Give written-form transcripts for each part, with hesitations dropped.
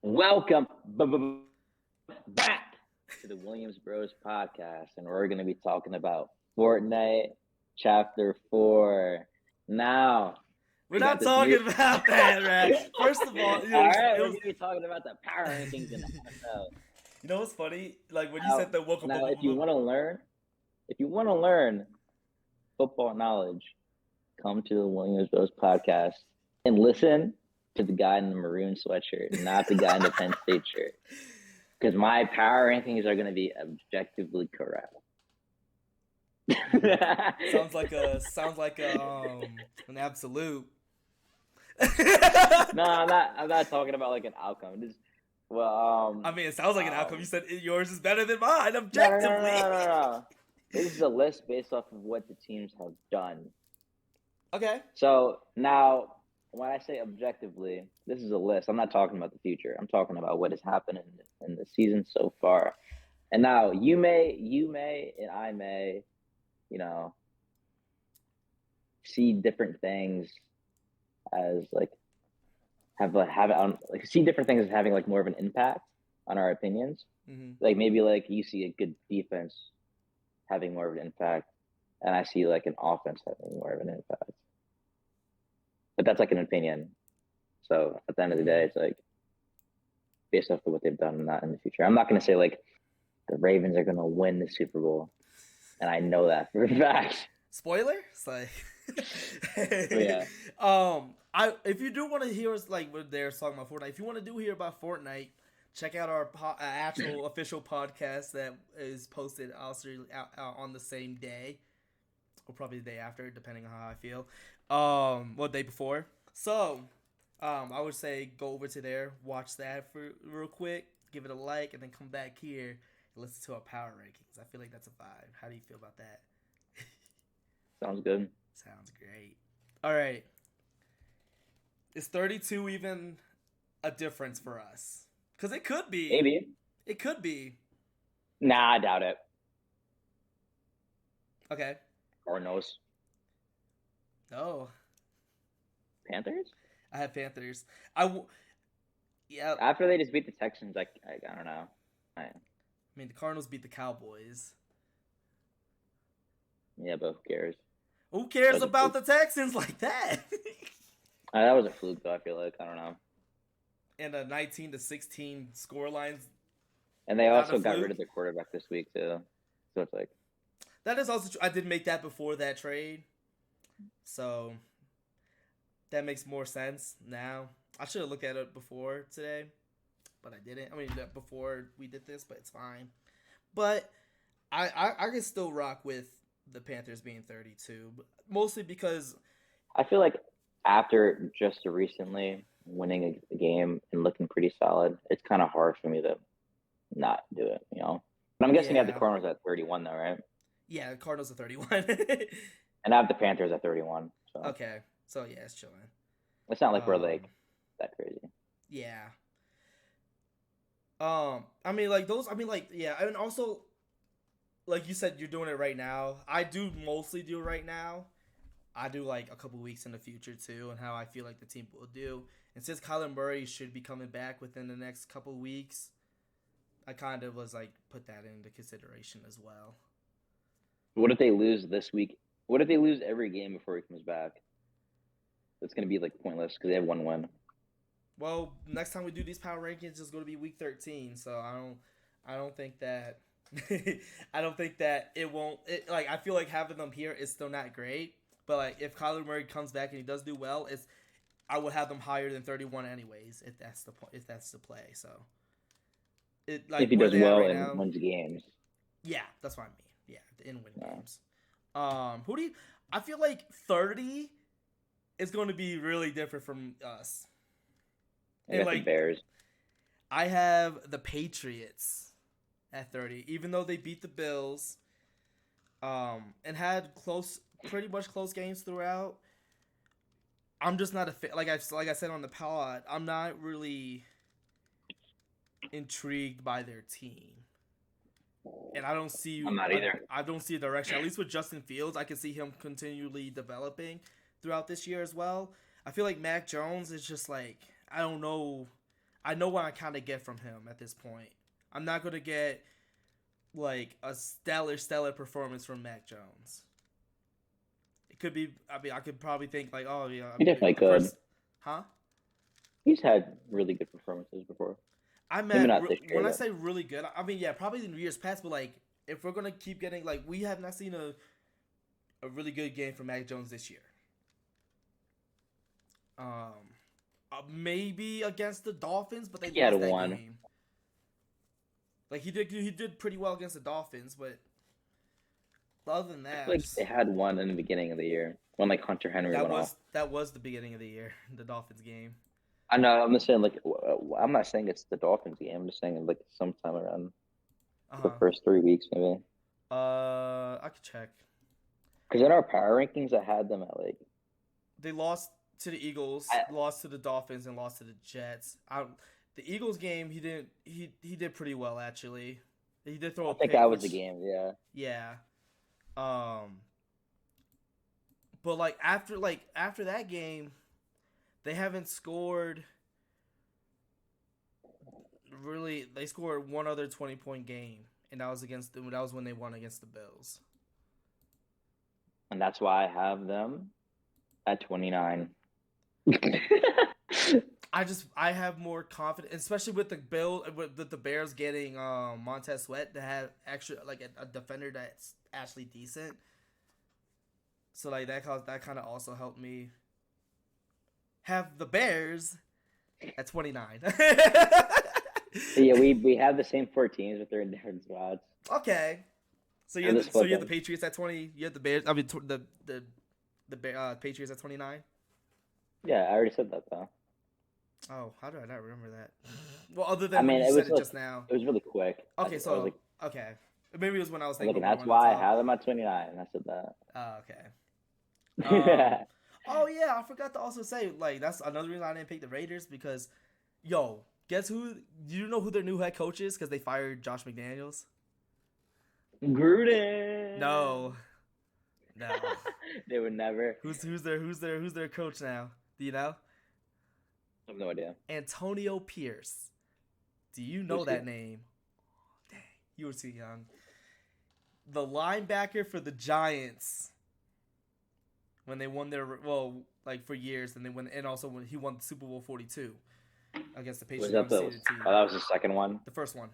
Welcome back to the Williams Bros podcast, and we're going to be talking about Fortnite Chapter 4. Now, We're we got not this new. talking about that, right? First of all, All right, it we're was. going to be talking about the power rankings in the NFL. You know what's funny? Like when you Now, said the woke up, now, if you want to learn football knowledge, come to the Williams Bros podcast and listen to the guy in the maroon sweatshirt, not the guy in the Penn State shirt. Because my power rankings are going to be objectively correct. sounds like an absolute. No, I'm not talking about like an outcome. Just I mean, it sounds like an outcome. You um, said yours is better than mine, no, no, no, objectively. no, no, no, no. This is a list based off of what the teams have done. Okay. So now, when I say objectively, this is a list. I'm not talking about the future. I'm talking about what has happened in the season so far. And now and I may, you know, see different things as like have it on like see different things as having like more of an impact on our opinions. Mm-hmm. Like maybe like you see a good defense having more of an impact, and I see like an offense having more of an impact. But that's like an opinion. So at the end of the day, Mm-hmm. it's like based off of what they've done and not in the future. I'm not going to say like the Ravens are going to win the Super Bowl, and I know that for a fact. Spoiler? It's like. But yeah, I if you do want to hear us like when they're talking about Fortnite, if you want to do hear about Fortnite, check out our actual official podcast that is posted also on the same day, or probably the day after, depending on how I feel. What day before? So, I would say go over to there, watch that for real quick, give it a like, and then come back here and listen to our power rankings. I feel like that's a vibe. How do you feel about that? sounds good. Sounds great. All right. Is 32 even a difference for us? Because it could be. Maybe. It could be. Nah, I doubt it. Okay. Cardinals, Oh, Panthers. I have Panthers. I w- yeah. After they just beat the Texans, I don't know. I, I mean, the Cardinals beat the Cowboys. yeah, but who cares? Who That cares was a about fluke. the Texans like that? That was a fluke, though. I feel like I don't know. And a 19-16 score lines, And they not a also got rid fluke. of their quarterback this week too. So it's like That is also true. I did make that before that trade, so that makes more sense now. I should have looked at it before today, but I didn't. I mean, before we did this, but it's fine. But I can still rock with the Panthers being 32, mostly because I feel like after just recently winning a game and looking pretty solid, it's kind of hard for me to not do it. But I'm guessing you have the yeah, Cardinals at 31 though, right? yeah, the Cardinals are 31. And I have the Panthers at 31. So Okay, so yeah, it's chilling. it's not like we're Um, like that crazy. yeah. I mean, like those. I mean, like yeah, and also like you said, you're doing it right now. I do mostly do it right now. I do like a couple weeks in the future too, and how I feel like the team will do. And since Kyler Murray should be coming back within the next couple weeks, I kind of was like put that into consideration as well. What if they lose this week? What if they lose every game before he comes back? It's gonna be like pointless because they have one win. Well, next time we do these power rankings is going to be week 13, so I don't think that, I don't think that it won't. Like I feel like having them here is still not great, but like if Kyler Murray comes back and he does do well, it's I would have them higher than 31 anyways if that's the point if that's the play. So it If like he where does they at well right and now. wins games. Yeah, that's what I mean. Yeah, in win No. games. Who do you? I feel like 30 is going to be really different from us. I And got the like Bears. I have the Patriots at 30, even though they beat the Bills, and had pretty much close games throughout. I'm just not a fan. Like I said on the pod, I'm not really intrigued by their team, and I'm not either. I don't see a direction. At least with Justin Fields, I can see him continually developing throughout this year as well. I feel like Mac Jones is just like I don't know. I know what I kind of get from him at this point. I'm not gonna get like a stellar performance from Mac Jones. It could be. I mean, I could probably think like, oh yeah, He definitely could. Huh? He's had really good performances before. I Maybe meant not this year, when I but- say really good, I mean yeah, probably in years past. But like, if we're gonna keep getting like, we have not seen a really good game from Mac Jones this year. Maybe against the Dolphins, but they He had lost that one. game. Like he did pretty well against the Dolphins, but other than I that, feel like they had one in the beginning of the year when like Hunter Henry went off. that was the beginning of the year, the Dolphins game. I know. I'm just saying like I'm not saying it's the Dolphins game. I'm just saying like sometime around the first 3 weeks maybe. I could check. Because in our power rankings, I had them at like They lost to the Eagles, lost to the Dolphins, and lost to the Jets. The Eagles game, he did pretty well actually. He did throw a pick. I think that was the game. Yeah. Yeah. But like after that game, they haven't scored. Really, they scored one other 20-point game, and that was when they won against the Bills. And that's why I have them at 29. I have more confidence, especially with the Bears getting Montez Sweat to have extra like a defender that's actually decent. So like that kind of also helped me have the Bears at 29. Yeah, we have the same 4 teams, but they're in different spots. Okay. So you have the Patriots at 20. You have the Bears. I mean the Patriots at 29. Yeah, I already said that though. Oh, how do I not remember that? Well, other than when you said it just now. It was really quick. Okay, okay. Maybe it was when I was thinking. That's why I have them at 29. I said that. Oh, okay. Oh yeah, I forgot to also say like that's another reason I didn't pick the Raiders because, yo, guess who? Do you know who their new head coach is? Because they fired Josh McDaniels. Gruden. No. They would never. Who's their coach now? Do you know? I have no idea. Antonio Pierce. Do you know that name? Dang, you were too young. The linebacker for the Giants. When they won for years, and they won, and also when he won Super Bowl 42 against the Patriots. That was the second one. The first one.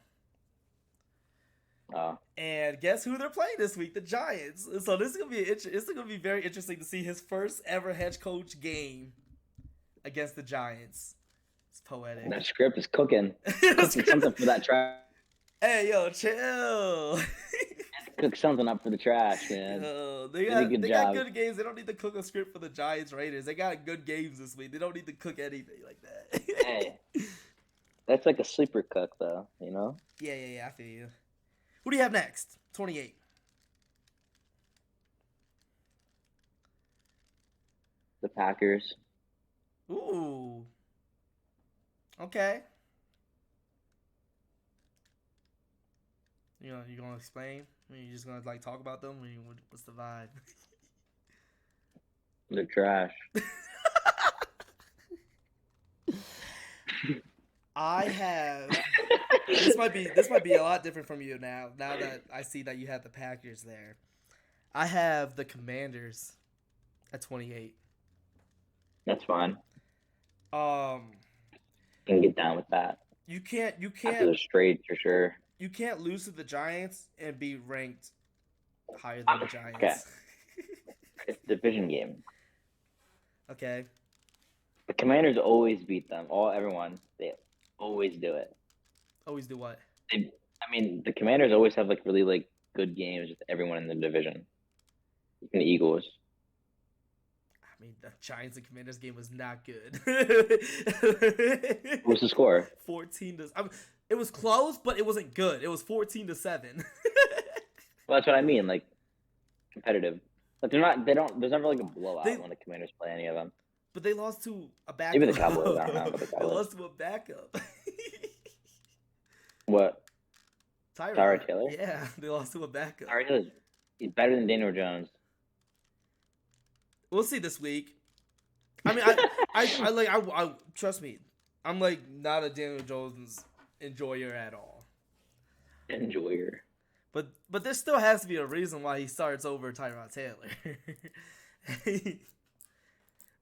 Oh. And guess who they're playing this week? The Giants. So this is gonna be very interesting to see his first ever head coach game against the Giants. It's poetic. That script is cooking. Cooking something for that trash. Hey yo, chill. Cook something up for the trash, man. They got good games. They don't need to cook a script for the Giants Raiders. They got good games this week. They don't need to cook anything like that. Hey, that's like a sleeper cook, though. You know? Yeah. I feel you. Who do you have next? 28. The Packers. Ooh. Okay. You gonna explain? Or you just gonna like talk about them? What's the vibe? They're trash. I have. This might be a lot different from you now. Now that I see that you have the Packers there, I have the Commanders at 28. That's fine. You can get down with that. You can't. After the straight for sure. You can't lose to the Giants and be ranked higher than the Giants. Okay. It's a division game. Okay. The Commanders always beat them. Everyone. They always do it. Always do what? The Commanders always have like really like good games with everyone in the division. Even the Eagles. I mean, the Giants and Commanders game was not good. What's the score? 14-. It was close, but it wasn't good. It was 14-7. Well, that's what I mean. Like competitive. But there's never like a blowout when the Commanders play any of them. But they lost to a backup. Maybe the Cowboys. I don't know. But the Cowboys. They lost to a backup. What? Tyrod Taylor? Yeah, they lost to a backup. Tyrod Taylor, he's better than Daniel Jones. We'll see this week. I mean, I trust me. I'm like not a Daniel Jones enjoyer at all. Enjoyer. But there still has to be a reason why he starts over Tyrod Taylor. Did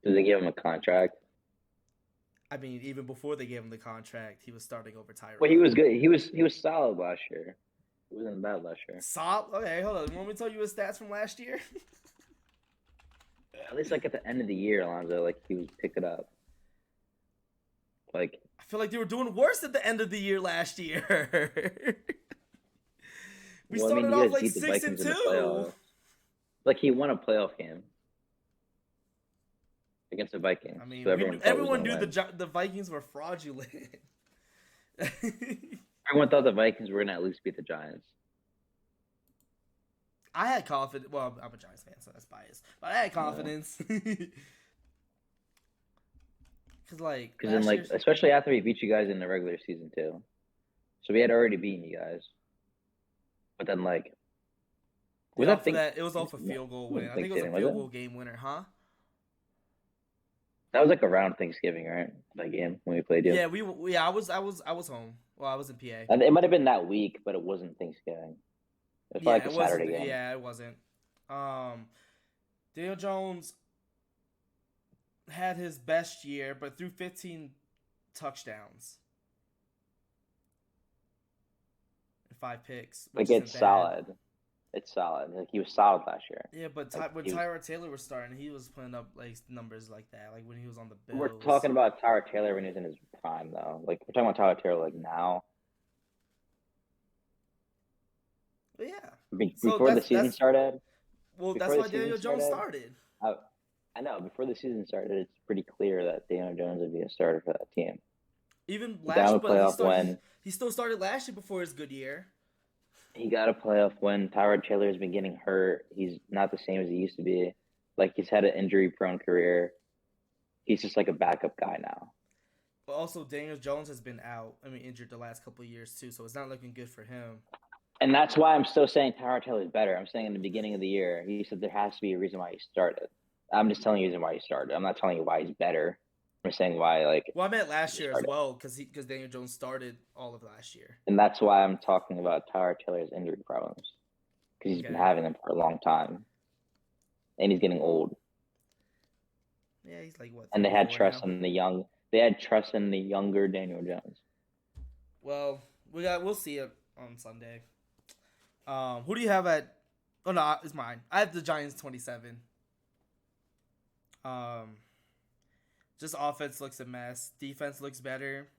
they give him a contract? I mean, even before they gave him the contract, he was starting over Tyrod. Well, he was good. He was solid last year. He wasn't bad last year. Solid. Okay, hold on. You want me to tell you his stats from last year? At least like at the end of the year, Alonzo, like he was picked it up. Like I feel like they were doing worse at the end of the year last year. We started you off guys like beat the 6-2. Vikings in the playoffs. Like he won a playoff game against the Vikings. I mean, so everyone knew the Vikings were fraudulent. Everyone thought the Vikings were gonna at least beat the Giants. I had confidence. Well, I'm a Giants fan, so that's biased. But I had confidence. Because then, like, especially after we beat you guys in the regular season too, so we had already beaten you guys. But then, like, it was off a field goal win. I think it was a field goal game winner, huh? That was like around Thanksgiving, right? That game when we played you. Yeah, I was home. Well, I was in PA. And it might have been that week, but it wasn't Thanksgiving. It was like a Saturday game. Yeah, it wasn't. Daniel Jones had his best year, but threw 15 touchdowns and 5 picks. Like it's solid. It's solid. Like he was solid last year. Yeah, but when Tyrod Taylor was starting, he was putting up like numbers like that. Like when he was on the Bills. We're talking about Tyrod Taylor when he was in his prime, though. Like we're talking about Tyrod Taylor like now. But yeah. Before the season started. Well, that's why Daniel Jones started. I know. Before the season started, it's pretty clear that Daniel Jones would be a starter for that team. Even last year, he still started last year before his good year. He got a playoff win. Tyrod Taylor has been getting hurt. He's not the same as he used to be. Like, he's had an injury-prone career. He's just like a backup guy now. But also, Daniel Jones has been injured the last couple of years, too, so it's not looking good for him. And that's why I'm still saying Tyrod Taylor is better. I'm saying in the beginning of the year, he said there has to be a reason why he started. I'm just telling you the reason why he started. I'm not telling you why he's better. I'm saying why, like... Well, I meant last year as well, because Daniel Jones started all of last year. And that's why I'm talking about Tyrod Taylor's injury problems. Because he's been having them for a long time. And he's getting old. Yeah, he's like, what? And they had trust in the young... They had trust in the younger Daniel Jones. Well, we'll see it on Sunday. Who do you have at... Oh, no, it's mine. I have the Giants 27. Just offense looks a mess. Defense looks better.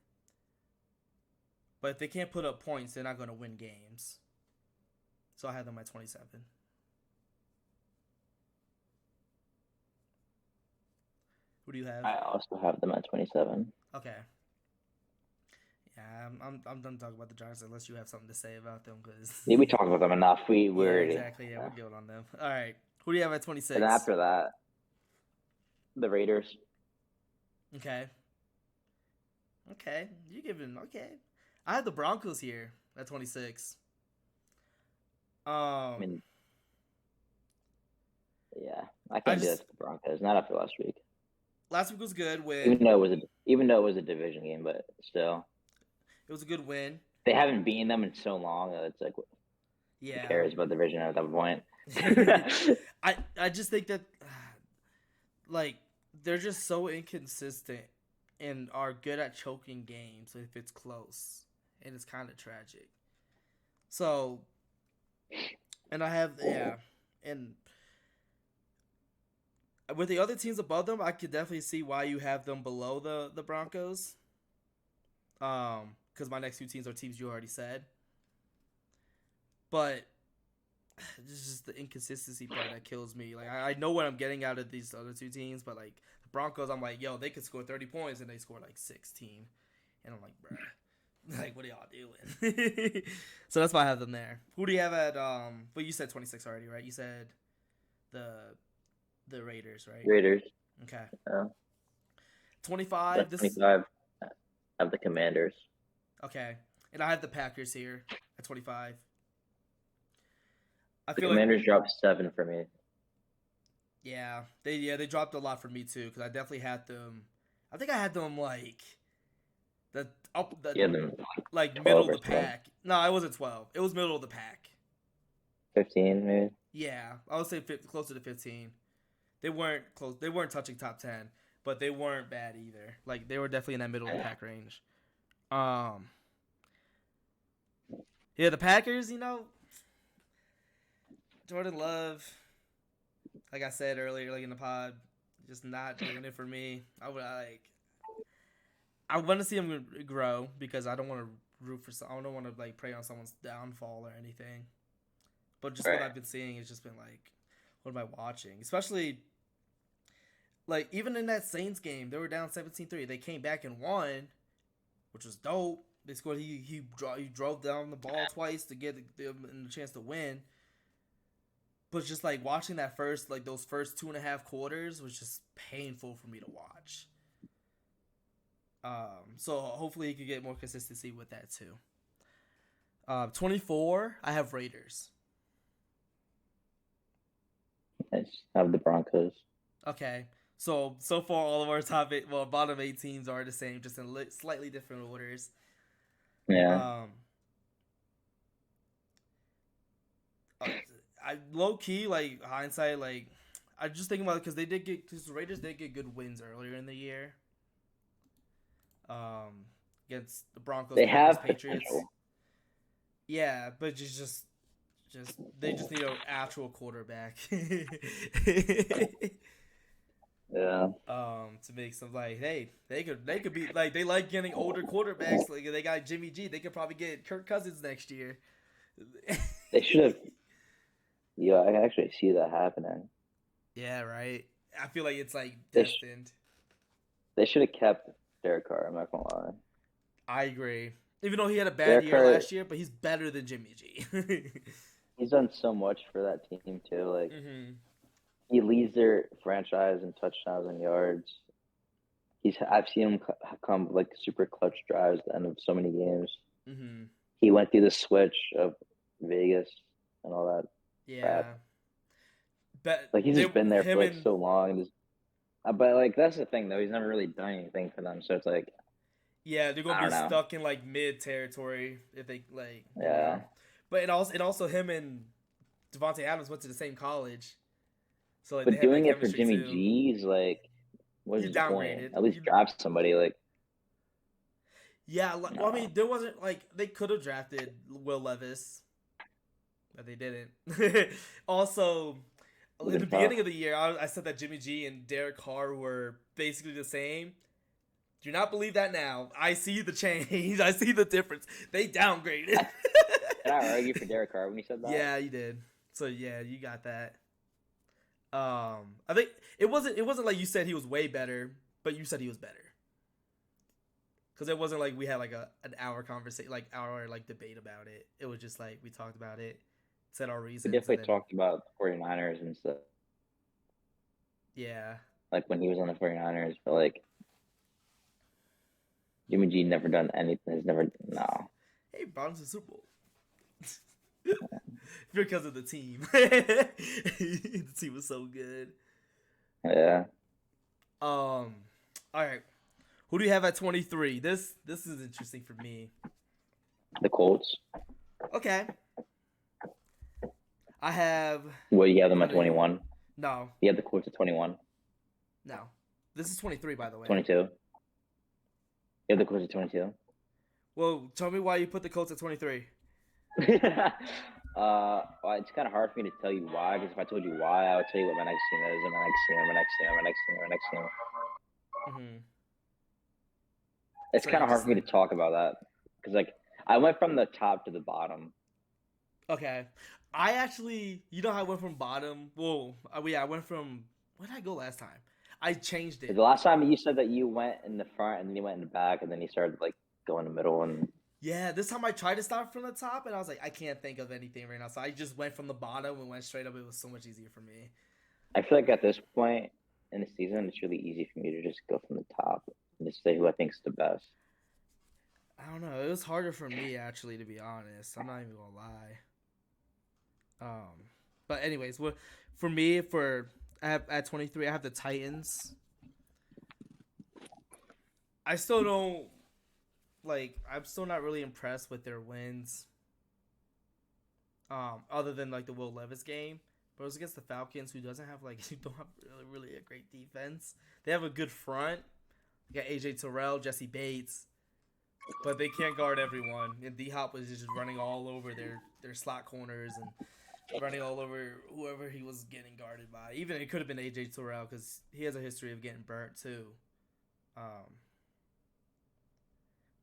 But if they can't put up points, they're not going to win games. So I have them at 27. Who do you have? I also have them at 27. Okay. Yeah, I'm done talking about the Giants unless you have something to say about them. Yeah, we talked about them enough. We're good on them. All right. Who do you have at 26? And after that, the Raiders. Okay. You giving I had the Broncos here at 26. I mean, yeah, I can't do that to the Broncos. Not after last week. Last week was good win. Even though it was a division game, but still, it was a good win. They haven't beaten them in so long that it's like, who cares about the division at that point? I just think that, like, they're just so inconsistent and are good at choking games if it's close, and it's kind of tragic. So, and I have and with the other teams above them, I could definitely see why you have them below the Broncos. Because my next 2 teams are teams you already said. But this is just the inconsistency part that kills me. Like, I know what I'm getting out of these other 2 teams, but like the Broncos, I'm like, yo, they could score 30 points and they score like 16, and I'm like, bruh, like, what are y'all doing? So that's why I have them there. Who do you have at Well, you said 26 already, right? You said the Raiders, right? Raiders. Okay. 25. 25. I have the Commanders. Okay, and I have the Packers here at 25. The Commanders dropped 7 for me. Yeah, they dropped a lot for me too, because I definitely had them. I think I had them like The up the Yeah, the like middle 12 of or the so. pack. No, it wasn't 12. It was middle of the pack. 15 maybe. Yeah, I would say closer to 15. They weren't close. They weren't touching top 10, but they weren't bad either. Like they were definitely in that middle of the pack range. Um, yeah, the Packers. Jordan Love, like I said earlier, like in the pod, just not doing it for me. I want to see him grow because I don't want to root for. I don't want to like prey on someone's downfall or anything. But just what Right. I've been seeing has just been like, what am I watching? Especially like even in that Saints game, they were down 17-3. They came back and won, which was dope. They scored. He drove down the ball twice to get the chance to win. But just like watching that those first 2.5 quarters was just painful for me to watch. So hopefully he could get more consistency with that too. 24, I have Raiders. Nice. Have the Broncos. Okay, so far all of our bottom 8 teams are the same, just in slightly different orders. Yeah. Um, I low key like hindsight, like I just thinking about it because the Raiders did get good wins earlier in the year. Against the Broncos, They Packers, have Patriots. potential. Yeah, but just they just need an actual quarterback. Yeah. To make some like, hey, they could be like they like getting older quarterbacks. Like they got Jimmy G, they could probably get Kirk Cousins next year. They should have. Yeah, I actually see that happening. Yeah, right. I feel like it's like They destined. they should have kept Derek Carr. I'm not gonna lie. I agree. Even though he had a bad Derek year Carr, last year, but he's better than Jimmy G. he's done so much for that team too. Like hmm he leads their franchise in touchdowns and yards. I've seen him come like super clutch drives at the end of so many games. hmm He went through the switch of Vegas and all that crap. Yeah. But Like he's they just been there for him like and so long. And just, but like that's the thing though. He's never really done anything for them. So it's like yeah, they're gonna I be don't know. stuck in like mid territory if they like. Yeah. But it also him and Devontae Adams went to the same college, so like they But have that doing it for chemistry Jimmy too. G is like, what He's is the point? downgraded. At least draft somebody. Like, Yeah, well, I no, mean, there wasn't like they could have drafted Will Levis, but they didn't. Also, would in have the been tough. beginning of the year, I said that Jimmy G and Derek Carr were basically the same. Do not believe that now. I see the change. I see the difference. They downgraded. Did I argue for Derek Carr when he said that? Yeah, you did. So yeah, you got that. I think it wasn't like you said he was way better, but you said he was better. Because it wasn't like we had like an hour conversation, like hour like debate about it. It was just like we talked about it, said our We reasons, and definitely then talked about the 49ers and stuff, yeah, like when he was on the 49ers, but like Jimmy G never done anything. He's never, no. hey, brought him to the Super Bowl because of the team. The team was so good. Yeah. All right, who do you have at 23? This is interesting for me. The Colts. Okay, I have What, you have them at put in 21? no, You have the Colts at 21, no. This is 23, by the way. 22. You have the Colts at 22. Well, tell me why you put the Colts at 23. Well, it's kind of hard for me to tell you why, because if I told you why, I would tell you what my next team is, and my next team, and my next team, and my next team, and my next team. Mm-hmm. It's So kind you of hard just for me like to talk about that, because like I went from the top to the bottom. okay. I actually, how I went from bottom. Well, I went from where did I go last time? I changed The it. last time you said that you went in the front, and then you went in the back, and then you started like going in the middle, and Yeah, this time I tried to start from the top, and I was like, I can't think of anything right now. So I just went from the bottom and went straight up. It was so much easier for me. I feel like at this point in the season, it's really easy for me to just go from the top and just say who I think is the best. I don't know. It was harder for me actually, to be honest. I'm not even gonna lie. But anyways, what for me I have at 23, I have the Titans. I still don't. like I'm still not really impressed with their wins. Other than like the Will Levis game, but it was against the Falcons, who doesn't have like who don't have really a great defense. They have a good front. You got AJ Terrell, Jesse Bates, but they can't guard everyone. And D Hop was just running all over their slot corners and running all over whoever he was getting guarded by. Even it could have been AJ Terrell because he has a history of getting burnt too.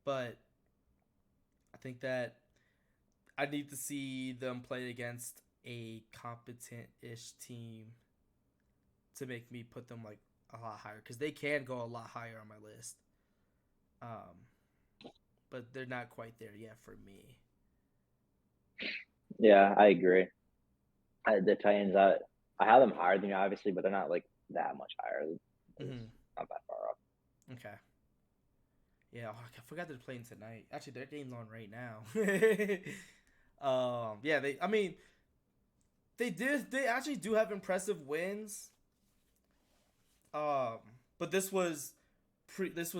But I think that I need to see them play against a competent-ish team to make me put them like a lot higher, because they can go a lot higher on my list. But they're not quite there yet for me. Yeah, I agree. The Titans, I have them higher than you, obviously, but they're not like that much higher. It's not that far up. Okay. Yeah, I forgot they're playing tonight. Actually, their game's on right now. Yeah, they actually do have impressive wins. But this was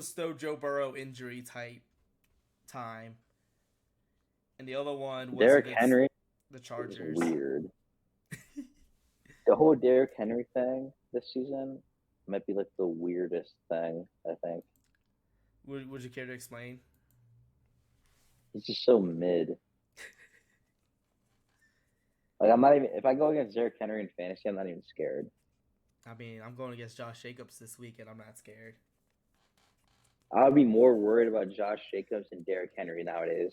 still Joe Burrow injury type time, and the other one was Derrick Henry, the Chargers. Weird. The whole Derrick Henry thing this season might be like the weirdest thing, I think. Would you care to explain? He's just so mid. Like, I'm not even, if I go against Derrick Henry in fantasy, I'm not even scared. I mean, I'm going against Josh Jacobs this week, and I'm not scared. I would be more worried about Josh Jacobs than Derrick Henry nowadays.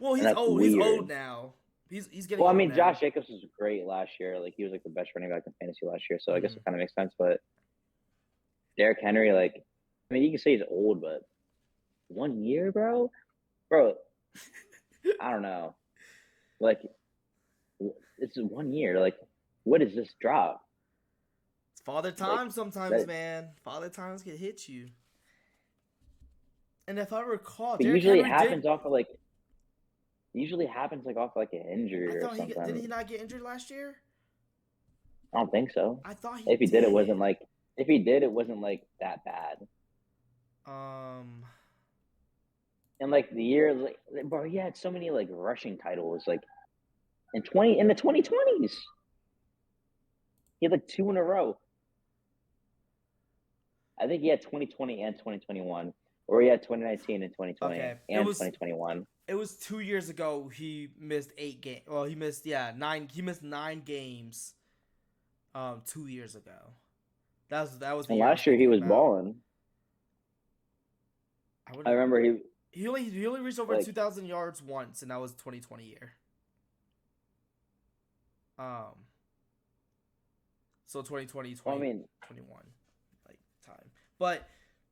Well, he's old. Weird. He's old now. He's getting. Well, I old mean, now. Josh Jacobs was great last year. Like, he was like the best running back in fantasy last year, so I guess it kind of makes sense. But Derrick Henry, like, I mean, you can say he's old, but 1 year, bro, I don't know. Like, it's 1 year. Like, what is this drop? It's father time sometimes, man. Father times can hit you. And if I recall, it usually happens off of like an injury or something. Did he not get injured last year? I don't think so. I thought if he did, it wasn't like that bad. And like the year, like, bro, he had so many like rushing titles, like in the 2020s. He had like 2 in a row. I think he had 2020 and 2021, or he had 2019 and 2020 and 2021. It was 2 years ago. He missed 8 games. Well, he missed 9. He missed 9 games. 2 years ago. That was. And last year he was balling. I remember he only reached over 2,000 yards once, and that was 2020 year. So 2020, 21 time. But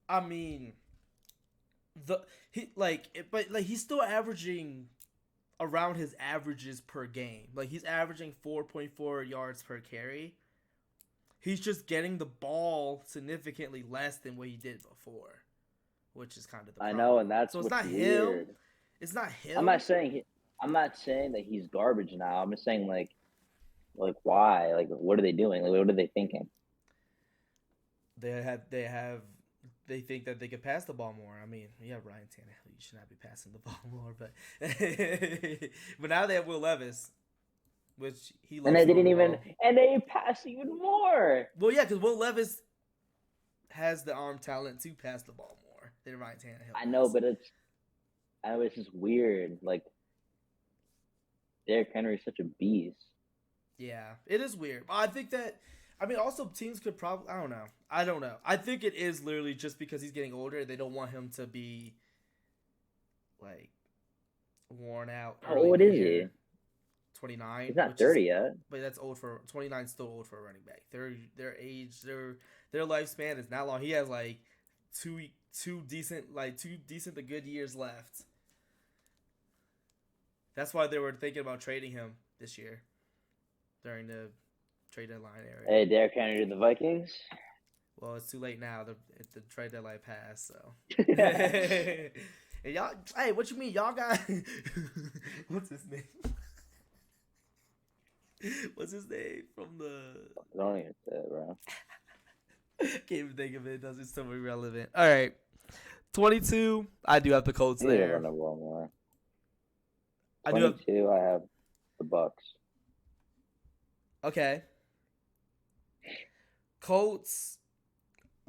I mean, he's still averaging around his averages per game. Like, he's averaging 4.4 yards per carry. He's just getting the ball significantly less than what he did before, which is kind of the problem. I know, and that's so it's not weird. him. It's not him. I'm not saying that he's garbage now. I'm just saying like why? Like, what are they doing? Like, what are they thinking? They think that they could pass the ball more. I mean, yeah, Ryan Tannehill, you should not be passing the ball more, but but now they have Will Levis, which he loves. And they pass even more. Well, yeah, because Will Levis has the arm talent to pass the ball more than Ryan Tannehill. I know, but it's just weird. Like, Derrick Henry is such a beast. Yeah, it is weird. I think that, I mean, also teams could probably, I don't know. I think it is literally just because he's getting older. They don't want him to be, like, worn out. How old is he? 29. He's not 30 yet. But that's old for, 29 is still old for a running back. Their age, their lifespan is not long. He has, like, two decent to good years left. That's why they were thinking about trading him this year during the trade deadline area. Hey, Derrick Henry to the Vikings. Well, it's too late now. The trade deadline passed, so. And y'all, hey, what you mean? Y'all got what's his name? What's his name from the? I don't even say it, bro. Can't even think of it. It's so irrelevant. All right, 22. I do have the Colts They need to there. run the ball more. I do have 22, I have the Bucks. okay. Colts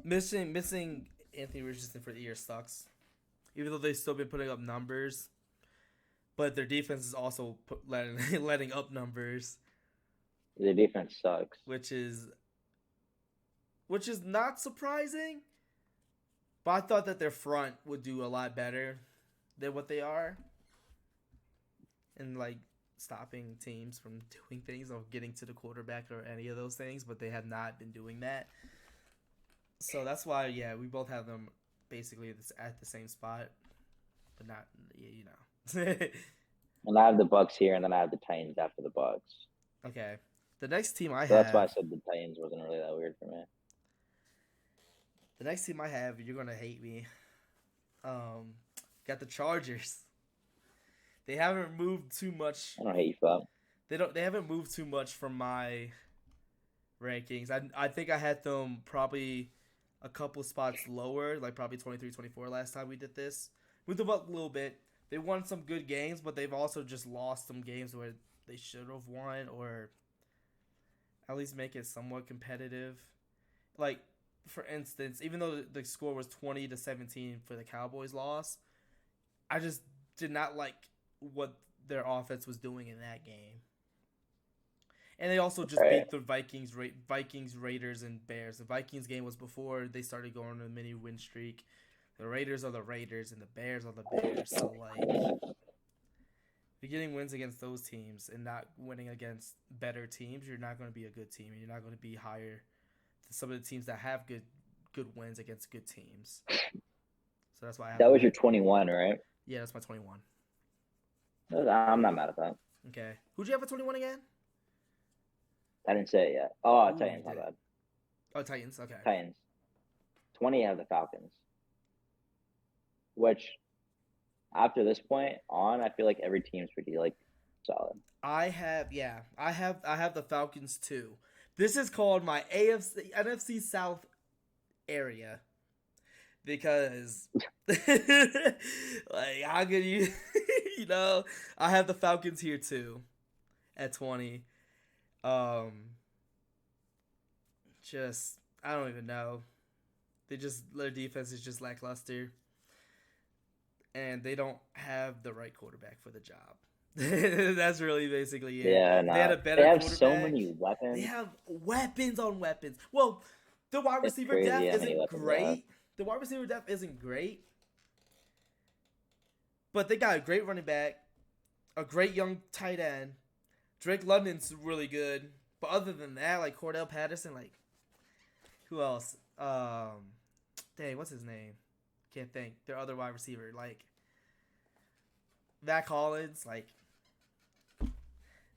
missing Anthony Richardson for the year sucks. Even though they've still been putting up numbers, but their defense is also letting up numbers, The defense sucks. which is not surprising. But I thought that their front would do a lot better than what they are, and like stopping teams from doing things or getting to the quarterback or any of those things. But they have not been doing that. So that's why, yeah, we both have them basically at the same spot, but not, you know. And I have the Bucks here, and then I have the Titans after the Bucks. Okay. The next team I So have. that's why I said the Titans wasn't really that weird for me. The next team I have, you're gonna hate me. Got the Chargers. They haven't moved too much. I don't hate you for that. They haven't moved too much from my rankings. I think I had them probably a couple spots lower, like probably 23, 24 last time we did this. Moved them up a little bit. They won some good games, but they've also just lost some games where they should have won, or at least make it somewhat competitive. Like, for instance, even though the score was 20-17 for the Cowboys loss, I just did not like what their offense was doing in that game. And they also just beat the Vikings, Raiders, and Bears. The Vikings game was before they started going on a mini win streak. The Raiders are the Raiders, and the Bears are the Bears. So, like, if you're getting wins against those teams and not winning against better teams, you're not going to be a good team. And you're not going to be higher than some of the teams that have good wins against good teams. So that's why I have that was your 21, right? Yeah, that's my 21. I'm not mad at that. Okay. Who'd you have at 21 again? I didn't say it yet. Oh, Ooh, Titans, my you did. bad. Oh, Titans. Okay. Titans. 20, I have the Falcons. Which, after this point on, I feel like every team's pretty, like, solid. I have the Falcons too. This is called my NFC South area because like, how could you you know, I have the Falcons here too at 20. Just I don't even know. Their defense is just lackluster. And they don't have the right quarterback for the job. That's really basically it. Yeah, no. They had a better They have quarterback. so many weapons. They have weapons on weapons. Well, the wide It's receiver crazy depth how many isn't weapons they great. have. The wide receiver depth isn't great. But they got a great running back, a great young tight end. Drake London's really good. But other than that, like Cordell Patterson, like, who else? Dang, what's his name? Can't think. Their other wide receiver, like Mac Hollins, like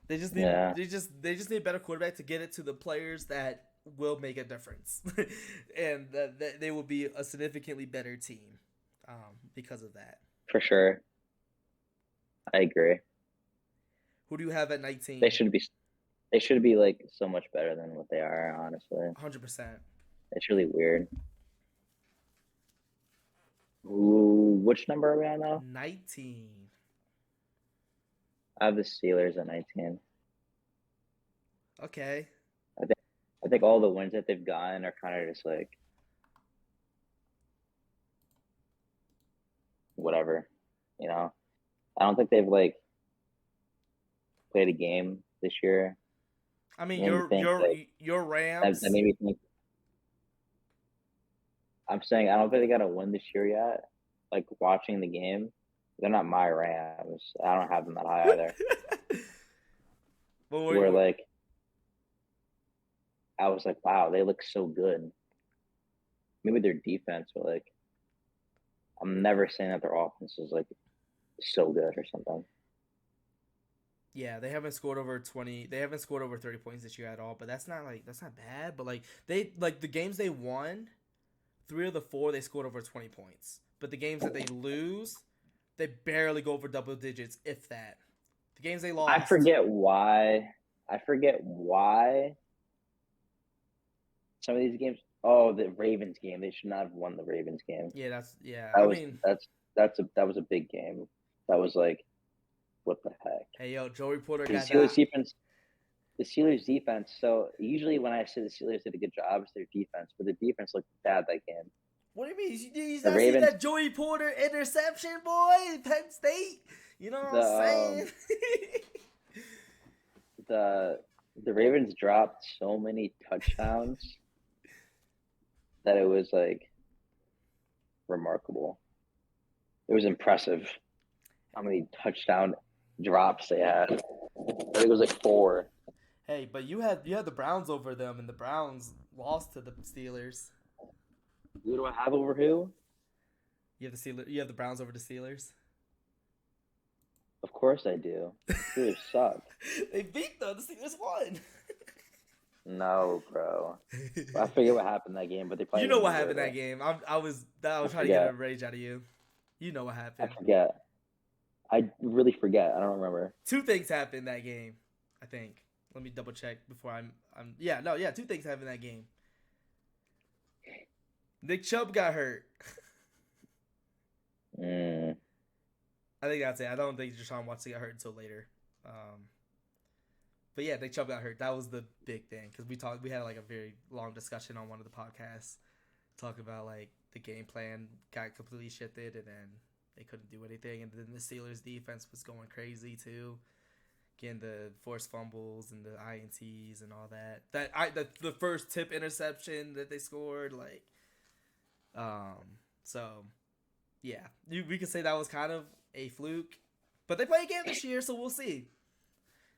they just need they just need a better quarterback to get it to the players that will make a difference, and that they will be a significantly better team because of that. For sure. I agree. Who do you have at 19? They should be like so much better than what they are, honestly. 100%. It's really weird. Ooh, which number are we on now? 19. I have the Steelers at 19. Okay. I think all the wins that they've gotten are kind of just like whatever, you know. I don't think they've like played a game this year. I mean, Made your Rams. That made me think. I'm saying I don't think they got a win this year yet. Like watching the game, they're not my Rams. I don't have them that high either. Where like, I was like, wow, they look so good. Maybe their defense, but like, I'm never saying that their offense is like so good or something. Yeah, they haven't scored over 20. They haven't scored over 30 points this year at all. But that's not bad. But like the games they won, 3 of the 4 they scored over 20 points. But the games that they lose, they barely go over double digits, if that. The games they lost. I forget why some of these games, Oh, the Ravens game. They should not have won the Ravens game. Yeah, that's yeah. That I was mean, that was a big game. That was like, what the heck? hey yo, Joey Porter The got Steelers that. defense. The Steelers defense. So usually when I say the Steelers did a good job, it's their defense, but the defense looked bad that game. What do you mean? You The not see Ravens. that Joey Porter interception, boy? Penn State. You know what The I'm saying? the Ravens dropped so many touchdowns that it was like remarkable. It was impressive how many touchdown drops they had. I think it was like 4. Hey, but you had the Browns over them, and the Browns lost to the Steelers. Who do I have over who? You have the Steelers. You have the Browns over the Steelers. Of course I do. Steelers suck. They beat them. The Steelers won. No, bro. I forget what happened that game, but they probably You know what didn't happened deserve that it. game. I was trying to get a rage out of you. You know what I happened. forget. I really forget. I don't remember. 2 things happened that game. I think. Let me double check before I'm. Yeah, no, yeah. 2 things happened that game. Nick Chubb got hurt. Mm. I think that's it. I don't think Deshaun Watson got hurt until later. But yeah, Nick Chubb got hurt. That was the big thing because we had like a very long discussion on one of the podcasts, talk about like the game plan got completely shifted and then they couldn't do anything, and then the Steelers defense was going crazy too, getting the forced fumbles and the INTs and all that. The first tip interception that they scored, like, so yeah, we could say that was kind of a fluke, but they play again this year, so we'll see.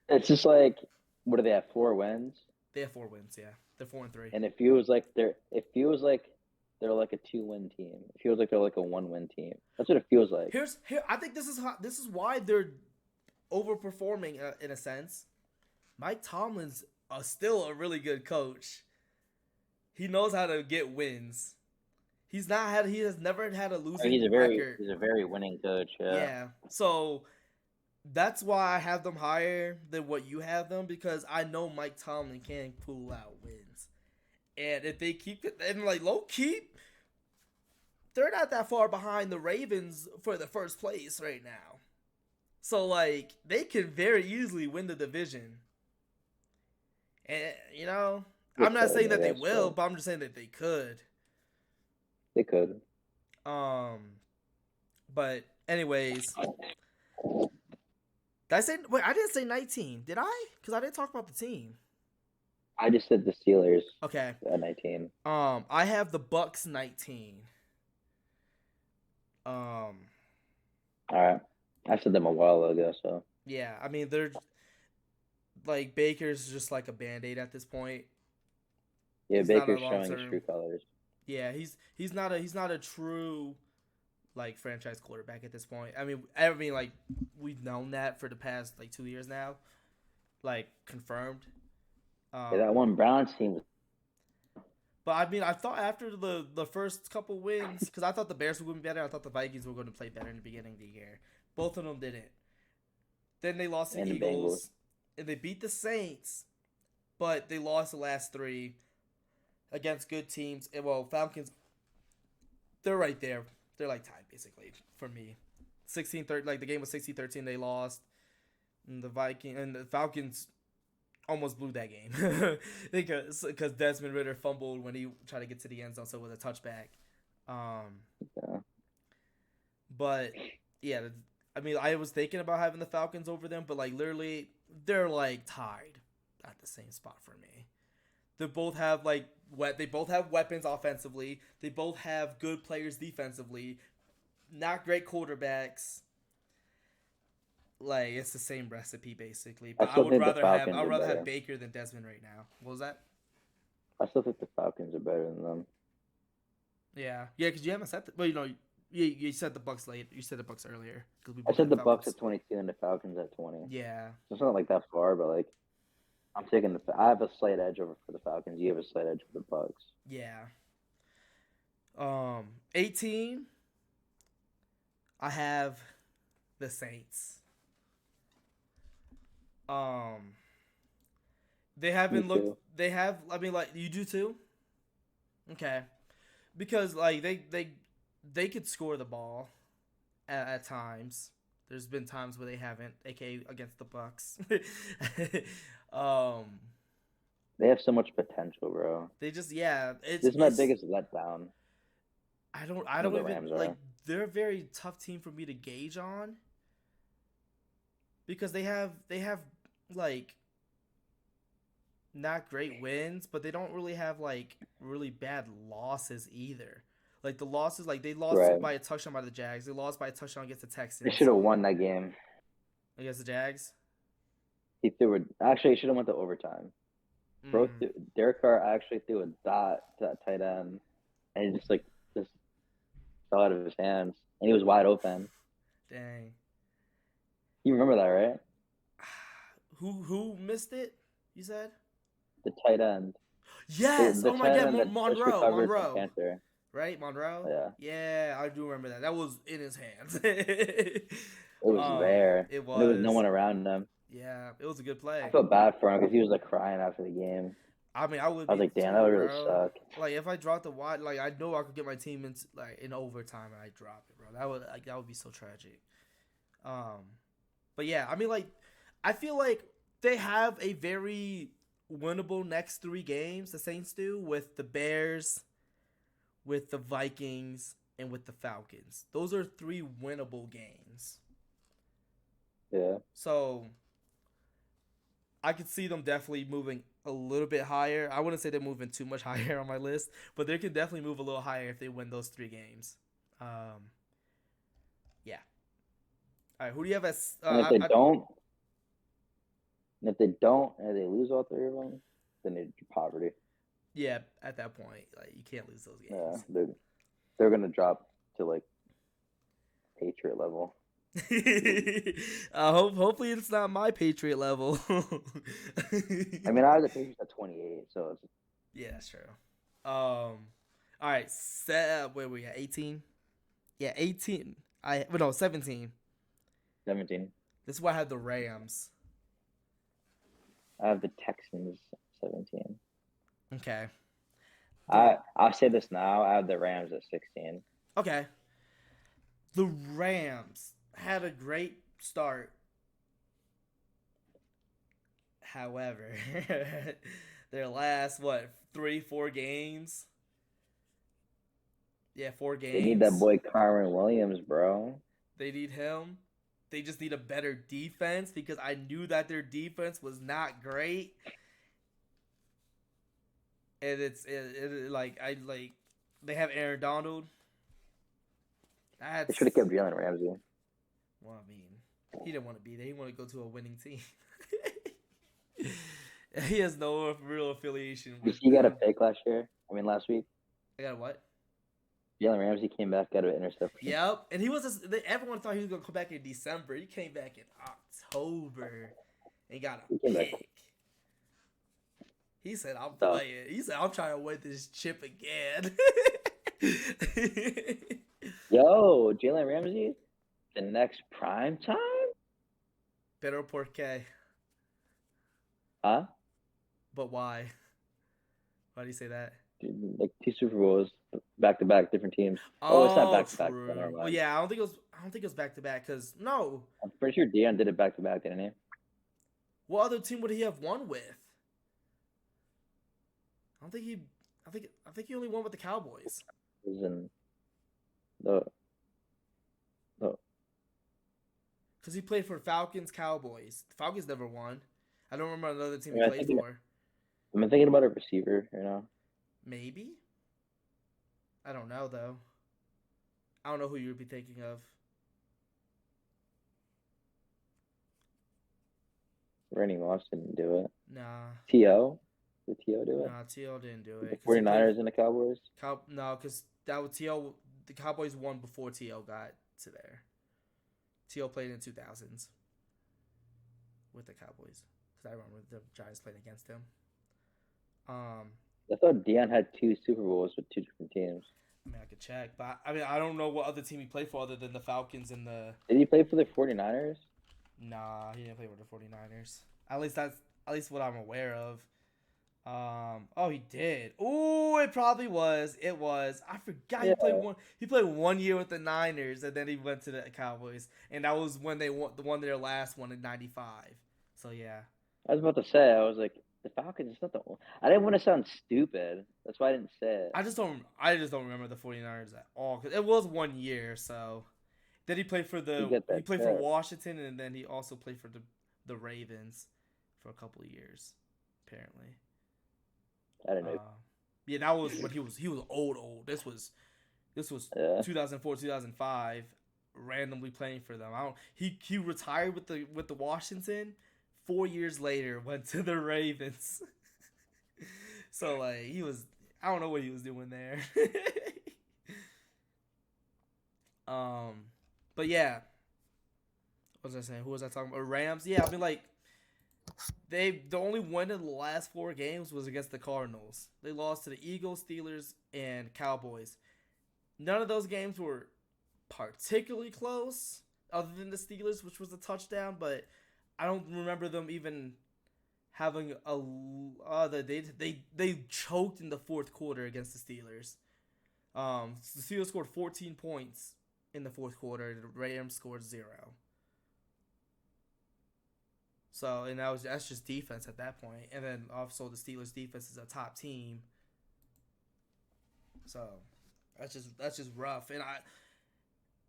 It's just like, what do they have? 4 wins, They have 4 wins. Yeah, they're 4-3. and it feels like they're like a 2-win team. It feels like they're like a 1-win team. That's what it feels like. Here. I think this is why they're overperforming in a sense. Mike Tomlin's still a really good coach. He knows how to get wins. He has never had a losing record. He's a very winning coach. Yeah. So that's why I have them higher than what you have them, because I know Mike Tomlin can pull out wins. And if they keep it, and like low key, they're not that far behind the Ravens for the first place right now. So like they can very easily win the division. And you know, I'm not saying that they will, but I'm just saying that they could. They could. But anyways, did I say? Wait, I didn't say 19. Did I? Because I didn't talk about the team. I just said the Steelers Okay. at 19. I have the Bucks 19. All right. I said them a while ago, so. Yeah, I mean they're like Baker's just like a Band-Aid at this point. Yeah, He's not Baker's a showing his long-term- true colors. Yeah, he's not a true like franchise quarterback at this point. I mean like we've known that for the past like 2 years now, like confirmed. Yeah, that one Browns team was. But I mean, I thought after the first couple wins, because I thought the Bears were going to be better, I thought the Vikings were going to play better in the beginning of the year. Both of them didn't. Then they lost to the Eagles, and they beat the Saints, but they lost the last 3 against good teams. And well, Falcons, they're right there. They're like tied basically for me. 16-13, like the game was 16-13. They lost, and the Falcons almost blew that game because Desmond Ridder fumbled when he tried to get to the end zone, so it was a touchback. Yeah. But yeah, I mean, I was thinking about having the Falcons over them, but like literally, they're like tied at the same spot for me. They both have weapons offensively. They both have good players defensively. Not great quarterbacks. Like it's the same recipe basically, but I would rather have Baker than Desmond right now. What was that? I still think the Falcons are better than them. Yeah, because you haven't said well, you said the Bucks late. You said the Bucks earlier because I said the Bucks at 22 and the Falcons at 20. Yeah, So it's not like that far, but like I'm taking I have a slight edge over for the Falcons. You have a slight edge for the Bucks. Yeah. 18. I have the Saints. They haven't looked. They have. I mean, like you do too. Okay, because like they could score the ball at times. There's been times where they haven't, aka against the Bucks. um, They have so much potential, bro. they just yeah, This is my it's biggest letdown. I What don't the even Rams like are. they're a very tough team for me to gauge on because they have like not great wins, but they don't really have like really bad losses either. Like the losses, like they lost Right. by a touchdown by the Jags. They lost by a touchdown against the They Texans. should have won that game. Against the Jags. He threw it. Actually, he should have went to overtime. Bro, Mm, Derek Carr actually threw a dot to that tight end, and he just fell out of his hands, and he was wide open. dang. You remember that, right? Who missed it? You said The tight end. yes. The Oh my tight God, end that just recovered from Monroe. cancer. Right, Monroe. Yeah, Yeah, I do remember that. That was in his hands. it was there, It and there was no was. one around him. Yeah, it was a good I play. felt bad for him because he was like crying after the game. I mean, I would I was be like, damn, that too, would really bro. suck. Like if I dropped the wide, like I know I could get my team in overtime and I drop it, bro. That would be so tragic. But yeah, I mean, like I feel like they have a very winnable next three games. The Saints do with the Bears, with the Vikings, and with the Falcons. Those are three winnable games. Yeah, So I could see them definitely moving a little bit higher. I wouldn't say they're moving too much higher on my list, but they can definitely move a little higher if they win those three games. Yeah. All right. Who do you have as? and if they don't, and they lose all three of them, then they're poverty. Yeah. At that point, like you can't lose those Yeah, games. they're gonna drop to like Patriot level. Hopefully it's not my Patriot level. I mean, I have the Patriots at 28, so it's Yeah, that's true. All right. Where we at? 18. Yeah, 18. No 17. 17. This is why I had the Rams. I have the Texans 17. Okay. I'll say this now. I have the Rams at 16. Okay. The Rams had a great start. However, their last, 3-4 games? Yeah, 4 They need that games. boy Kyron Williams, bro. They need him. They just need a better defense because I knew that their defense was not great. And they have Aaron Donald. They should have kept Jalen Ramsey. Well, I mean, he didn't want to be there. He wanted to go to a winning team. He has no real affiliation with He got a them. pick last week. I got what? Jalen Ramsey came back, got an interception. Yep. And he was everyone thought he was gonna come back in December. He came back in October and got a He came back. pick. He said, "I'm So, playing." He said, "I'm trying to win this chip again." yo, Jalen Ramsey, the next prime time? Pero por qué? Huh? But why? Why do you say that? Dude, like 2 Super Bowls back to back, different teams. Oh, it's not back to back. True. Never Well, mind. yeah, I don't think it was back to back because no. I'm pretty sure Deion did it back to back, didn't he? What other team would he have won with? I think he only won with the Cowboys. It was in the Because he played for Falcons, Cowboys. The Falcons never won. I don't remember another team he Yeah, I played think for. I'm thinking about a receiver, you know. Maybe. I don't know though. I don't know who you would be thinking of. Randy Moss didn't do it. Nah. T.O.? Did T.O. do it? Nah, T.O. didn't do The it. 'Cause he played- 49ers and the Cowboys? No, because that was T.O. The Cowboys won before T.O. got to there. T.O. played in 2000s with the Cowboys. Because I remember the Giants playing against him. I thought Deion had 2 Super Bowls with 2 different teams. I mean, I could check. But, I mean, I don't know what other team he played for other than the Falcons and the... Did he play for the 49ers? Nah, he didn't play with the 49ers. At least what I'm aware of. Oh, he did. Ooh, it probably was. It was. I forgot Yeah, he played one. He played 1 year with the Niners, and then he went to the Cowboys, and that was when they won their last one in '95. So yeah, I was about to say. I was like, the Falcons. It's not the. I didn't want to sound stupid. That's why I didn't say it. I just don't remember the 49ers at all because it was 1 year. So then You get he that played for tip. Washington, and then he also played for the Ravens for a couple of years, apparently. I don't know. Uh, yeah, that was when he was old. This was Yeah. 2004, 2005, randomly playing for them. I don't he retired with the Washington. 4 years later went to the Ravens. So like he was I don't know what he was doing there. um but yeah, what was I saying? Who was I talking about? Rams? Yeah, I mean like the only win in the last 4 games was against the Cardinals. They lost to the Eagles, Steelers, and Cowboys. None of those games were particularly close, other than the Steelers, which was a touchdown. But I don't remember them even having a. They choked in the fourth quarter against the Steelers. The Steelers scored 14 points in the fourth quarter. The Rams scored 0. So and that's just defense at that point. And then also the Steelers defense is a top team. So that's just rough.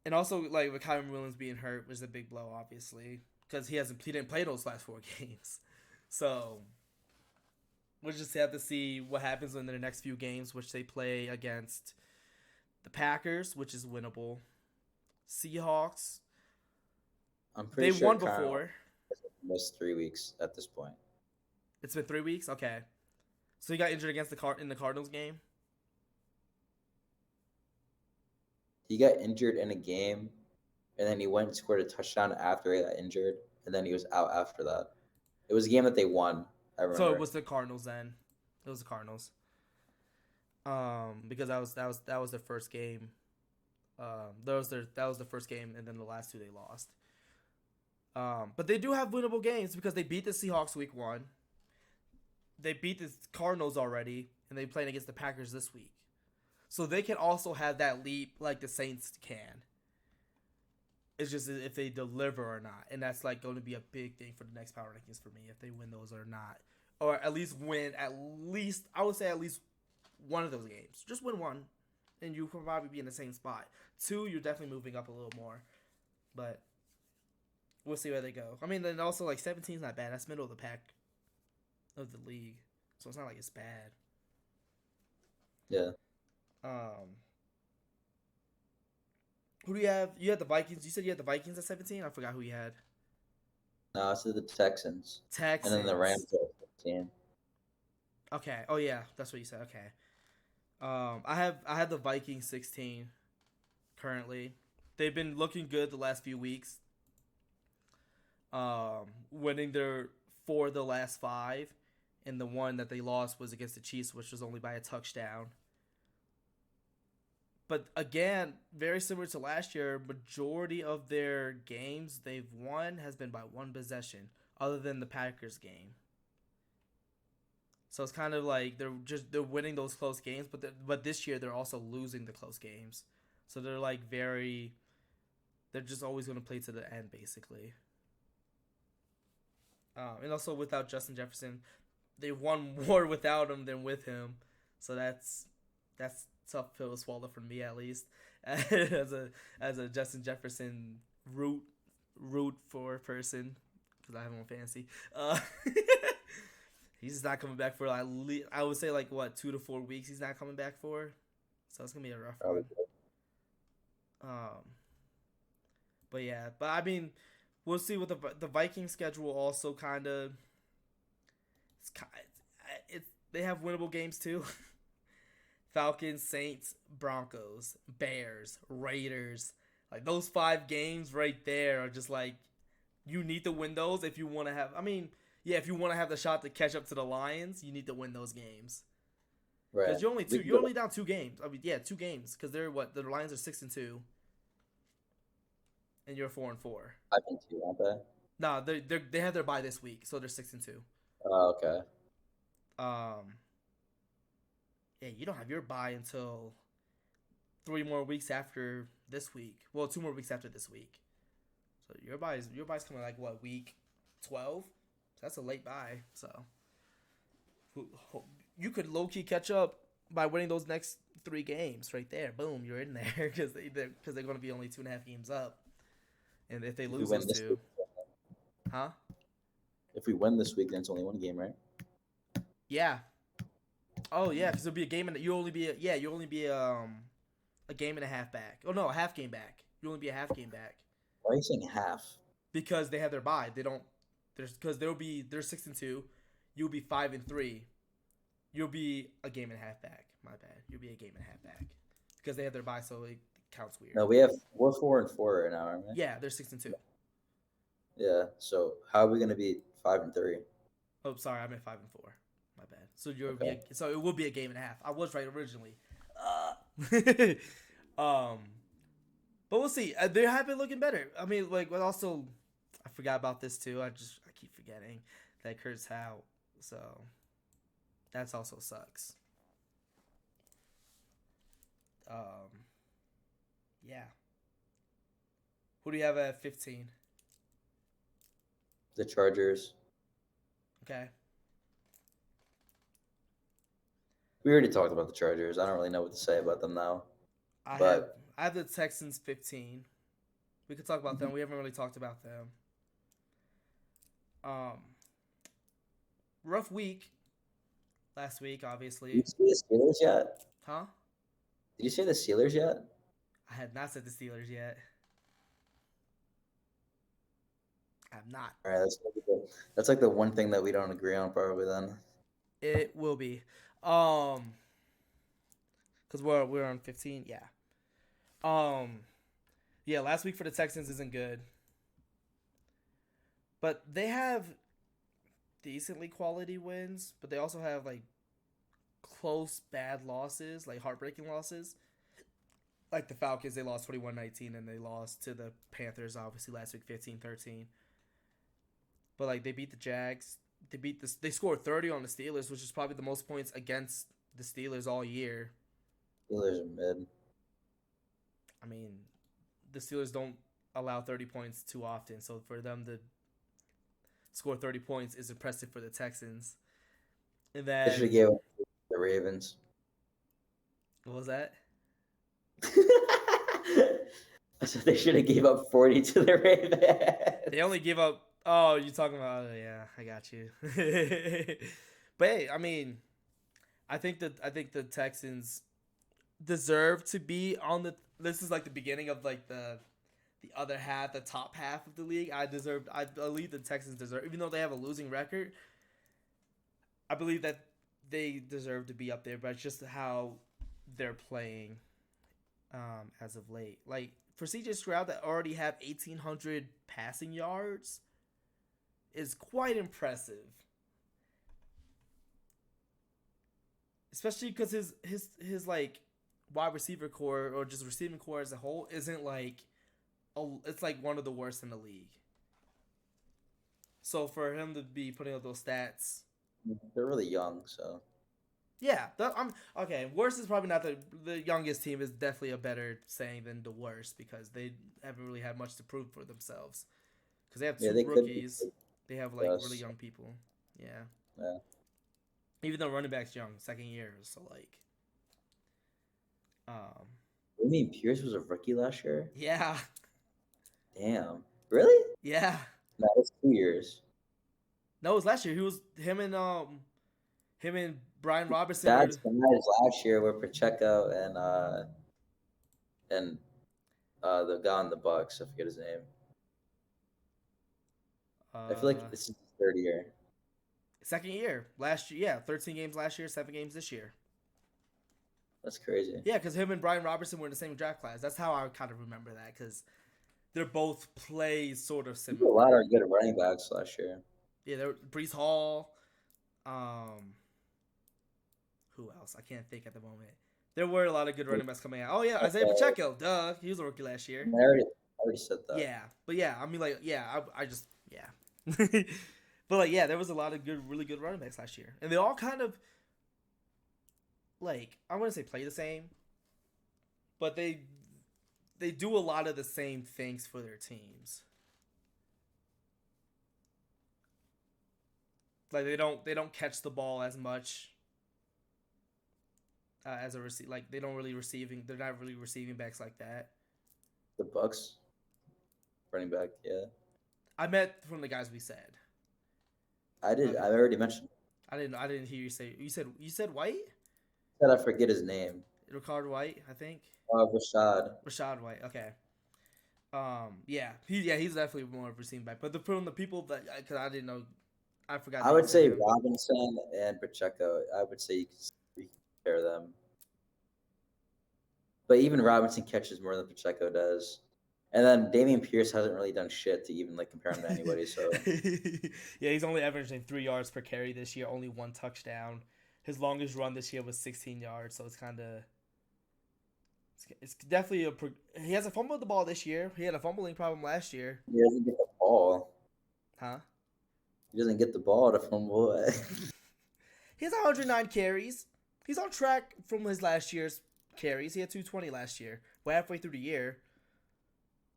And also like with Kyron Williams being hurt was a big blow, obviously, because he didn't play those last 4 games. So we'll just have to see what happens in their next few games, which they play against the Packers, which is winnable. Seahawks, I'm they pretty sure won Kyron before. missed 3 weeks at this point. It's been 3 weeks. Okay, so he got injured against in the Cardinals game. He got injured in a game, and then he went and scored a touchdown after he got injured, and then he was out after that. It was a game that they won. I remember. So it was the Cardinals then. It was the Cardinals. Because that was their first game. That was the first game, and then the last 2 they lost. But they do have winnable games because they beat the Seahawks week 1. They beat the Cardinals already, and they playing against the Packers this week. So they can also have that leap like the Saints can. It's just if they deliver or not, and that's like going to be a big thing for the next power rankings for me if they win those or not, or at least win I would say at least one of those games. Just win one, and you will probably be in the same spot. 2, you're definitely moving up a little more, but we'll see where they go. I mean, then also like 17 is not bad. That's middle of the pack of the league, so it's not like it's bad. Yeah. Who do you have? You had the Vikings. You said you had the Vikings at 17. I forgot who you had. No, it's the Texans. Texans. And then the Rams at 15. Okay. Oh yeah, that's what you said. Okay. I have the Vikings 16 currently. They've been looking good the last few weeks. Winning the last 5, and the one that they lost was against the Chiefs, which was only by a touchdown. But again, very similar to last year, majority of their games they've won has been by 1 possession, other than the Packers game. So it's kind of like they're winning those close games, but this year they're also losing the close games. So they're just always going to play to the end, basically. And also without Justin Jefferson, they won more without him than with him. So that's tough pill to swallow for me, at least, as a Justin Jefferson root for person, because I have him on fantasy. He's just not coming back for I would say like what 2 to 4 weeks. He's not coming back for, so it's gonna be a rough one. But yeah, I mean, we'll see what the Viking schedule also kind of. They have winnable games too. Falcons, Saints, Broncos, Bears, Raiders. Like those 5 games right there are just like you need to win those if you want to have. I mean, yeah, if you want to have the shot to catch up to the Lions, you need to win those games. Right. Because you're only down 2 games. I mean, yeah, 2 games because they're the Lions are 6-2, and you're 4-4. 5-2, aren't they? No, they have their bye this week, so they're 6-2. Oh, okay. Yeah, you don't have your bye until 3 more weeks after this week. Well, 2 more weeks after this week. So your bye's coming like what, week 12? So that's a late bye. So you could low key catch up by winning those next 3 games right there. Boom, you're in there because they're going to be only 2.5 games up. And if they lose those two, huh? If we win this week, then it's only 1 game, right? Yeah. Oh yeah, because it'll be a game and you only be a game and a half back. Oh no, a half game back. You only be a half game back Why are you saying half? because they have their bye. They don't. Because they're 6-2. You'll be 5-3. You'll be a game and a half back. My bad. You'll be a game and a half back because they have their bye, so it counts weird. No, we're 4-4 right now, aren't we? Yeah, they're 6-2. Yeah. So how are we gonna be 5-3? Oh, sorry, I meant 5-4. My bad. So Okay. so it will be a game and a half. I was right originally. But we'll see. They have been looking better. I mean, like, but also, I forgot about this too. I keep forgetting that Kurt's out. So that's also sucks. Yeah. Who do you have at 15? The Chargers. Okay. We already talked about the Chargers. I don't really know what to say about them now. I have the Texans 15. We could talk about them. We haven't really talked about them. Rough week last week, obviously. Did you say the Steelers yet? Huh? Did you say the Steelers yet? I had not said the Steelers yet. I'm not. All right, that's like the one thing that we don't agree on probably then. It will be. Cause we're on 15. Yeah. Yeah. Last week for the Texans isn't good, but they have decently quality wins. But they also have like close bad losses, like heartbreaking losses. Like the Falcons, they lost 21-19, and they lost to the Panthers obviously last week 15-13. But like they beat the Jags. They scored 30 on the Steelers, which is probably the most points against the Steelers all year. Steelers are mid. I mean, the Steelers don't allow 30 points too often, so for them to score 30 points is impressive for the Texans. And then They should have gave up to the Ravens. what was that? I said they should have gave up 40 to the Ravens. They only give up. Oh, you talking about? Yeah, I got you. But hey, I mean, I think the Texans deserve to be on the. This is like the beginning of like the other half, the top half of the league. I believe the Texans deserve, even though they have a losing record. I believe that they deserve to be up there, but it's just how they're playing, as of late. Like for CJ Stroud, that already have 1,800 passing yards, is quite impressive. Especially because his like wide receiver core or just receiving core as a whole isn't like it's like one of the worst in the league. So for him to be putting up those stats, They're really young, so. yeah, I'm okay. Worst is probably not the youngest team is definitely a better saying than the worst because they haven't really had much to prove for themselves. Because they have two Yeah, they could be rookies, they have like Yes. really young people. Yeah. Yeah. Even though running back's young, second year, so like, You mean Pierce was a rookie last year? yeah, Damn. Really? yeah. No, it's 2 years. No, it was last year. Him and Brian Robertson. That's last year were Pacheco and the guy on the Bucks. I forget his name. I feel like this is his third year. Second year last year. Yeah, 13 games last year, 7 games this year. That's crazy. Yeah, because him and Brian Robertson were in the same draft class. That's how I kind of remember that because they're both play sort of A similar. lot of good running backs last year. Yeah, there Brees Hall. Who else? I can't think at the moment. There were a lot of good running backs coming out. Oh yeah, Isaiah Pacheco. Duh, he was a rookie last year. I already said that. Yeah, but yeah, I mean like yeah, I just yeah. But like, yeah, there was a lot of really good running backs last year, and they all kind of like I wouldn't say play the same, but they do a lot of the same things for their teams. Like they don't catch the ball as much as a receive. Like they don't really receiving. They're not really receiving backs like that. The Bucks running back, yeah. I meant from the guys we said. I did. Okay. I already mentioned. I didn't hear you say. You said White. Said I forget his name. Ricard White, I think. Rashad. Rashad White. Okay. Yeah. He's definitely more of a receiving back. But from the people that because I didn't know, I forgot. I that would you say said him. Robinson and Pacheco. I would say you can compare them. But even Robinson catches more than Pacheco does. And then Damian Pierce hasn't really done shit to even like compare him to anybody. So Yeah, he's only averaging 3 yards per carry this year, only 1 touchdown. His longest run this year was 16 yards, so it's kind of it's definitely he hasn't fumbled the ball this year. He had a fumbling problem last year. he doesn't get the ball. Huh? He doesn't get the ball to fumble. He has 109 carries. He's on track from his last year's carries. He had 220 last year. We're halfway through the year.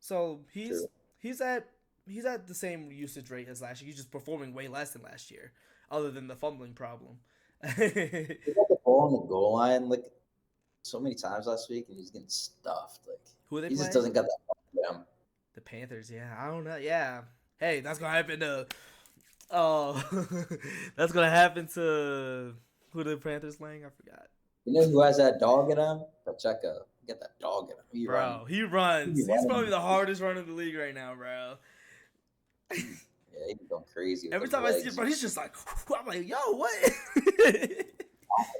So True. he's at the same usage rate as last year. He's just performing way less than last year, other than the fumbling problem. He got the ball on the goal line like so many times last week, and he's getting stuffed. Like Who are they he playing? just doesn't got that ball in him. The Panthers, yeah. I don't know. Yeah. Hey, that's gonna happen to. Oh, that's gonna happen to who the Panthers playing? I forgot. You know who has that dog in him? Pacheco. Get that dog in him. He Bro, run. he runs. He He's runs. probably the hardest runner in the league right now, bro. Yeah, he's going crazy. With Every those time I see him, legs. bro, he's just like, I'm like, yo, what?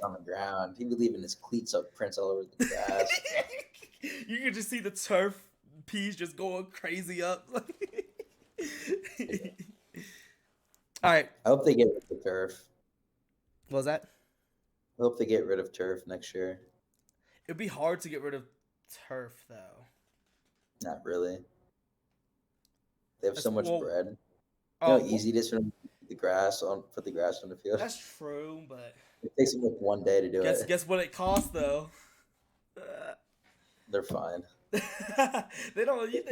On the ground. He be leaving his cleats up prints all over the grass. You can just see the turf peas just going crazy up. All right. I hope they get rid of turf. What was that? I hope they get rid of turf next year. It'd be hard to get rid of turf, though. Not really. They have so much Well, bread. You Oh, know how easy it is for them to put the grass on the field. that's true, but It takes them like one day to do it. guess what it costs, though? They're fine. They don't. You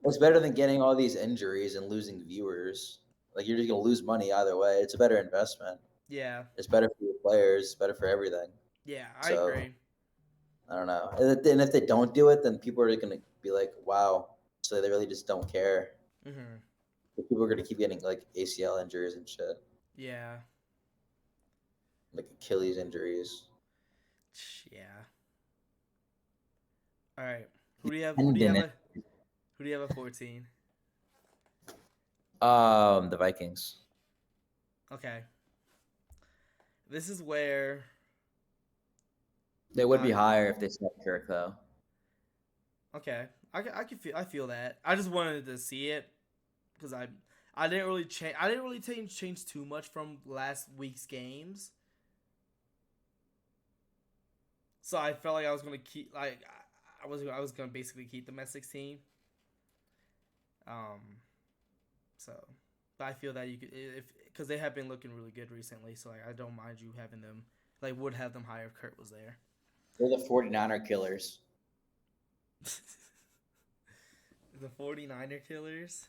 It's better than getting all these injuries and losing viewers. Like you're just gonna lose money either way. It's a better investment. Yeah, It's better for your players. It's better for everything. yeah, I So- agree. I don't know. And if they don't do it, then people are gonna be like, "Wow!" So they really just don't care. Hmm. People are gonna keep getting like ACL injuries and shit, Yeah, like Achilles injuries. yeah. All right. Who do you have? Who do you have? Tendon Who do you have at 14? The Vikings. Okay. This is where. They would be higher if they slept Kirk though. Okay, I feel that. I just wanted to see it because I didn't really change too much from last week's games. So I felt like I was gonna keep like I was gonna basically keep them at 16. So, but I feel that you could if because they have been looking really good recently. So like I don't mind you having them would have them higher if Kurt was there. They're the 49er killers. The 49er killers.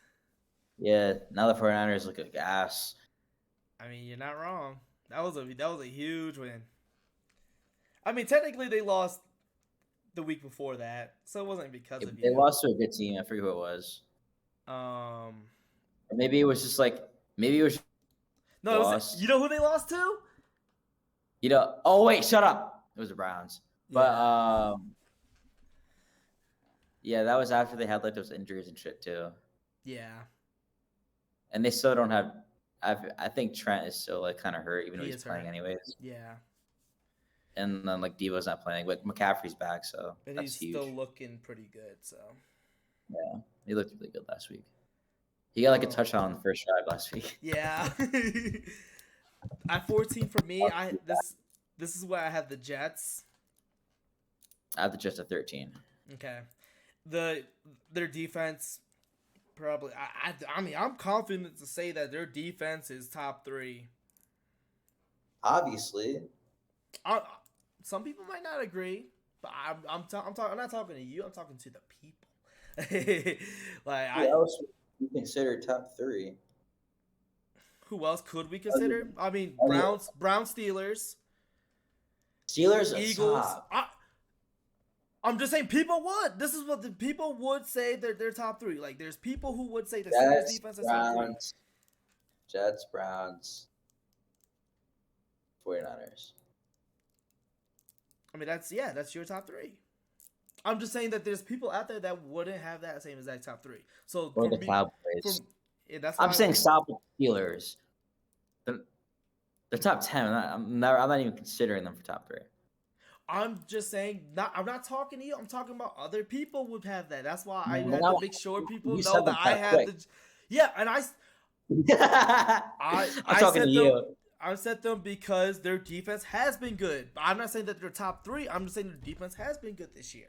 Yeah, now the 49ers look like ass. I mean, you're not wrong. That was a huge win. I mean, technically they lost the week before that, so it wasn't because of They you. lost to a good team. I forget who it was. Um, Or maybe it was just like maybe it was no, it was, Lost. you know who they lost to? Oh wait, shut up. It was the Browns. But yeah, that was after they had like those injuries and shit too. Yeah, And they still don't have. I think Trent is still like kind of hurt, even though He he's is playing hurt. anyways. yeah, And then like Devo's not playing, but McCaffrey's back, so and that's he's huge. still looking pretty good. So Yeah, he looked really good last week. He got like a Oh. touchdown on the first drive last week. yeah, at 14 for me, this is where I have the Jets. I have the Jets at 13. Okay, their defense probably. I mean, I'm confident to say that their defense is top 3. Obviously. I, some people might not agree, but I'm not talking to you. I'm talking to the people. Like Who else would you consider top 3? who else could we consider? I mean, Brown Steelers, Steelers are Eagles. top. I'm just saying people would. This is what the people would say they're top 3. Like there's people who would say the Steelers Jets, defense is top 3. Browns, Jets, Browns, 49ers. I mean that's your top 3. I'm just saying that there's people out there that wouldn't have that same exact top 3. So Or for the me, Cowboys. that's I'm why saying stop with Steelers. The top 10. I'm not even considering them for top 3. I'm just saying, I'm not talking to you. I'm talking about other people would have that. That's why I No, have no, to make sure people you know said that them I top have quick. the. Yeah, and I'm I talking said to you. I set them because their defense has been good. But I'm not saying that they're top 3. I'm just saying their defense has been good this year.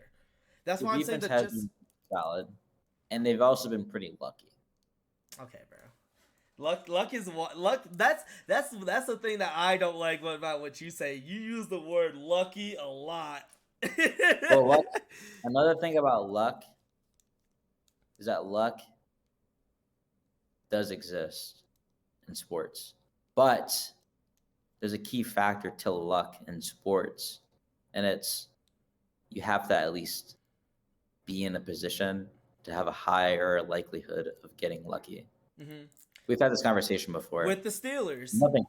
That's why I'm saying that just been solid, and they've also been pretty lucky. okay, bro. Luck is what luck. That's the thing that I don't like about what you say. You use the word lucky a lot. Well, another thing about luck is that luck does exist in sports, but there's a key factor to luck in sports, and it's you have to at least be in a position to have a higher likelihood of getting lucky. Mm-hmm. We've had this conversation before. With the Steelers. Nothing.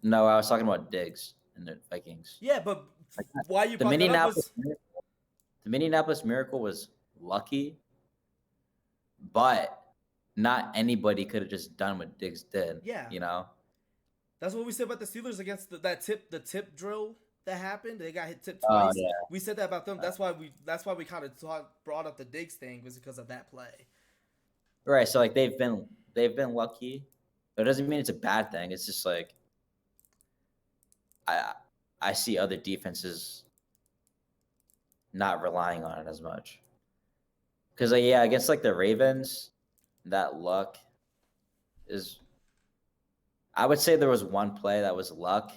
No, I was talking about Diggs and the Vikings. Yeah, but Like, why you the brought that up was Minneapolis Miracle was lucky, but not anybody could have just done what Diggs did. Yeah. You know? that's what we said about the Steelers against the tip drill that happened. They got hit tip Oh, twice. yeah. We said that about them. That's why we kind of brought up the Diggs thing was because of that play. Right. So like they've been lucky, but it doesn't mean it's a bad thing. It's just like I see other defenses not relying on it as much. Because like, yeah, against like the Ravens, that luck is. I would say there was one play that was luck,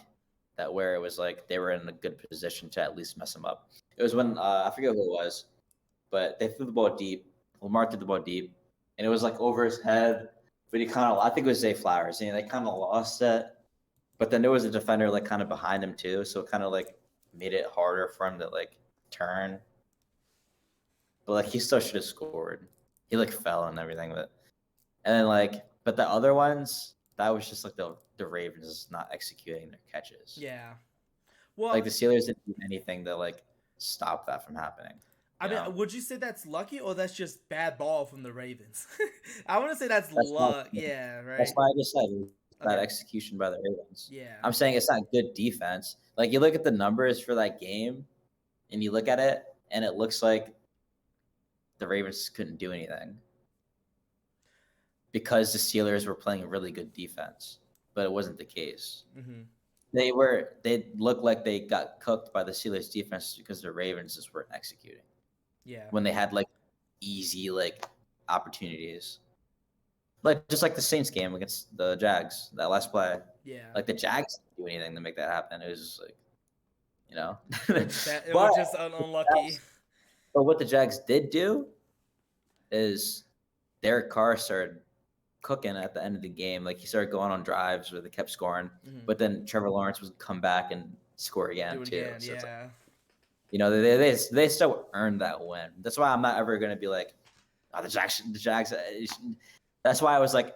that where it was like they were in a good position to at least mess them up. It was when I forget who it was, but they threw the ball deep. Lamar threw the ball deep, and it was like over his head. But he kind of, I think it was Zay Flowers, and they kind of lost it. But then there was a defender like kind of behind him too, so it kind of like made it harder for him to like turn. But like he still should have scored. He like fell and everything, but the other ones, that was just like the Ravens not executing their catches. Yeah. Well, Like the Steelers didn't do anything to like stop that from happening. I mean, know? would you say that's lucky or that's just bad ball from the Ravens? I want to say that's That's luck. not- Yeah, right. That's why I just said that Okay. execution by the Ravens. Yeah. I'm saying it's not good defense. Like you look at the numbers for that game, and you look at it, and it looks like the Ravens couldn't do anything because the Steelers were playing really good defense, but it wasn't the case. Mm-hmm. They looked like they got cooked by the Steelers defense because the Ravens just weren't executing Yeah. when they had like easy like opportunities. Like just like the Saints game against the Jags, that last play. Yeah. Like the Jags didn't do anything to make that happen. It was just like, you know. It was just unlucky. But what the Jags did do is Derek Carr started cooking at the end of the game. Like he started going on drives where they kept scoring, Mhm. but then Trevor Lawrence would come back and score again Do it too. again. So it's like, Yeah. you know, they still earned that win. That's why I'm not ever going to be like, oh, the Jags. That's why I was like,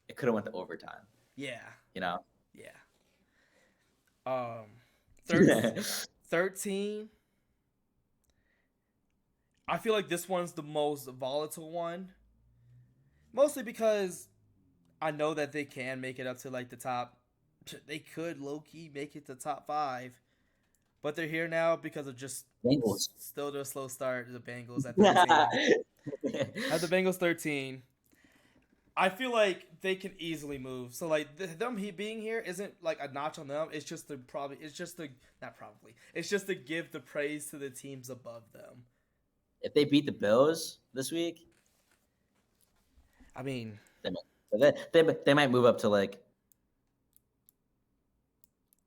it could have went to overtime. Yeah. You know. Yeah. 13. I feel like this one's the most volatile one. Mostly because I know that they can make it up to like the top. They could low key make it to top 5. But they're here now because of just Bengals. still their slow start. The Bengals at 13. At the Bengals 13. I feel like they can easily move. So like them being here isn't like a notch on them. It's just It's just to give the praise to the teams above them. If they beat the Bills this week, I mean, They might move up to like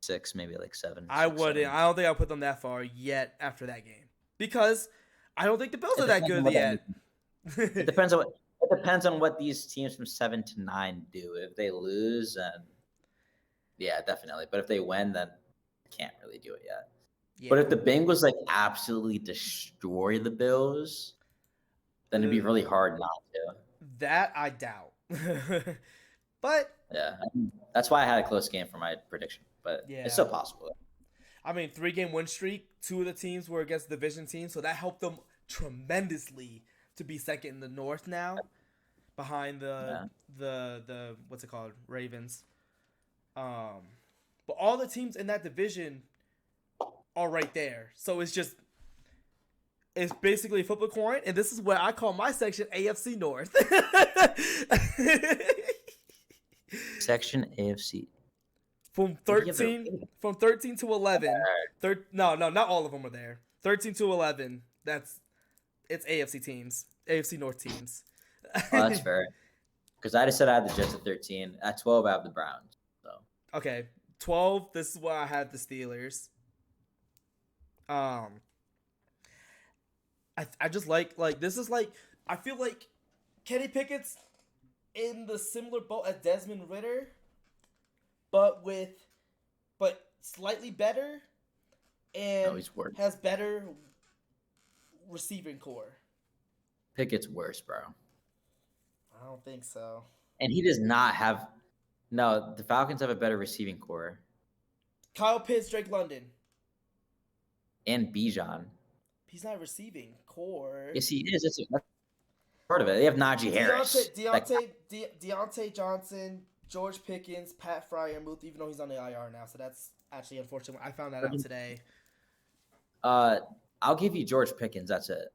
6, maybe like 7. I 6, wouldn't. 7. I don't think I'll put them that far yet after that game because I don't think the Bills It are that depends on good what yet. it depends on what it depends on what these teams from 7 to 9 do. If they lose, then yeah, definitely. But if they win, then can't really do it yet. Yeah. But if the Bengals like absolutely destroy the Bills, then it'd be really hard not to. That I doubt. But Yeah, that's why I had a close game for my prediction, but Yeah. it's still possible. I mean, 3-game win streak. 2 of the teams were against division teams, so that helped them tremendously to be second in the North now, behind the what's it called, Ravens. But all the teams in that division are right there, so it's basically a flip a coin, and this is what I call my section AFC North. Section AFC. From 13 to 11. No, not all of them are there. 13 to 11. It's AFC teams, AFC North teams. Oh, that's fair. Because I just said I had the Jets at 13. At 12, I have the Browns. So Okay, 12. This is where I had the Steelers. I just like this is like I feel like Kenny Pickett's in the similar boat as Desmond Ritter, but slightly better, and he's worse. has better receiving core. Pickett's worse, bro. I don't think so. And he does not have. No, the Falcons have a better receiving core. Kyle Pitts, Drake London. And Bijan. He's not receiving core. Yes, he is. That's part of it. They have Najee Harris. Deontay Johnson, George Pickens, Pat Fryermuth, even though he's on the IR now. So that's actually unfortunate. I found that out today. I'll give you George Pickens. That's it.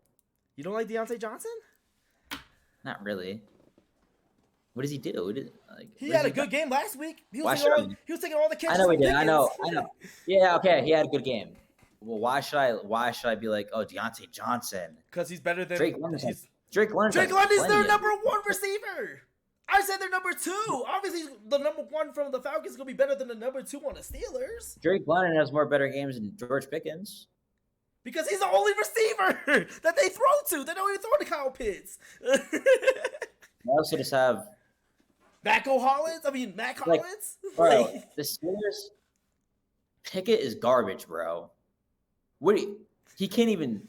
You don't like Deontay Johnson? Not really. What does he do? He had a good game last week. He was taking all the catches. I know he did. Pickens. I know. Yeah, okay. He had a good game. Well, why should I be like, oh, Deontay Johnson? Because he's better than Drake London. Drake London's their number 1 receiver. I said they're number 2. Obviously, the number 1 from the Falcons is gonna be better than the number 2 on the Steelers. Drake London has more better games than George Pickens. Because he's the only receiver that they throw to. They don't even throw to Kyle Pitts. They also just have Matt Hollins. Bro, the Steelers. Pickett is garbage, bro. He can't even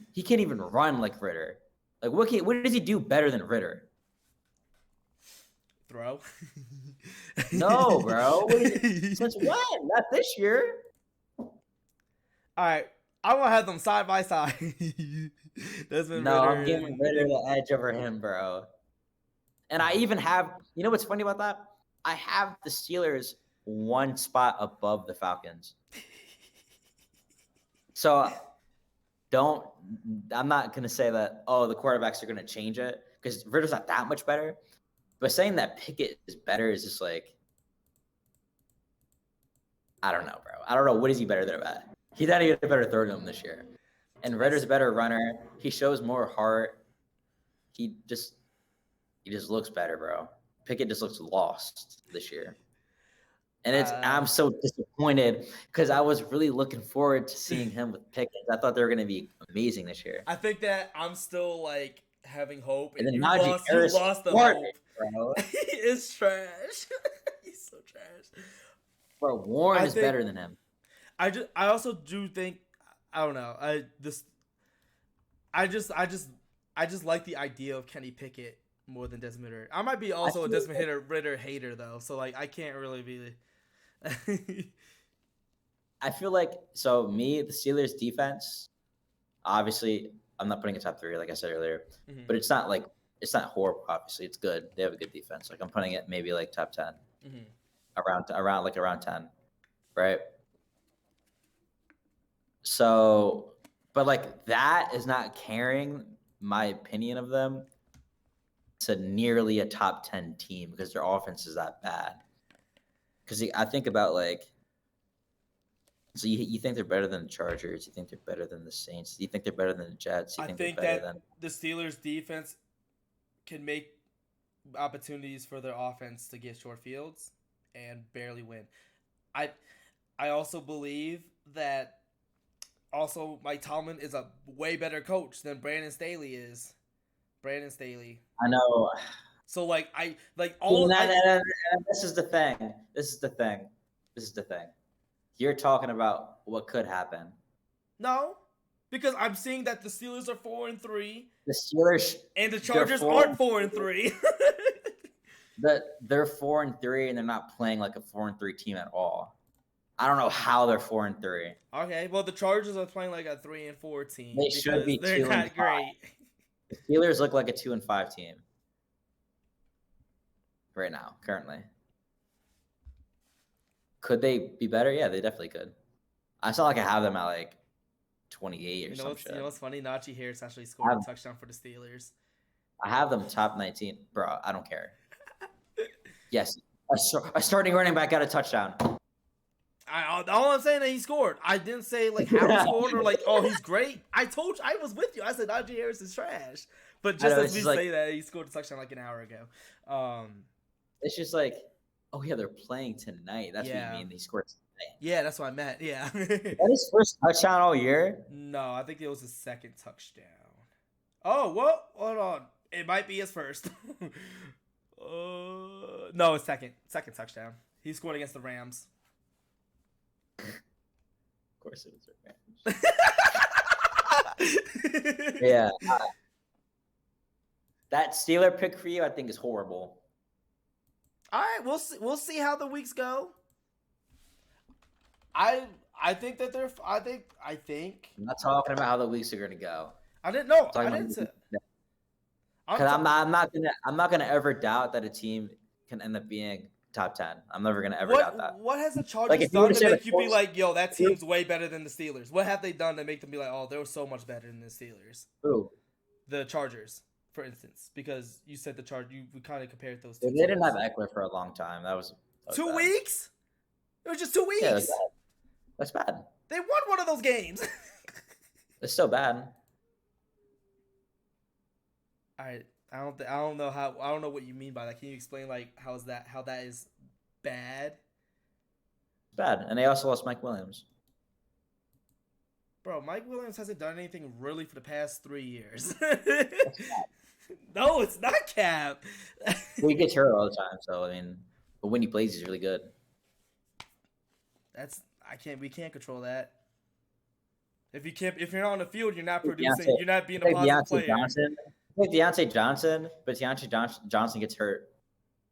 run like Ritter. Like what does he do better than Ritter? Throw. No, bro. Since when? Not this year. All right, I'm gonna have them side by side. I'm giving Ritter the edge over him, bro. And I even have. You know what's funny about that? I have the Steelers 1 spot above the Falcons. So I'm not going to say that, oh, the quarterbacks are going to change it because Ritter's not that much better. But saying that Pickett is better is just like, I don't know, bro. I don't know. What is he better than at? He's not even a better throw to him this year. And Ritter's a better runner. He shows more heart. He just looks better, bro. Pickett just looks lost this year. And I'm so disappointed because I was really looking forward to seeing him with Pickens. I thought they were going to be amazing this year. I think that I'm still like having hope. And then you Najee Harris lost the hope. Bro. He is trash. He's so trash. Bro, Warren is better than him. I also do think, I don't know. I just like the idea of Kenny Pickett more than Desmond Ritter. I might be also a Desmond Ritter hater though, so like I can't really be. I feel like the Steelers defense. Obviously, I'm not putting it top 3 like I said earlier, but it's not horrible. Obviously, it's good. They have a good defense. Like I'm putting it maybe like top 10, around 10, right? So, but like that is not carrying my opinion of them to nearly a top 10 team because their offense is that bad. Because I think about like, so you think they're better than the Chargers? You think they're better than the Saints? You think they're better than the Jets? I think that the Steelers' defense can make opportunities for their offense to get short fields and barely win. I I also believe that also Mike Tomlin is a way better coach than Brandon Staley is. Brandon Staley. I know. So like I like See, all and this is the thing. This is the thing. This is the thing. You're talking about what could happen. no, because I'm seeing that the Steelers are 4-3 The Steelers, and the Chargers four- aren't 4-3. they're 4-3, and they're not playing like a 4-3 team at all. I don't know how they're 4-3. Okay, well the Chargers are playing like a 3-4 team. They should be they're 2-5. not great. The Steelers look like a 2-5 team right now, currently. Could they be better? Yeah, they definitely could. I saw like I have them at like 28 or some shit. You know what's funny? Najee Harris actually scored a touchdown for the Steelers. I have them top 19, bro. I don't care. Yes, a starting running back got a touchdown. All I'm saying that he scored. I didn't say like how he scored or like oh he's great. I told you I was with you. I said Najee Harris is trash. But just know, as we it's like- say that he scored a touchdown like an hour ago. It's just like, oh yeah, they're playing tonight. That's Yeah. what you mean. They scored tonight. Yeah, that's what I meant. Yeah. That is first touchdown all year. No, I think it was his second touchdown. Oh, well, hold on. It might be his first. No, it's second. Second touchdown. He scored against the Rams. Of course it was revenge. Yeah. That Steeler pick for you, I think, is horrible. All right, we'll see how the weeks go. I think that they're I think I'm not talking about how the weeks are going to go. I didn't know. I'm I talking didn't about say. Because I'm not gonna ever doubt that a team can end up being top 10. I'm never gonna ever doubt that. What has the Chargers Like, if you done would've to said make the you be Colts- like, yo, that team's way better than the Steelers? What have they done to make them be like, oh, they were so much better than the Steelers? Ooh, The Chargers, for instance, because you said the Chargers, we kind of compared those they two. didn't have teams. Eckler for a long time. That was 2 bad. weeks. It was just 2 weeks. Yeah, that's bad. They won one of those games. It's still bad. All right, I don't know what you mean by that. Can you explain like how that is bad, Bad. And they also lost Mike Williams. bro? Mike Williams hasn't done anything really for the past 3 years. No, it's not Cap. Well, he gets hurt all the time, so I mean, but when he plays, he's really good. We can't control that. If you're not on the field, you're not Like producing. You're not being a Like positive Deontay player. Johnson, like Deontay Johnson, but Deontay Johnson gets hurt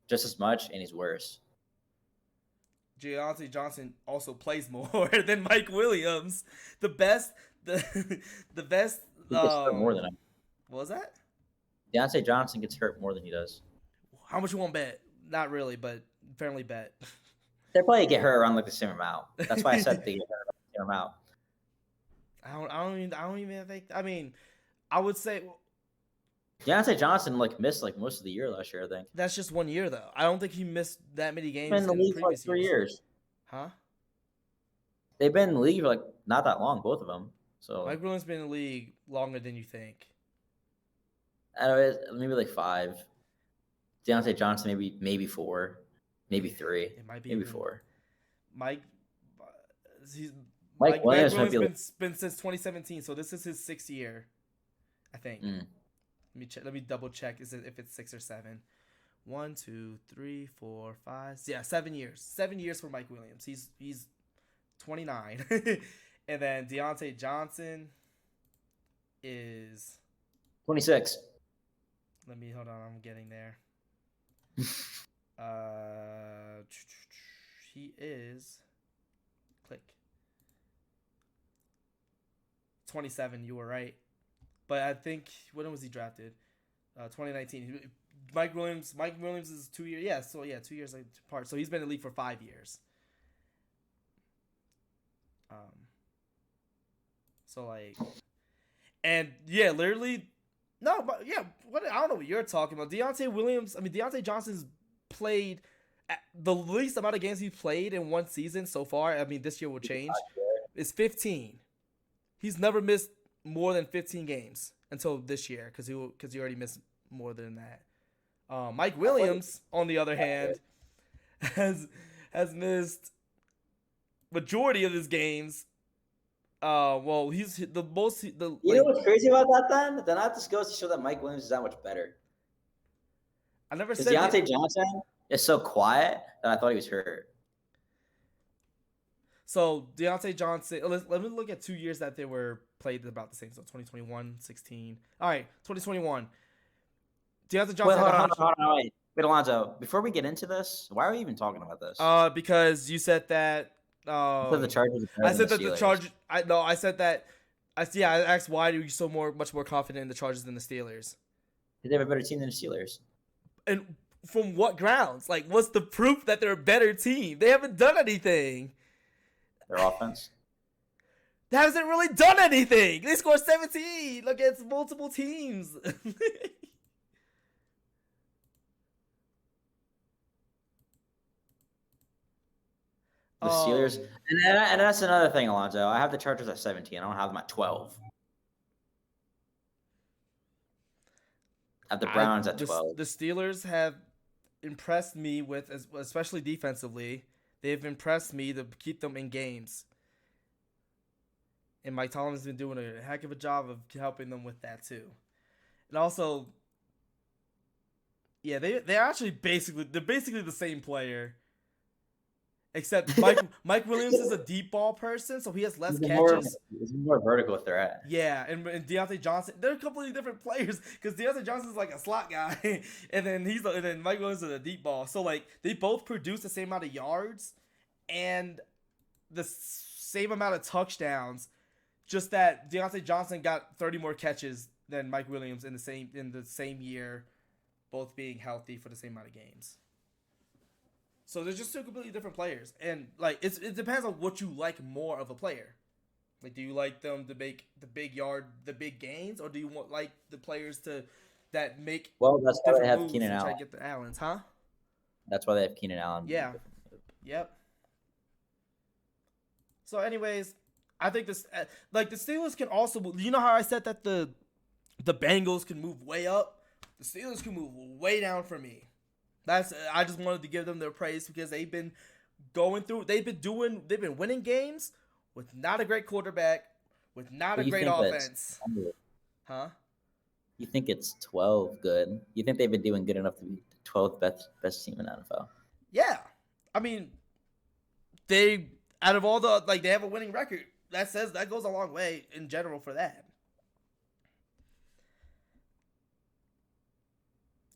just as much, and he's worse. Deontay Johnson also plays more than Mike Williams. The best. He gets hurt more than him. What was that? Deontay Johnson gets hurt more than he does. How much you want to bet? Not really, but fairly bet. They probably get hurt around like the same amount. That's why I said they get hurt around the same amount. I don't even think. I mean, I would say Deontay Johnson missed most of the year last year. I think. that's just 1 year though. I don't think he missed that many games Been in the league for like previous 3 years. Huh? They've been in the league for like not that long, both of them. So Mike Williams been in the league longer than you think. I don't know, maybe like 5. Deontay Johnson maybe 4, maybe 3, It might be maybe even- 4. Mike Mike Williams might be been since 2017, so this is his 6th year, I think. Mm. Let me double check. If it's 6 or 7? 1, 2, 3, 4, 5. Yeah, 7 years. 7 years for Mike Williams. He's 29, and then Deontay Johnson is. 26. Hold on. I'm getting there. He is. Click. 27. You were right, but I think when was he drafted? 2019. Mike Williams is 2 years. Yeah, so 2 years apart. So he's been in the league for 5 years. And yeah, literally. No, but yeah, I don't know what you're talking about. Deontay Johnson's played the least amount of games he played in one season so far. I mean, this year will change. It's 15. He's never missed more than 15 games until this year because he already missed more than that. Mike Williams, on the other hand, has missed majority of his games. Well, he's the most. You know what's crazy about that? Then that just goes to show that Mike Williams is that much better. I never Because said Deontay Johnson is so quiet that I thought he was hurt. So Deontay Johnson. Let me look at 2 years that they were played about the same. So 2021, 16. All right, 2021. Deontay Johnson. Wait, hold on. Wait, Alonzo. Before we get into this, why are we even talking about this? Because you said that. The Chargers. I said that the Chargers. I said that. I asked why are you much more confident in the Chargers than the Steelers? They have a better team than the Steelers. And from what grounds? Like, what's the proof that they're a better team? They haven't done anything. Their offense. They hasn't really done anything. They scored 17 against multiple teams. The Steelers, and that's another thing, Alonzo. I have the Chargers at 17. I don't have them at 12. I have the Browns at 12. The Steelers have impressed me with, especially defensively. They've impressed me to keep them in games. And Mike Tomlin's been doing a heck of a job of helping them with that too. And also, yeah, they're actually basically the same player. Except Mike Williams is a deep ball person, so he has less catches. He's more vertical if they're at. Yeah, and Deontay Johnson, they're completely different players because Deontay Johnson's like a slot guy, and then Mike Williams is a deep ball. So like they both produce the same amount of yards and the same amount of touchdowns, just that Deontay Johnson got 30 more catches than Mike Williams in the same year, both being healthy for the same amount of games. So they're just two completely different players, and like it depends on what you like more of a player. Like, do you like them to make the big gains, or do you want like the players that make? Well, that's why they have Keenan Allen. Try to get the Allens, huh? That's why they have Keenan Allen. Yeah. Yep. So, anyways, I think this like the Steelers can also. You know how I said that the Bengals can move way up, the Steelers can move way down for me. I just wanted to give them their praise because they've been winning games with not a great quarterback, with not a great offense. Huh? You think it's 12 good? You think they've been doing good enough to be the 12th best team in the NFL? Yeah. I mean, they out of all the they have a winning record. That goes a long way in general for that.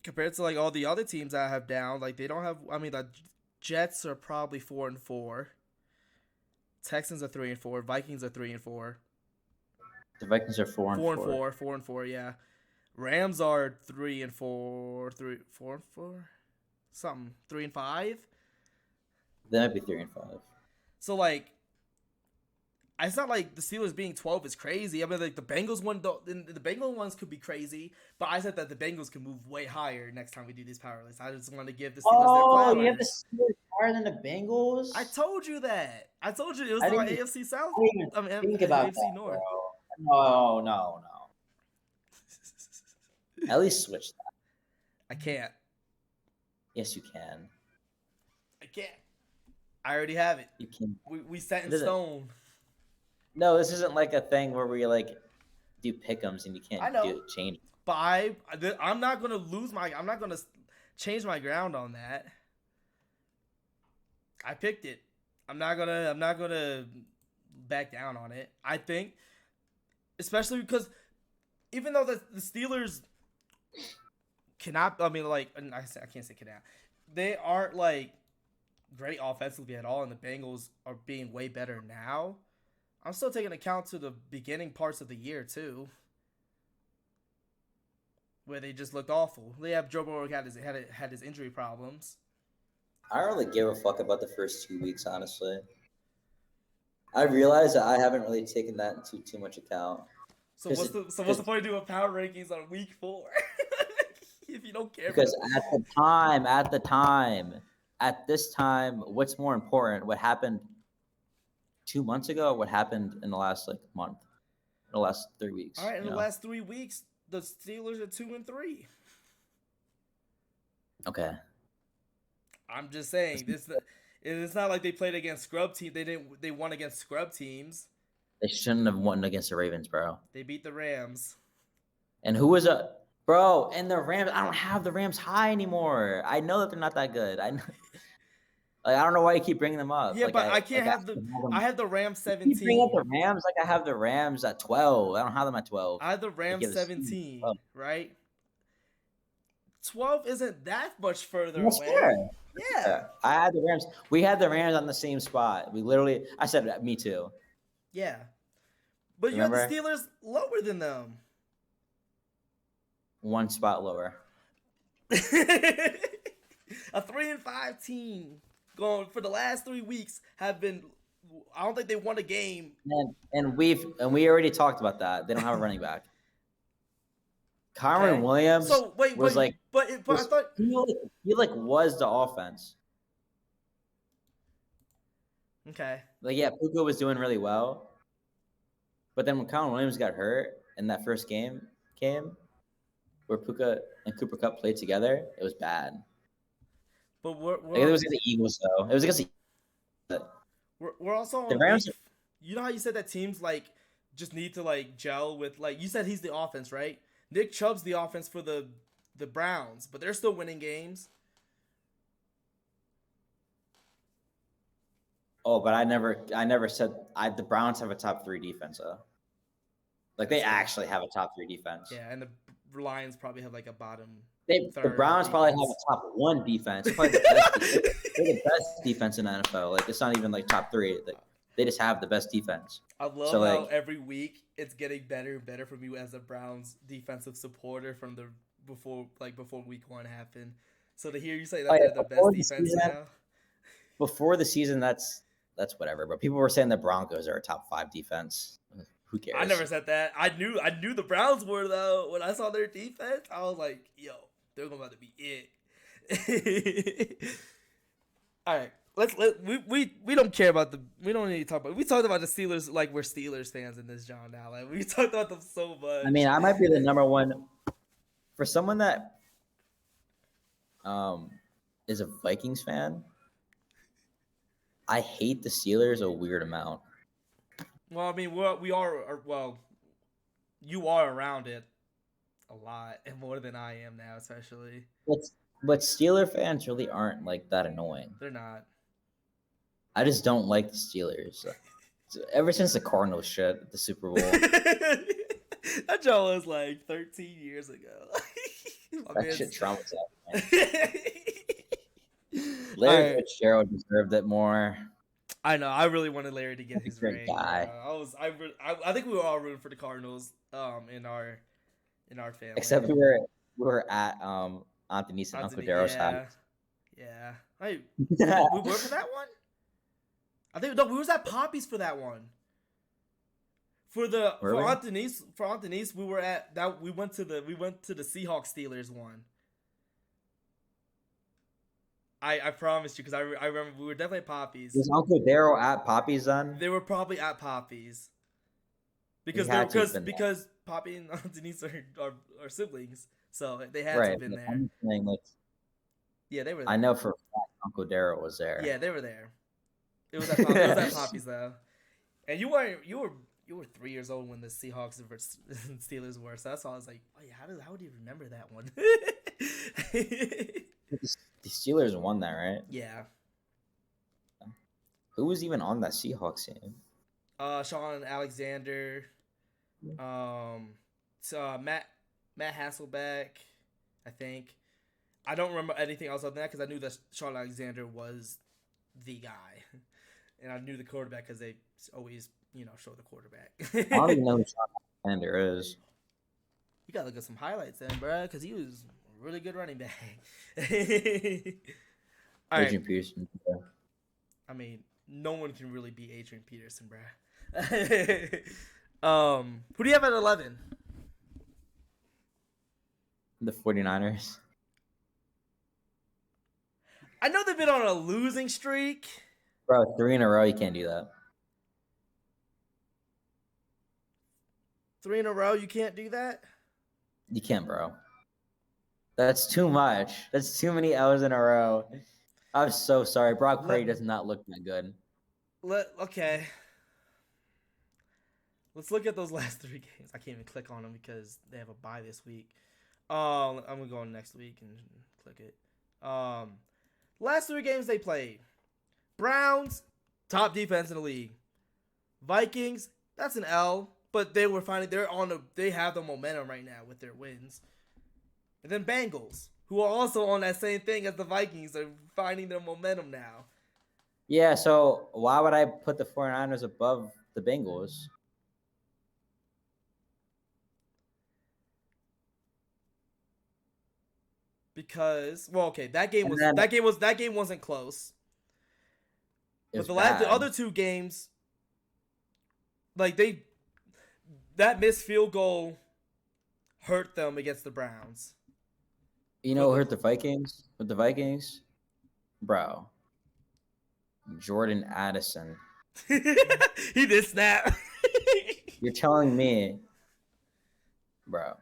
Compared to like all the other teams I have down, like they don't have. I mean, the Jets are probably 4-4. Texans are 3-4. Vikings are 3-4. The Vikings are 4-4. 4-4. Yeah. Rams are 3-4. 4-4. Something 3-5. They might be 3-5. So like, it's not like the Steelers being 12 is crazy. I mean, like the Bengals the Bengals ones could be crazy, but I said that the Bengals can move way higher next time we do these power lists. I just want to give the Steelers their flowers. You have the Steelers higher than the Bengals? I told you that. I told you it was like AFC South. I mean, think about AFC that, North. Bro. No. At least switch that. I can't. Yes, you can. I can't. I already have it. You can. We set in stone. No, this isn't like a thing where we like do pick'ems and you can't change. But I'm not gonna I'm not gonna change my ground on that. I picked it. I'm not gonna back down on it. I think, especially because even though the Steelers cannot, I mean, like I can't say cannot. They aren't like great offensively at all, and the Bengals are being way better now. I'm still taking account to the beginning parts of the year too, where they just looked awful. They have Joe Burrow had his injury problems. I don't really give a fuck about the first 2 weeks, honestly. I realize that I haven't really taken that into too much account. So what's the point of doing power rankings on week 4 if you don't care? Because at this time, what's more important? What happened 2 months ago? What happened in the last month? In the last 3 weeks? All right, in the last 3 weeks, the Steelers are 2-3. Okay. I'm just saying it's not like they played against scrub team. They won against scrub teams. They shouldn't have won against the Ravens, bro. They beat the Rams. And who was a bro? And the Rams. I don't have the Rams high anymore. I know that they're not that good. I know, like I don't know why you keep bringing them up. Yeah, like, but I can't have I have the Rams 17. You bring up the Rams like I have the Rams at 12. I don't have them at 12. I have the Rams the 17, 12. right? 12 isn't that much further That's away. fair. Yeah. I had the Rams. We had the Rams on the same spot. We literally. I said me too. Yeah. But Remember? you had the Steelers lower than them. One spot lower. A 3-5 team going for the last 3 weeks have been. I don't think they won a game. And we already talked about that. They don't have a running back. Kyron Okay. Williams. So wait, was like, but I thought he was the offense. okay. Like yeah, Puka was doing really well, but then when Kyron Williams got hurt in that first game came, where Puka and Cooper Kupp played together, it was bad. But Like, it was against the Eagles though. It was against the. we're also The on Rams- beef. You know how you said that teams like just need to like gel with like you said he's the offense, right? Nick Chubb's the offense for the Browns, but they're still winning games. Oh, but I never said the Browns have a top 3 defense though. Like they actually have a top 3 defense. Yeah, and the Lions probably have like a bottom. The third Browns probably have defense. a top 1 defense. They're probably the best, they're the best defense in the NFL. Like it's not even like top 3. They just have the best defense. I love So, how like- every week it's getting better and better for me as a Browns defensive supporter from the before week 1 happened. So to hear you say that Oh, yeah, they're the before best the defense season- now. Before the season, that's whatever. But people were saying the Broncos are a top 5 defense. Who cares? I never said that. I knew the Browns were though. When I saw their defense, I was like, yo, they're about to be it. All right. We don't care about we don't need to talk about we talked about the Steelers like we're Steelers fans in this John now. Like we talked about them so much. I mean, I might be the number one for someone that is a Vikings fan. I hate the Steelers a weird amount. Well, I mean, we are well, you are around it a lot and more than I am now, especially. But Steeler fans really aren't like that annoying. They're not. I just don't like the Steelers. Ever since the Cardinals shit at the Super Bowl, That joke was like 13 years ago. My that shit man's- traumatized me. Larry Alright. Fitzgerald deserved it more. I know. I really wanted Larry to get He's his a great ring. guy. I think we were all rooting for the Cardinals. In our family. Except we were at Anthony's and Uncle Darrow's house. Yeah. Hey, we were for that one. I think no, we was at Poppy's for that one. For Anthony's, we were at that. We went to the Seahawks Steelers one. I promised you because I remember we were definitely at Poppy's. Was Uncle Darrow at Poppy's then? They were probably at Poppy's. Because had to have been because Poppy and Denise are siblings, so they had to Right. have been but there. I'm saying, like, Yeah, they were there. I know for a fact Uncle Darrow was there. Yeah, they were there. It was at Poppy's though, and you were 3 years old when the Seahawks versus Steelers were. So that's why I was like, oh yeah, how would you remember that one? The Steelers won that, right? Yeah. Who was even on that Seahawks team? Sean Alexander, Matt Hasselbeck, I think. I don't remember anything else other than that because I knew that Sean Alexander was the guy, and I knew the quarterback because they always, show the quarterback. I don't even know who Sean Alexander is. You gotta look at some highlights then, bro, because he was a really good running back. All right. Adrian Peterson. Yeah. I mean, no one can really beat Adrian Peterson, bro. Who do you have at 11? The 49ers. I know they've been on a losing streak. Bro, 3 in a row, you can't do that. 3 in a row, you can't do that? You can't, bro. That's too much. That's too many L's in a row. I'm so sorry. Brock Purdy does not look that good. Okay. Let's look at those last 3 games. I can't even click on them because they have a bye this week. I'm gonna go on next week and click it. Last 3 games they played: Browns, top defense in the league. Vikings, that's an L, but they have the momentum right now with their wins. And then Bengals, who are also on that same thing as the Vikings, are finding their momentum now. Yeah, so why would I put the 49ers above the Bengals? Because that game wasn't close. But the other 2 games, like that missed field goal hurt them against the Browns. You know what hurt the Vikings? With the Vikings? Bro. Jordan Addison. He did snap. You're telling me, bro.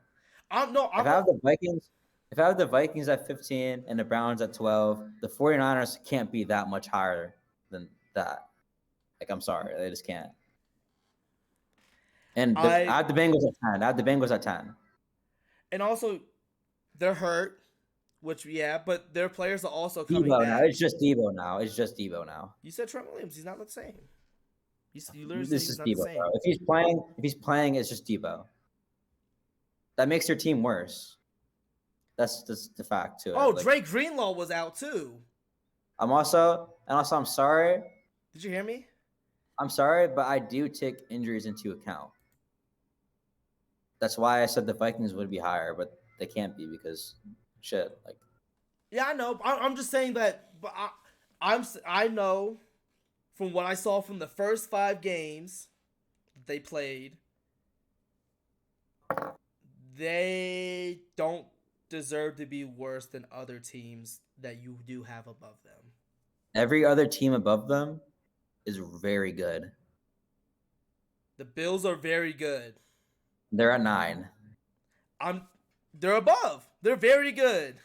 If I have the Vikings at 15 and the Browns at 12, the 49ers can't be that much higher than that. Like, I'm sorry. They just can't. And I have the Bengals at 10. And also, they're hurt, but their players are also coming back. Now. It's just Debo now. You said Trent Williams. He's not the same. You literally This said is he's not Debo, the same. bro. If he's playing, it's just Debo. That makes your team worse. That's just the fact too. Oh, Drake Greenlaw was out too. I'm sorry. Did you hear me? I'm sorry, but I do take injuries into account. That's why I said the Vikings would be higher, but they can't be because shit. Like, yeah, I know. I'm just saying that. But I know from what I saw from the first 5 games they played, they don't deserve to be worse than other teams that you do have above them. Every other team above them is very good. The Bills are very good. They're at 9. They're above. They're very good.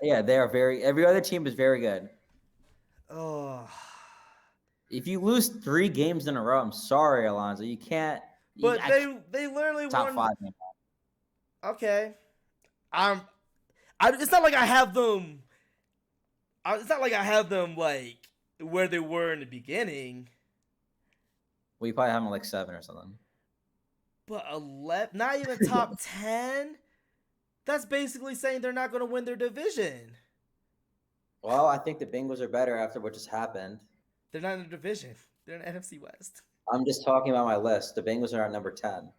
Yeah, they are every other team is very good. Oh. If you lose 3 games in a row, I'm sorry, Alonzo. You can't. But they literally top won. 5. Okay. It's not like I have them. It's not like I have them like where they were in the beginning. Well, you probably have them like 7 or something. But 11, not even top 10. That's basically saying they're not going to win their division. Well, I think the Bengals are better after what just happened. They're not in the division. They're in NFC West. I'm just talking about my list. The Bengals are at number 10.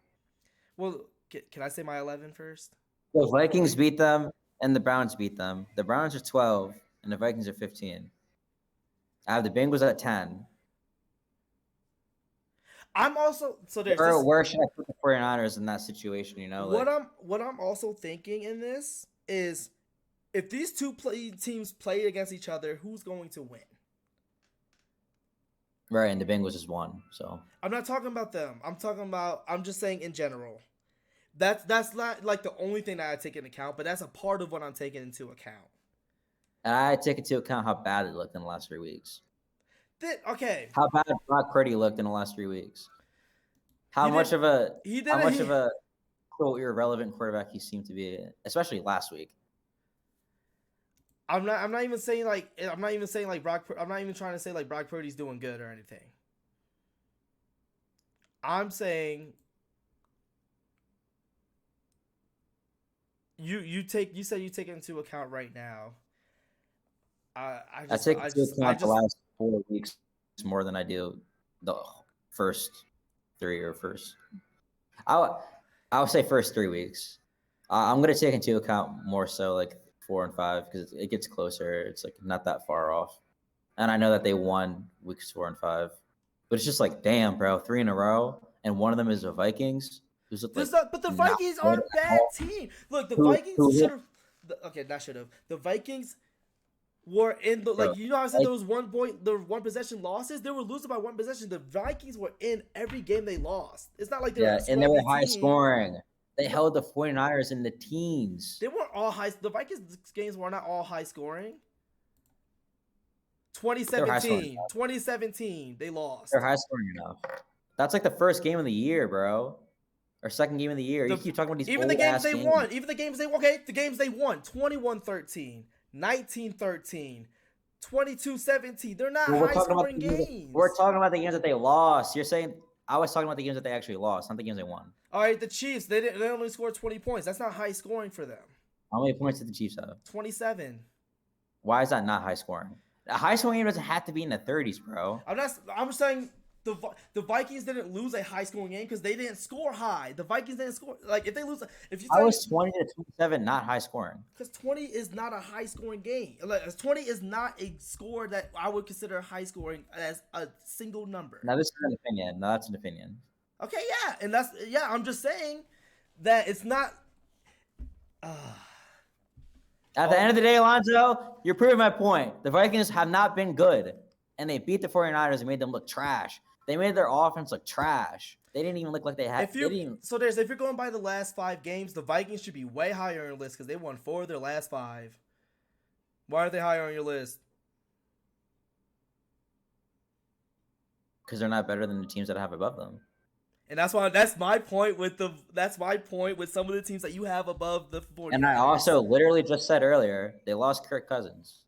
Well, can I say my 11 first? The Vikings beat them and the Browns beat them. The Browns are 12 and the Vikings are 15. I have the Bengals at 10. I'm also where should I put the 49ers in that situation? You know, what I'm also thinking in this is if these two teams play against each other, who's going to win? Right, and the Bengals just won. So I'm not talking about them. I'm just saying in general. That's not like the only thing that I take into account, but that's a part of what I'm taking into account. And I take into account how bad it looked in the last 3 weeks. Okay. How bad Brock Purdy looked in the last 3 weeks. How much of a irrelevant quarterback he seemed to be, especially last week. I'm not even saying like Brock. I'm not even trying to say like Brock Purdy's doing good or anything. I'm saying you said you take it into account right now. I take into account the last 4 weeks more than I do the first 3 or first. I'll say first 3 weeks. I'm gonna take into account more so like 4 and 5 because it gets closer. It's like not that far off, and I know that they won weeks 4 and 5, but it's just like damn, bro, 3 in a row, and one of them is the Vikings. But the Vikings aren't a bad team. Look, the Vikings should have. Okay, not should have. The Vikings were in the you know how I said there was 1 possession losses. They were losing by 1 possession. The Vikings were in every game they lost. It's not like they were and they were high scoring. They held the 49ers in the teens. They weren't all high. The Vikings games were not all high scoring. 2017, they lost. They're high scoring enough. That's like the first game of the year, bro. Or second game of the year. You keep talking about these even the games old-ass they won. Even the games they won. Okay, the games they won. 21-13, 19-13, 22-17. They're not high scoring games. We're talking about the games that they lost. You're saying I was talking about the games that they actually lost, not the games they won. All right, the Chiefs, they only scored 20 points. That's not high scoring for them. How many points did the Chiefs have? 27. Why is that not high scoring? A high scoring game doesn't have to be in the 30s, bro. I'm saying the Vikings didn't lose a high scoring game because they didn't score high. The Vikings didn't score. Like if they lose, I was 20-27, not high scoring. Because 20 is not a high scoring game. Like 20 is not a score that I would consider high scoring as a single number. Now this is an opinion. No, that's an opinion. Okay, yeah, and I'm just saying that it's not. At the end of the day, Alonzo, you're proving my point. The Vikings have not been good, and they beat the 49ers and made them look trash. They made their offense look trash. They didn't even look like they had. If you're going by the last 5 games, the Vikings should be way higher on your list because they won 4 of their last 5. Why are they higher on your list? Because they're not better than the teams that I have above them. And that's my point with some of the teams that you have above the 49ers. And I also literally just said earlier, they lost Kirk Cousins.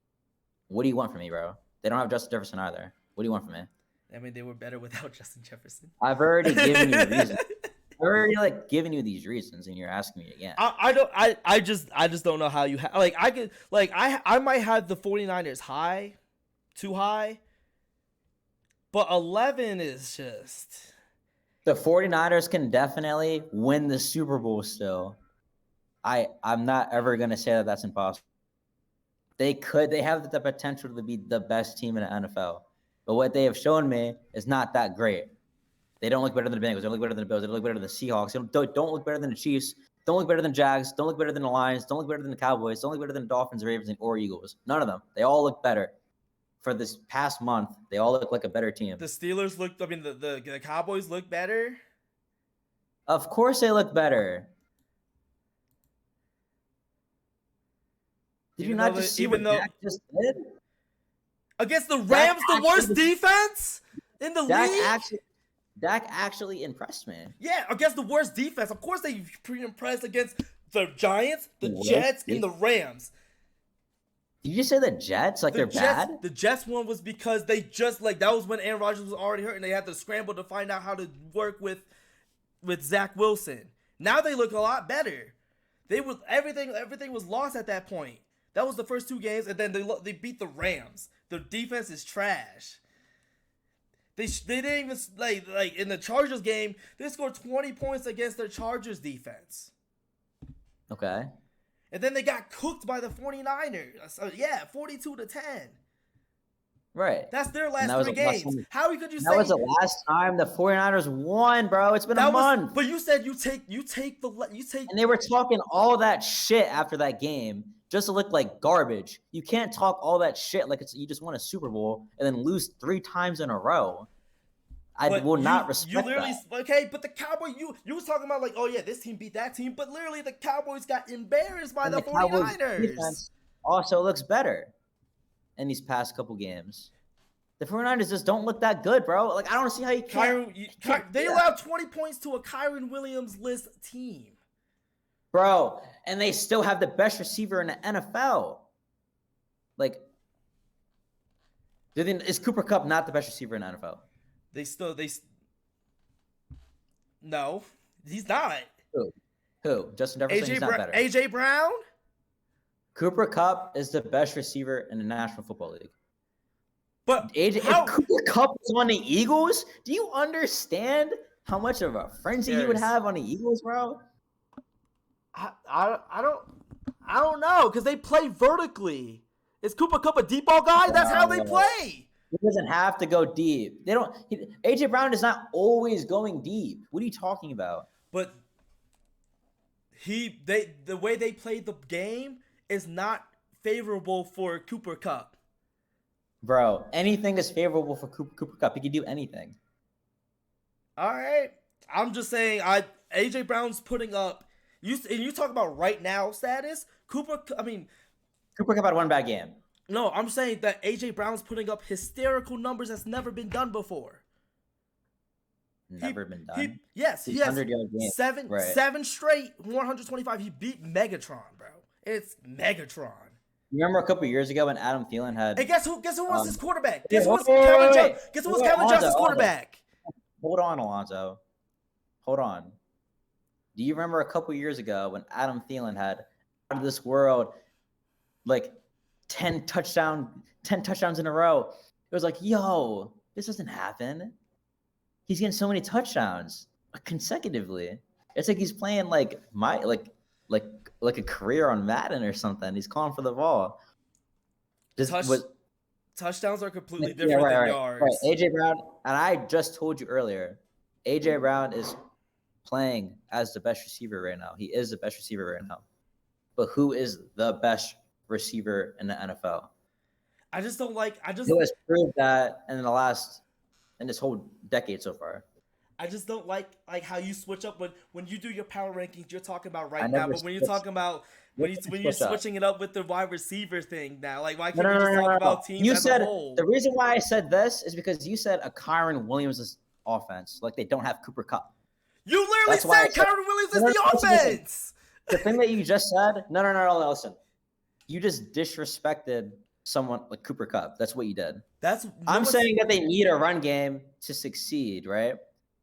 What do you want from me, bro? They don't have Justin Jefferson either. What do you want from me? I mean, they were better without Justin Jefferson. I've already given you reasons. I've already given you these reasons, and you're asking me again. I just don't know how you I might have the 49ers too high, but 11 is just. The 49ers can definitely win the Super Bowl still. I'm not ever going to say that that's impossible. They have the potential to be the best team in the NFL. But what they have shown me is not that great. They don't look better than the Bengals. They don't look better than the Bills. They don't look better than the Seahawks. They don't look better than the Chiefs. Don't look better than Jags. Don't look better than the Lions. Don't look better than the Cowboys. Don't look better than the Dolphins, Ravens, or Eagles. None of them. They all look better. For this past month, they all look like a better team. The Steelers looked. I mean, the Cowboys look better. Of course, they look better. Did you not just see what Dak just did? Against the Rams, the worst defense in the league. Dak actually impressed me. Yeah, against the worst defense. Of course, they pretty impressed against the Giants, the Jets, and the Rams. Did you say the Jets? They're bad? The Jets one was because they just that was when Aaron Rodgers was already hurt and they had to scramble to find out how to work with Zach Wilson. Now they look a lot better. Everything was lost at that point. That was the first 2 games, and then they beat the Rams. The defense is trash. They didn't even like in the Chargers game. They scored 20 points against their Chargers defense. Okay. And then they got cooked by the 49ers. So, 42-10. Right. That's their last 3 games. How could you say that was the last time the 49ers won, bro? It's been a month. But you said you take. And they were talking all that shit after that game just to look like garbage. You can't talk all that shit like you just won a Super Bowl and then lose 3 times in a row. I will not respect that. Okay, but the Cowboys, you was talking about this team beat that team, but literally the Cowboys got embarrassed by the 49ers. Defense also looks better in these past couple games. The 49ers just don't look that good, bro. I don't see how you can't. They allowed 20 points to a Kyren Williams-less team. Bro, and they still have the best receiver in the NFL. Is Cooper Kupp not the best receiver in the NFL? No, he's not. Who? Justin Jefferson? He's not better. AJ Brown? Cooper Kupp is the best receiver in the National Football League. But if Cooper Kupp was on the Eagles, do you understand how much of a frenzy he would have on the Eagles, bro? I don't know, because they play vertically. Is Cooper Kupp a deep ball guy? That's how they play. He doesn't have to go deep. AJ Brown is not always going deep. What are you talking about? But the way they played the game is not favorable for Cooper Kupp. Bro, anything is favorable for Cooper Kupp. He can do anything. All right. I'm just saying AJ Brown's putting up You talk about right now status. Cooper Kupp had one bad game. no, I'm saying that AJ Brown's putting up hysterical numbers that's never been done before. Never been done. He has 100-yard game. seven straight 125. He beat Megatron, bro. It's Megatron. You remember a couple years ago when Adam Thielen had? And guess who was his quarterback? Guess Guess who who was was Calvin Alonzo, Johnson's quarterback? Hold on, Alonzo. Hold on. Do you remember a couple years ago when Adam Thielen had out of this world, like 10 touchdowns in a row? It was like, yo, this doesn't happen. He's getting so many touchdowns consecutively. It's like he's playing like a career on Madden or something. He's calling for the ball. Touchdowns are completely different than yards. Right. AJ Brown, and I just told you earlier, AJ Brown is playing as the best receiver right now. He is the best receiver right now. But who is the best receiver in the NFL? I just don't like. Who has proved that in this whole decade so far? I just don't like how you switch up when you do your power rankings. You're talking about right now, but when you're talking about when you're switching it up with the wide receiver thing now, like why can't we just talk about teams as a whole? The reason why I said this is because you said a Kyren Williams offense, like they don't have Cooper Kupp. You literally said Kyren Williams is the offense. The thing that you just said, no, listen. You just disrespected someone like Cooper Kupp. That's what you did. I'm saying that they need a run game to succeed, right?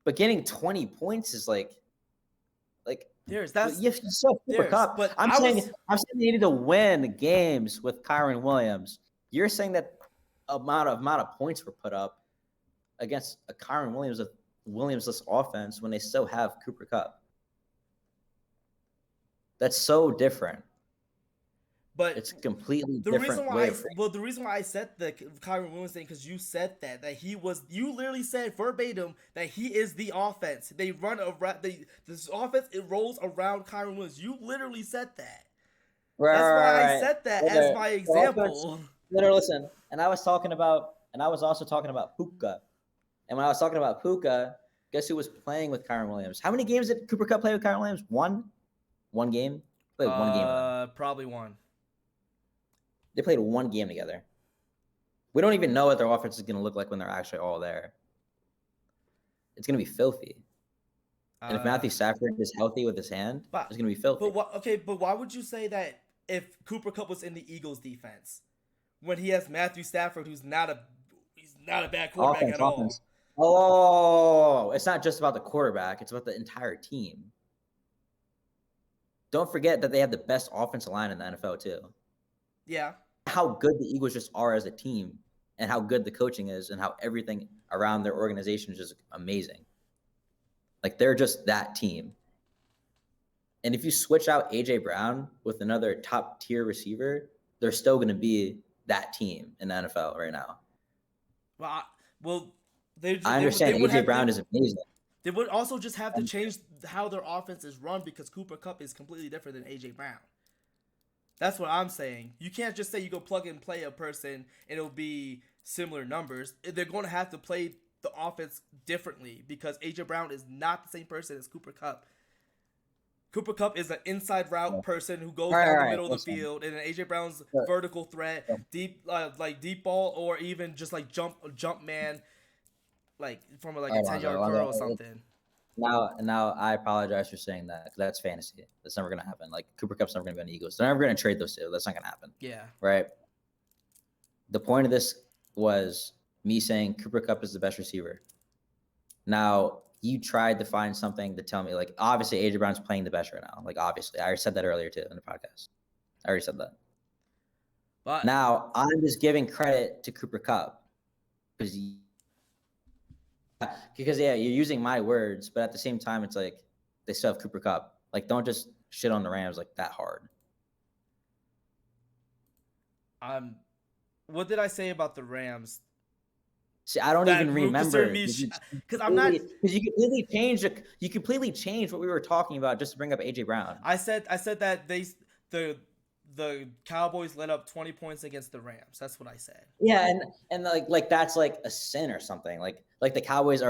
But getting 20 points is like you have to Cooper Kupp. But I'm saying they needed to win games with Kyren Williams. You're saying that amount of points were put up against a Kyren Williams-less offense when they still have Cooper Kupp. That's so different. But it's completely the different. The reason why I said the Kyren Williams thing, because you said that you literally said verbatim that he is the offense. They run around this offense. It rolls around Kyren Williams. You literally said that. That's why I said that as my example. Listen, and I was also talking about Puka. And when I was talking about Puka, guess who was playing with Kyren Williams? How many games did Cooper Kupp play with Kyren Williams? One game. Played one game. Probably one. They played one game together. We don't even know what their offense is going to look like when they're actually all there. It's going to be filthy. And if Matthew Stafford is healthy with his hand, it's going to be filthy. But why would you say that if Cooper Kupp was in the Eagles defense when he has Matthew Stafford, who's not a bad quarterback at all? Oh, it's not just about the quarterback. It's about the entire team. Don't forget that they have the best offensive line in the NFL too. Yeah. How good the Eagles just are as a team and how good the coaching is and how everything around their organization is just amazing. Like they're just that team. And if you switch out AJ Brown with another top tier receiver, they're still going to be that team in the NFL right now. I understand AJ Brown is amazing. They would also just have to change how their offense is run because Cooper Kupp is completely different than AJ Brown. That's what I'm saying. You can't just say you go plug and play a person and it'll be similar numbers. They're going to have to play the offense differently because AJ Brown is not the same person as Cooper Kupp. Cooper Kupp is an inside route person who goes down the middle of the field, and then AJ Brown's vertical threat, deep ball, or even just like jump man, like from a 10-yard curl or something. Now I apologize for saying that because that's fantasy. That's never gonna happen. Like Cooper Kupp's never gonna be on the Eagles. They're never gonna trade those two. That's not gonna happen. Yeah. Right. The point of this was me saying Cooper Kupp is the best receiver. Now you tried to find something to tell me, like obviously AJ Brown's playing the best right now. Like obviously, I already said that earlier too in the podcast. I already said that. But now I'm just giving credit to Cooper Kupp because you're using my words, but at the same time, it's like they still have Cooper Kupp. Like, don't just shit on the Rams like that hard. What did I say about the Rams? See, I don't even remember because I'm not because you completely changed what we were talking about just to bring up AJ Brown. I said that the Cowboys let up 20 points against the Rams. That's what I said. Yeah, and like that's like a sin or something. Like the Cowboys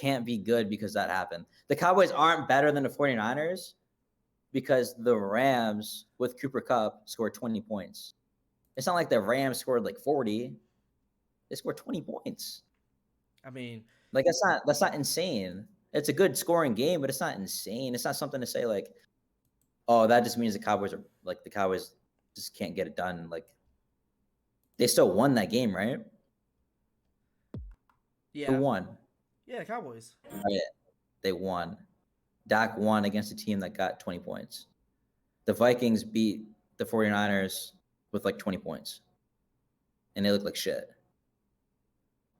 can't be good because that happened. The Cowboys aren't better than the 49ers, because the Rams with Cooper Kupp scored 20 points. It's not like the Rams scored like 40. They scored 20 points. I mean, Like that's not insane. It's a good scoring game, but it's not insane. It's not something to say like, oh, that just means the Cowboys just can't get it done. Like they still won that game, right? yeah. Who won? Yeah, Cowboys. Right. They won. Dak won against a team that got 20 points. The Vikings beat the 49ers with like 20 points. And they look like shit.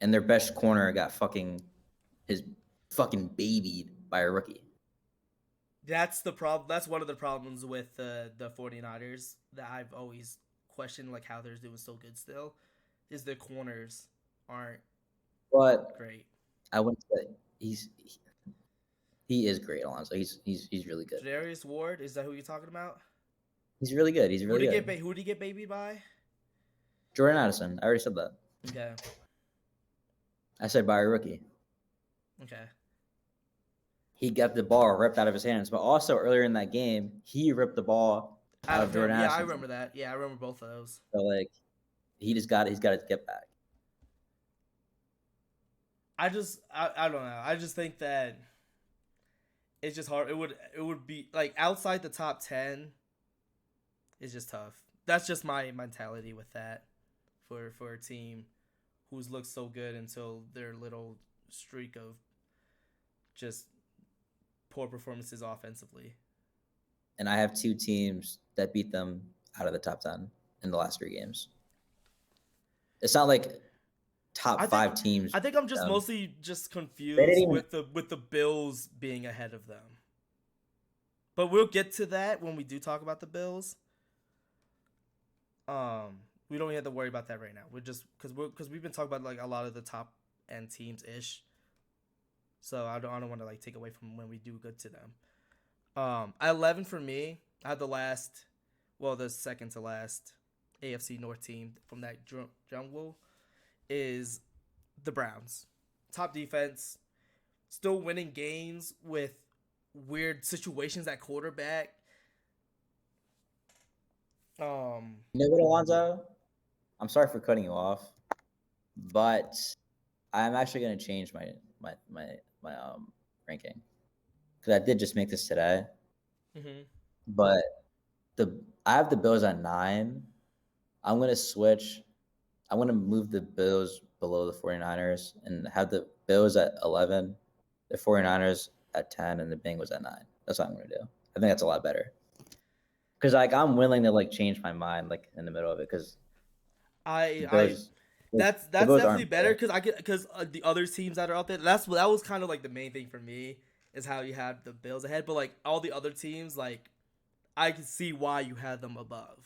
And their best corner got his fucking babied by a rookie. That's the problem. That's one of the problems with the 49ers that I've always questioned, like how they're doing so good still, is their corners aren't But great. I wouldn't say he is great, Alonso. He's really good. Jadarius Ward, is that who you're talking about? He's really good. He's really good. Who did he get babied by? Jordan Addison. I already said that. Okay. I said by a rookie. Okay. He got the ball ripped out of his hands, but also earlier in that game, he ripped the ball out of Jordan Addison. Yeah, I remember that. Yeah, I remember both of those. So like, he's got to get back. I don't know. I just think that it's just hard. It would be like outside the top 10. It's just tough. That's just my mentality with that for a team who's looked so good until their little streak of just poor performances offensively. And I have two teams that beat them out of the top 10 in the last 3 games. It's not like top 5 teams. I think I'm just mostly just confused with the Bills being ahead of them. But we'll get to that when we do talk about the Bills. We don't have to worry about that right now. We're just because we've been talking about like a lot of the top end teams ish. So I don't want to like take away from when we do good to them. At 11 for me, I had the second to last AFC North team from that jungle is the Browns. Top defense, still winning games with weird situations at quarterback. You know what, Alonzo? I'm sorry for cutting you off, but I'm actually going to change my ranking because I did just make this today. Mm-hmm. But I have the Bills at 9. I'm going to switch. I'm going to move the Bills below the 49ers and have the Bills at 11, the 49ers at 10, and the Bengals at 9. That's what I'm going to do. I think that's a lot better. Because like I'm willing to like change my mind like in the middle of it because that's definitely better because the other teams that are up there. That was kind of like the main thing for me is how you had the Bills ahead, but like all the other teams, like I can see why you had them above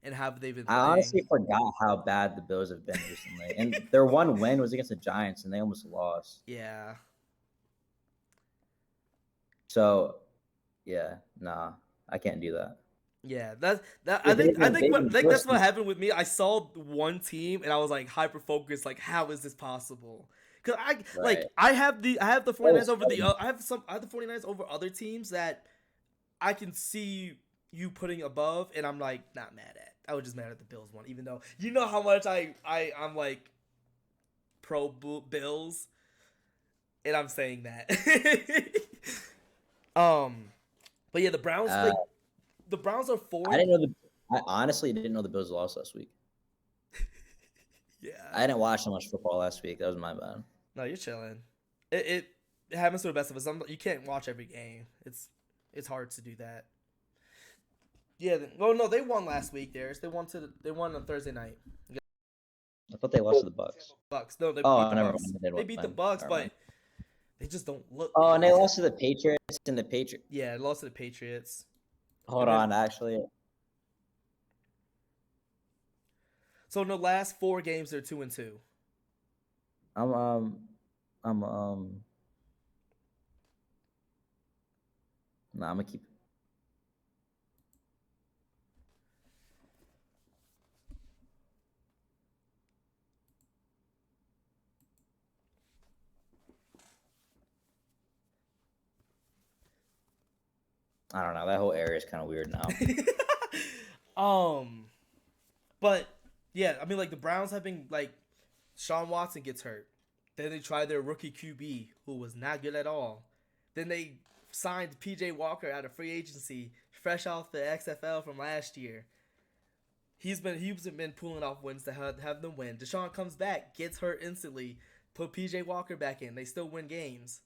and how they've been playing. I honestly forgot how bad the Bills have been recently, and their one win was against the Giants, and they almost lost. Yeah. So, yeah, nah, I can't do that. Yeah, I think that's what happened with me. I saw one team and I was like hyper focused, like how is this possible? Because I have the 49ers over I have the 49ers over other teams that I can see you putting above, and I'm like not mad at. I was just mad at the Bills one, even though you know how much I'm like pro Bills, and I'm saying that. But yeah, the Browns the Browns are 4. I honestly didn't know the Bills lost last week. Yeah. I didn't watch so much football last week. That was my bad. No, you're chilling. It happens to the best of us. You can't watch every game. It's hard to do that. Yeah. Well, no, they won last week. They won on Thursday night. I thought they lost to the Bucks. Bucks. No, they beat the never Bucks. mind. They beat the Bucks, but they just don't look. Oh, good. and they lost to the Patriots and the Patriots. Yeah, lost to the Patriots. Hold on, actually. So in the last 4 games, they're 2-2. No, I'm gonna keep. I don't know. That whole area is kind of weird now. But yeah, I mean, like the Browns have been like, Sean Watson gets hurt, then they tried their rookie QB who was not good at all. Then they signed PJ Walker out of free agency, fresh off the XFL from last year. He's been pulling off wins to have them win. Deshaun comes back, gets hurt instantly, put PJ Walker back in. They still win games.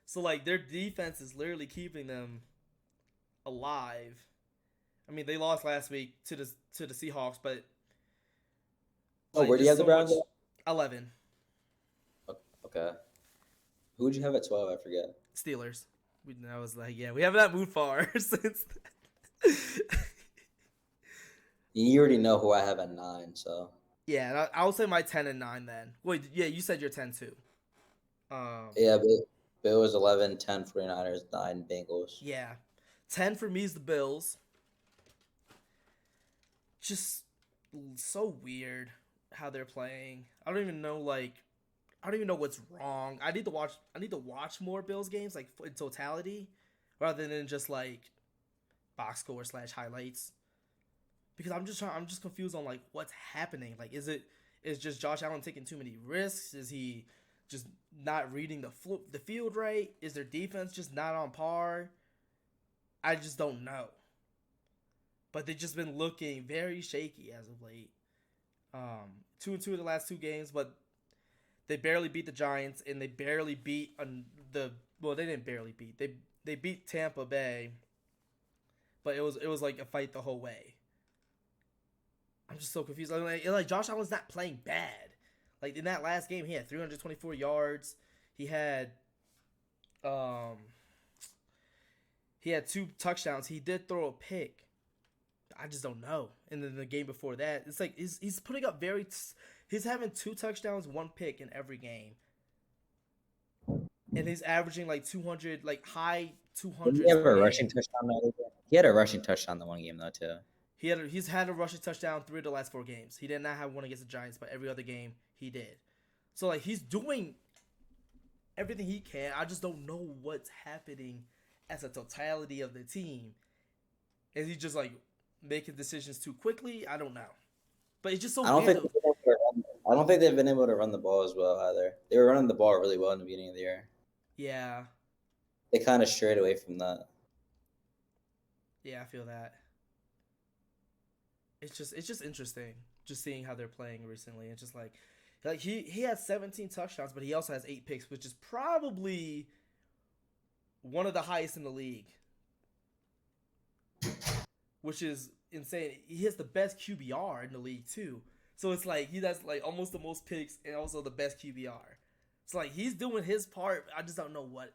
So like their defense is literally keeping them alive. I mean, they lost last week to the Seahawks, but Oh, where do you have there's the Browns? much- 11 Okay. Who would you have at 12? I forget. Steelers. I was like, yeah, we have not moved far since. You already know who I have at 9, so. Yeah, and I would say my 10 and 9 then. Wait, yeah, you said you're 10 too. Yeah, Bills 11, 10 49ers, 9 Bengals. Yeah. 10 for me is the Bills. Just so weird how they're playing. I don't even know what's wrong. I need to watch more Bills games like in totality rather than just like box score / highlights. Because I'm just confused on like what's happening. Like is just Josh Allen taking too many risks? Is he just not reading the field right? Is their defense just not on par? I just don't know. But they've just been looking very shaky as of late. 2-2 in the last 2 games, but they barely beat the Giants and they barely beat they didn't barely beat. They beat Tampa Bay, but it was like a fight the whole way. I'm just so confused. Like Josh Allen's not playing bad. Like in that last game, he had 324 yards. He had 2 touchdowns. He did throw a pick. I just don't know. And then the game before that, it's like he's putting up he's having 2 touchdowns, 1 pick in every game. And he's averaging like 200, like high 200s. Did he have a rushing touchdown the other game? He had a rushing touchdown the one game though too. He's had a rushing touchdown 3 of the last 4 games. He did not have one against the Giants, but every other game he did. So like he's doing everything he can. I just don't know what's happening as a totality of the team. Is he just like making decisions too quickly? I don't know. But it's just so weird. I don't think they've been able to run the ball as well either. They were running the ball really well in the beginning of the year. Yeah. They kind of strayed away from that. Yeah, I feel that. It's just interesting just seeing how they're playing recently. It's just like he has 17 touchdowns, but he also has 8 picks, which is probably one of the highest in the league. Which is insane. He has the best QBR in the league too. So it's like he does like almost the most picks and also the best QBR. It's like he's doing his part. I just don't know what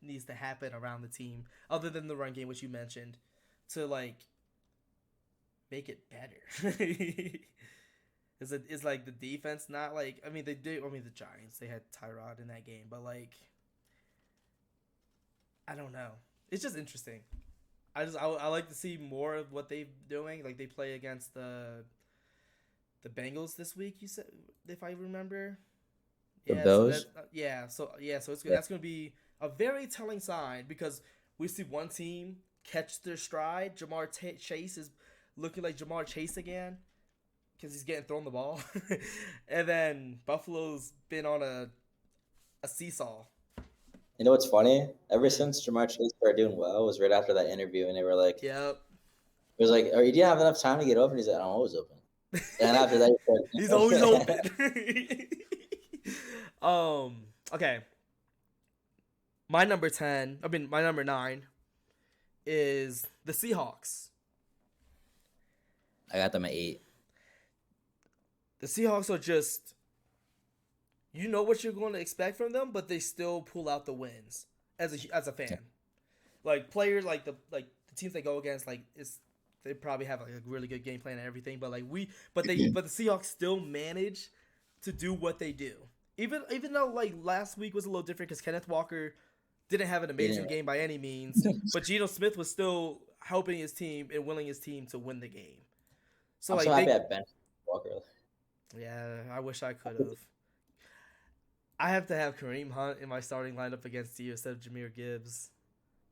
needs to happen around the team other than the run game, which you mentioned, to like make it better. It's like the defense not like the Giants, they had Tyrod in that game, but like I don't know. It's just interesting. I like to see more of what they're doing. Like they play against the Bengals this week. You said, if I remember. The Bills. So it's good. That's going to be a very telling sign because we see one team catch their stride. Jamar Chase is looking like Jamar Chase again because he's getting thrown the ball, and then Buffalo's been on a seesaw. You know what's funny? Ever since Jamar Chase started doing well, was right after that interview, and they were like, "Yep." It was like, "Oh, you didn't have enough time to get open." He's like, "I'm always open." And after that, he's always open. Okay. My number 9 is the Seahawks. I got them at 8. The Seahawks are just, you know what you're going to expect from them, but they still pull out the wins as a fan. Yeah. Like players, like the teams they go against, like they probably have like a really good game plan and everything, but but the Seahawks still manage to do what they do. Even though like last week was a little different because Kenneth Walker didn't have an amazing game by any means, but Geno Smith was still helping his team and willing his team to win the game. So I'm like so happy I benched Walker. Yeah, I wish I could have. I have to have Kareem Hunt in my starting lineup against you instead of Jahmyr Gibbs.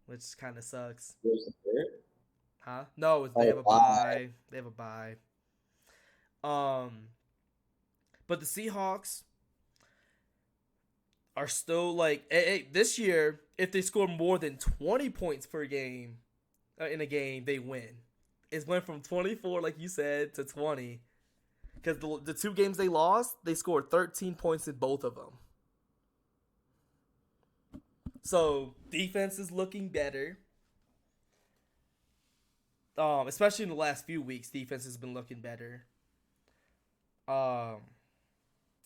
which kind of sucks. Who's the third? Huh? No, they Oh, have a bye. bye. They have a bye. But the Seahawks are still like this year. If they score more than 20 points per game in a game, they win. It went from 24, like you said, to 20. Because the 2 games they lost, they scored 13 points in both of them. So defense is looking better. Especially in the last few weeks, defense has been looking better. And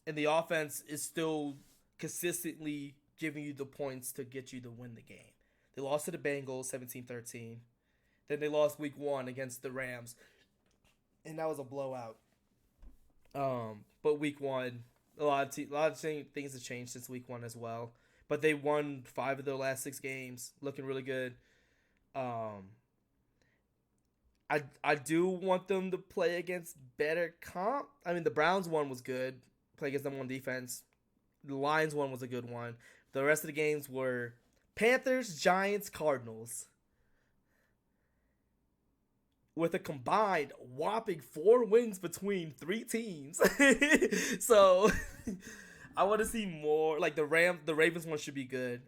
the offense is still consistently giving you the points to get you to win the game. They lost to the Bengals 17-13. Then they lost week 1 against the Rams. And that was a blowout. But week 1, a lot of things have changed since week 1 as well. But they won 5 of their last 6 games, looking really good. I do want them to play against better comp. I mean, the Browns one was good. Play against them on defense. The Lions one was a good one. The rest of the games were Panthers, Giants, Cardinals. With a combined whopping 4 wins between 3 teams. So I want to see more. Like the Ravens one should be good.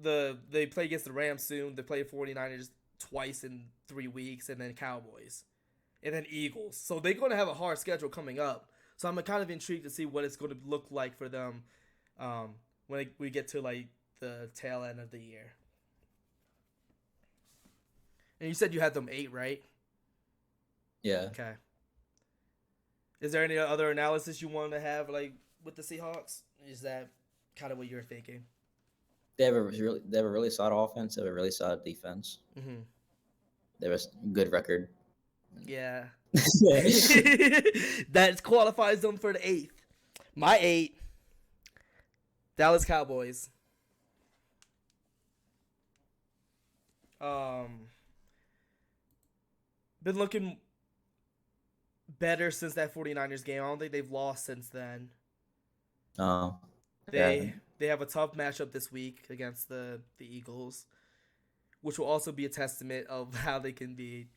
They play against the Rams soon. They play 49ers twice in 3 weeks, and then Cowboys, and then Eagles. So they're going to have a hard schedule coming up. So I'm kind of intrigued to see what it's going to look like for them when we get to like the tail end of the year. And you said you had them 8, right? Yeah. Okay. Is there any other analysis you want to have like with the Seahawks? Is that kind of what you're thinking? They have a really solid offense. They have a really solid defense. Mm-hmm. They have a good record. Yeah. That qualifies them for the 8th. My 8, Dallas Cowboys. Been looking better since that 49ers game. I don't think they've lost since then. Oh. They have a tough matchup this week against the Eagles, which will also be a testament of how they can be.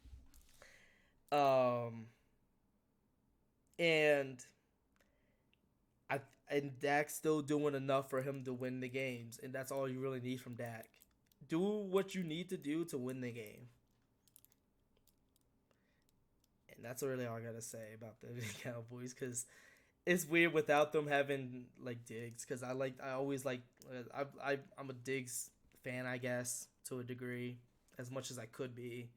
And Dak's still doing enough for him to win the games, and that's all you really need from Dak. Do what you need to do to win the game. And that's really all I gotta say about the Cowboys, because it's weird without them having like Diggs, because I'm a Diggs fan, I guess, to a degree, as much as I could be.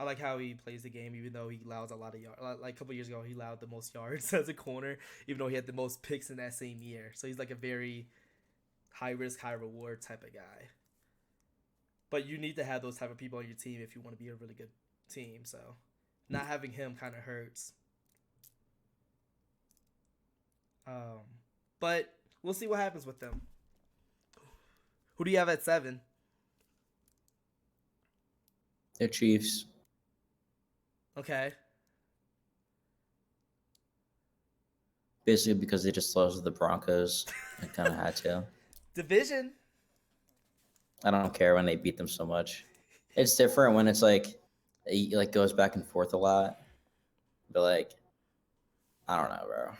I like how he plays the game, even though he allows a lot of yards. Like a couple years ago, he allowed the most yards as a corner, even though he had the most picks in that same year. So he's like a very high risk, high reward type of guy. But you need to have those type of people on your team if you want to be a really good team. So not having him kind of hurts. But we'll see what happens with them. Who do you have at 7? They're Chiefs. Okay. Basically because they just lost to the Broncos. I kind of had to. Division. I don't care when they beat them so much. It's different when it's like it like goes back and forth a lot. But like, I don't know, bro.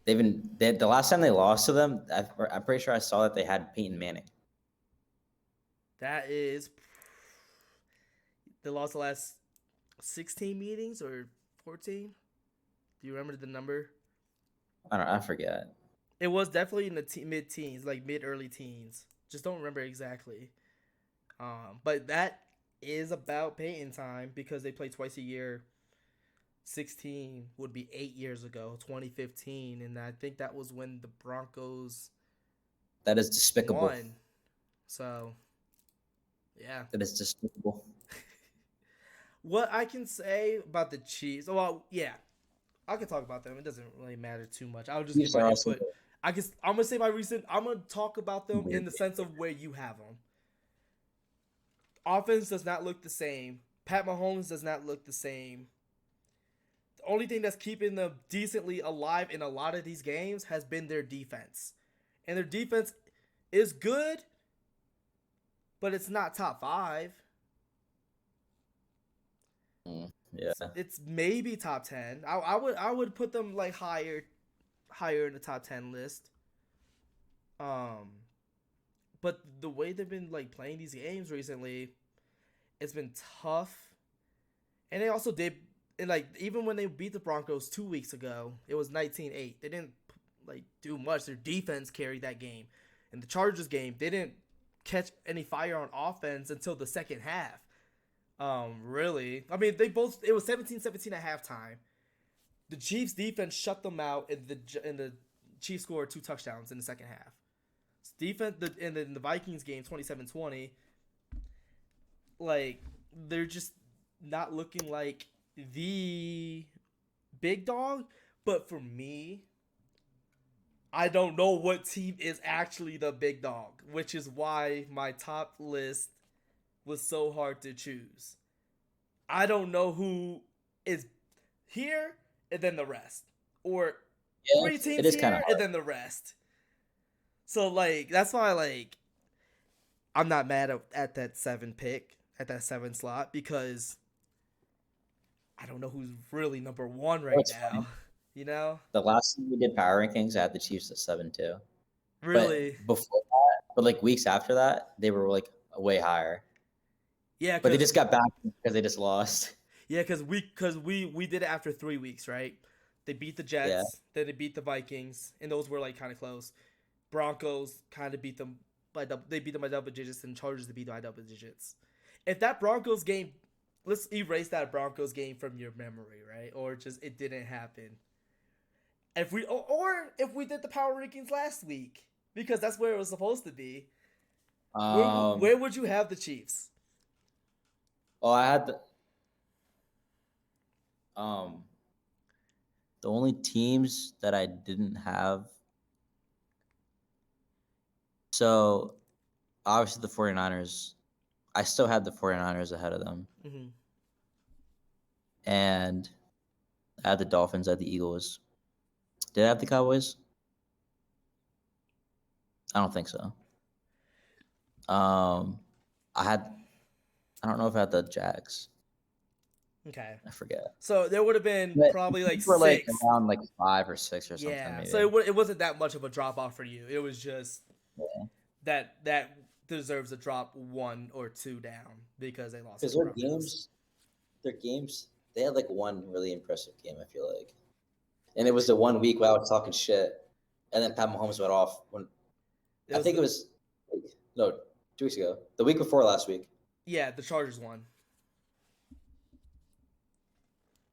The last time they lost to them, I'm pretty sure I saw that they had Peyton Manning. That is, they lost the last 16 meetings or 14. Do you remember the number? I forget. It was definitely in the mid-teens, like mid-early teens. Just don't remember exactly. But that is about Peyton time because they play twice a year. 16 would be 8 years ago, 2015, and I think that was when the Broncos That is despicable. won. So, yeah. That is despicable. What I can say about the Chiefs, well, yeah, I can talk about them. It doesn't really matter too much. I'll just give my input. I'm gonna say I'm gonna talk about them in the sense of where you have them. Offense does not look the same. Pat Mahomes does not look the same. The only thing that's keeping them decently alive in a lot of these games has been their defense. And their defense is good, but it's not top 5. Yeah. It's maybe top 10. I would put them like higher in the top 10 list. But the way they've been like playing these games recently, it's been tough. And they also did, and like even when they beat the Broncos 2 weeks ago, it was 19-8. They didn't like do much. Their defense carried that game. In the Chargers game, they didn't catch any fire on offense until the second half. Really. I mean, it was 17-17 at halftime. The Chiefs defense shut them out, and the Chiefs scored 2 touchdowns in the second half. Defense, and then the Vikings game 27-20, like they're just not looking like the big dog. But for me, I don't know what team is actually the big dog, which is why my top list was so hard to choose. I don't know who is here and then the rest, or 3 teams here and then the rest. So like that's why like I'm not mad at that 7 pick, at that 7 slot, because I don't know who's really number 1 right now. Funny. You know, the last time we did power rankings, I had the Chiefs at 7 too. Really? But before that, but like weeks after that, they were like way higher. Yeah, but they just got back because they just lost. Yeah, because we did it after 3 weeks, right? They beat the Jets, then they beat the Vikings, and those were like kind of close. Broncos kind of beat them by double digits, and Chargers they beat them by double digits. If that Broncos game, let's erase that Broncos game from your memory, right? Or just it didn't happen. If we did the power rankings last week, because that's where it was supposed to be. Where would you have the Chiefs? Oh, I had the only teams that I didn't have. So, obviously the 49ers, I still had the 49ers ahead of them. Mm-hmm. And I had the Dolphins, I had the Eagles. Did I have the Cowboys? I don't think so. I don't know if I had the Jags. Okay. I forget. So there would have been probably like 6. Like around like 5 or 6 or something. Yeah. Maybe. So it wasn't that much of a drop off for you. It was just that deserves a drop 1 or 2 down because they lost. Because their games, they had like one really impressive game. I feel like, and it was the 1 week where I was talking shit, and then Pat Mahomes went off when I think it was 2 weeks ago, the week before last week. Yeah, the Chargers won.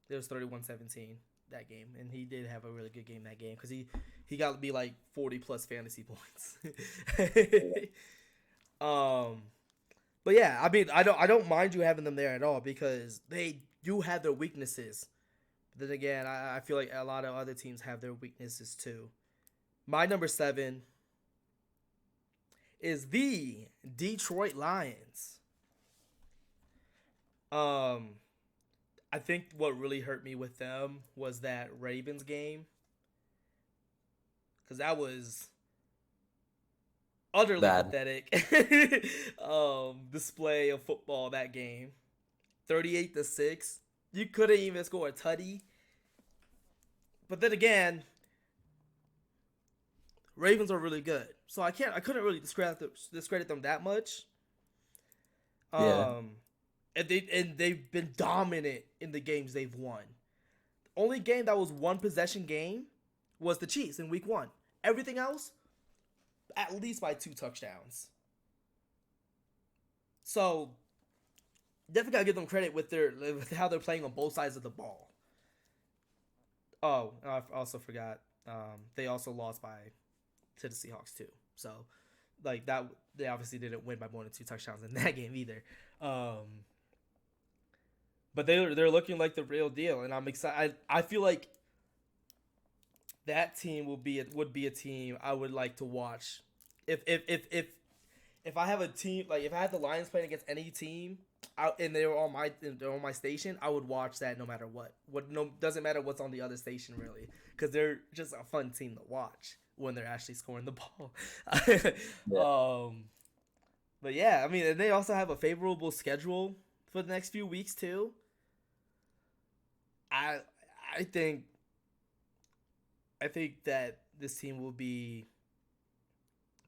It was 31-17 that game, and he did have a really good game that game because he got to be like 40 plus fantasy points. But yeah, I mean, I don't mind you having them there at all because they do have their weaknesses. But then again, I feel like a lot of other teams have their weaknesses too. My number 7 is the Detroit Lions. I think what really hurt me with them was that Ravens game. Because that was utterly pathetic display of football that game. 38-6. You couldn't even score a tutty. But then again, Ravens are really good. So I couldn't really discredit them that much. And they've been dominant in the games they've won. The only game that was 1 possession game was the Chiefs in week 1. Everything else, at least by 2 touchdowns. So definitely gotta give them credit with how they're playing on both sides of the ball. Oh, I also forgot. They also lost to the Seahawks too. So like that, they obviously didn't win by more than 2 touchdowns in that game either. But they're looking like the real deal, and I'm excited. I feel like that team would be a team I would like to watch. If I have a team, like if I had the Lions playing against any team, and they're on my station, I would watch that no matter what. Doesn't matter what's on the other station really, because they're just a fun team to watch when they're actually scoring the ball. But yeah, I mean, and they also have a favorable schedule for the next few weeks too. I I think I think that this team will be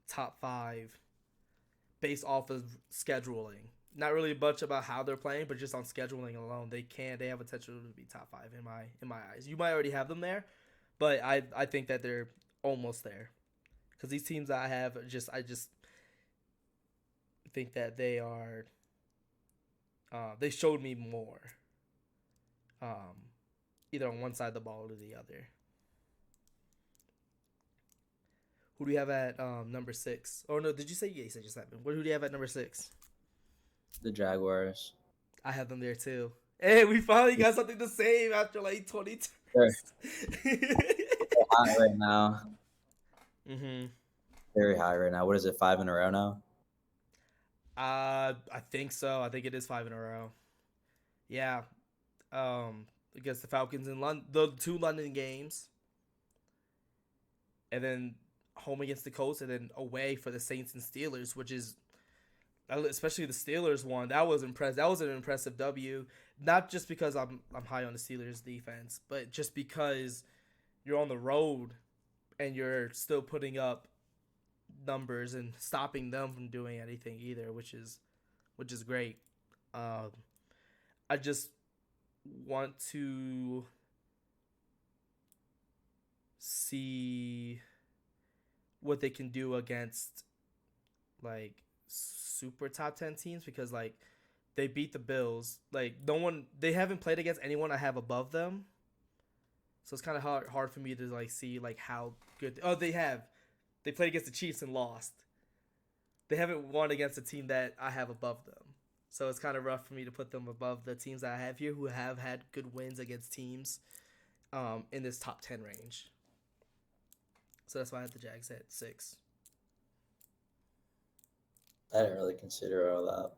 top 5 based off of scheduling. Not really much about how they're playing, but just on scheduling alone, they have potential to be top 5 in my eyes. You might already have them there, but I think that they're almost there because these teams I have I just think that they are they showed me more um, either on one side of the ball or the other. Who do you have at number 6? Oh no, did you say you said just 7? Who do you have at number 6? The Jaguars. I have them there too. Hey, we finally got something the same after like 20 They're turns. high right now. Mm-hmm. Very high right now. What is it? 5 in a row now. I think so. I think it is 5 in a row. Yeah. Against the Falcons in London, the 2 London games, and then home against the Colts, and then away for the Saints and Steelers, which is, especially the Steelers one, that was impressive. That was an impressive W. Not just because I'm high on the Steelers defense, but just because you're on the road and you're still putting up numbers and stopping them from doing anything either, which is great. I just want to see what they can do against like super top 10 teams because like they beat the Bills. Like they haven't played against anyone I have above them. So it's kind of hard for me to like see like how good. Oh, they played against the Chiefs and lost. They haven't won against a team that I have above them. So it's kind of rough for me to put them above the teams that I have here who have had good wins against teams in this top 10 range. So that's why I have the Jags at 6. I didn't really consider all that.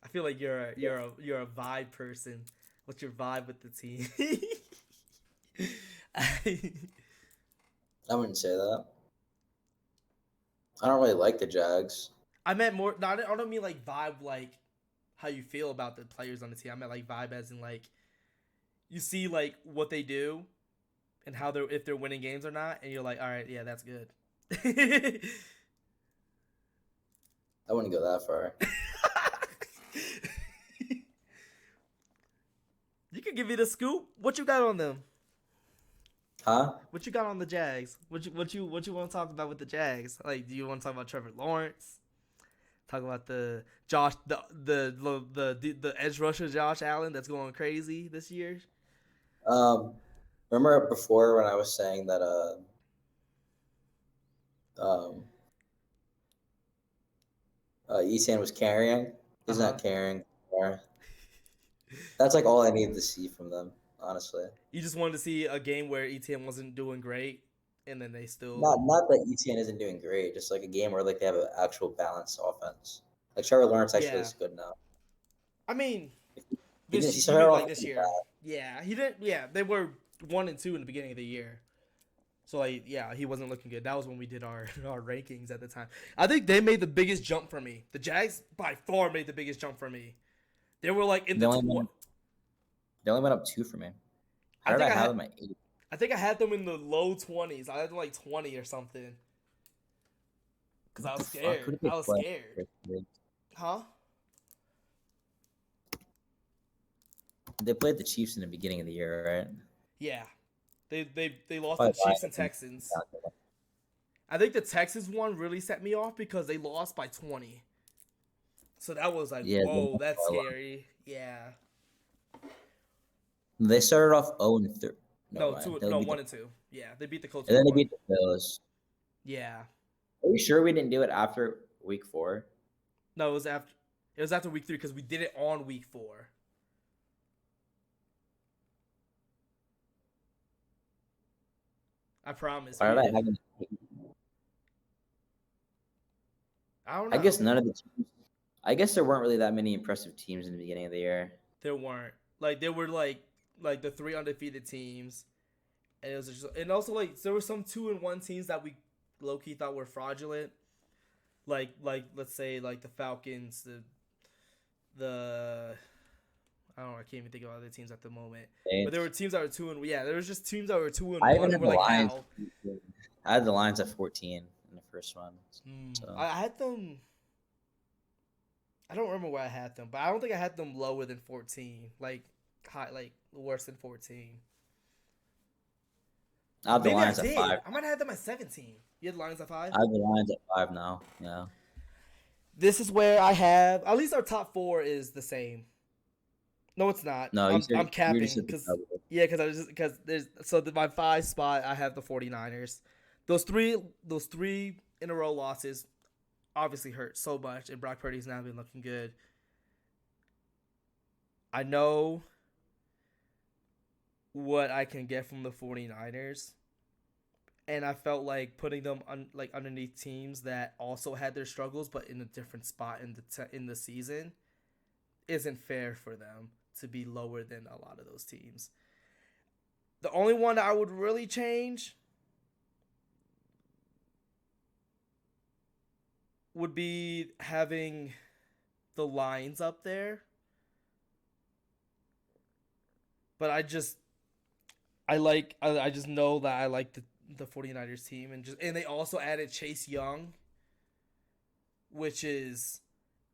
I feel like you're a vibe person. What's your vibe with the team? I wouldn't say that. I don't really like the Jags. I meant more. No, I don't mean like vibe, like how you feel about the players on the team. I meant like vibe as in like you see like what they do and how if they're winning games or not, and you're like, all right, yeah, that's good. I wouldn't go that far. You can give me the scoop. What you got on them? Huh? What you got on the Jags? What you want to talk about with the Jags? Like, do you want to talk about Trevor Lawrence? Talk about the edge rusher Josh Allen that's going crazy this year. Remember before when I was saying that Easton was carrying? He's not carrying anymore. That's like all I needed to see from them, honestly. You just wanted to see a game where ETN wasn't doing great, and then they still Not that ETN isn't doing great, just like a game where like they have an actual balanced offense. Like Trevor Lawrence actually is good now. I mean, this year. Yeah, he didn't. Yeah, they were 1-2 in the beginning of the year. So like, yeah, he wasn't looking good. That was when we did our rankings at the time. I think they made the biggest jump for me. The Jags by far made the biggest jump for me. They were like in they only went up 2 for me. How did I have them at 8? I think I had them in the low 20s. I had them like 20 or something. Because I was scared. I was scared. Huh? They played the Chiefs in the beginning of the year, right? Yeah. They lost to the Chiefs and Texans. I think the Texans one really set me off because they lost by 20. So that was like, whoa, that's scary. Yeah. They started off 0-3. No, 1-2. Yeah, they beat the Colts. And then they beat the Bills. Yeah. Are you sure we didn't do it after week 4? No, it was after week 3 because we did it on week 4. I promise. Why did I have them? I don't know. I guess none of the teams. I guess there weren't really that many impressive teams in the beginning of the year. There weren't. Like there were like the 3 undefeated teams, and it was just, and also like there were some 2-1 teams that we low key thought were fraudulent. Like let's say like the Falcons, the I don't know, I can't even think of other teams at the moment. But there were teams that were 2-1. Yeah, there was just teams that were 2-1. I even And had we're the like, Lions. how? I had the Lions at 14 in the first one. So. I had them. I don't remember where I had them, but I don't think I had them lower than 14. Like worse than 14. I have the Maybe Lions I at did. 5. I might have had them at 17. You had the Lions at 5? I have the Lions at 5 now. Yeah. This is where I have at least our top 4 is the same. No, it's not. No, I'm capping because because there's my 5 spot I have the 49ers. Those three in a row losses obviously hurt so much, and Brock Purdy's now been looking good. I know what I can get from the 49ers, and I felt like putting them underneath teams that also had their struggles but in a different spot in the season isn't fair for them to be lower than a lot of those teams. The only one that I would really change would be having the Lions up there. But I just know that I like the 49ers team, and they also added Chase Young, which is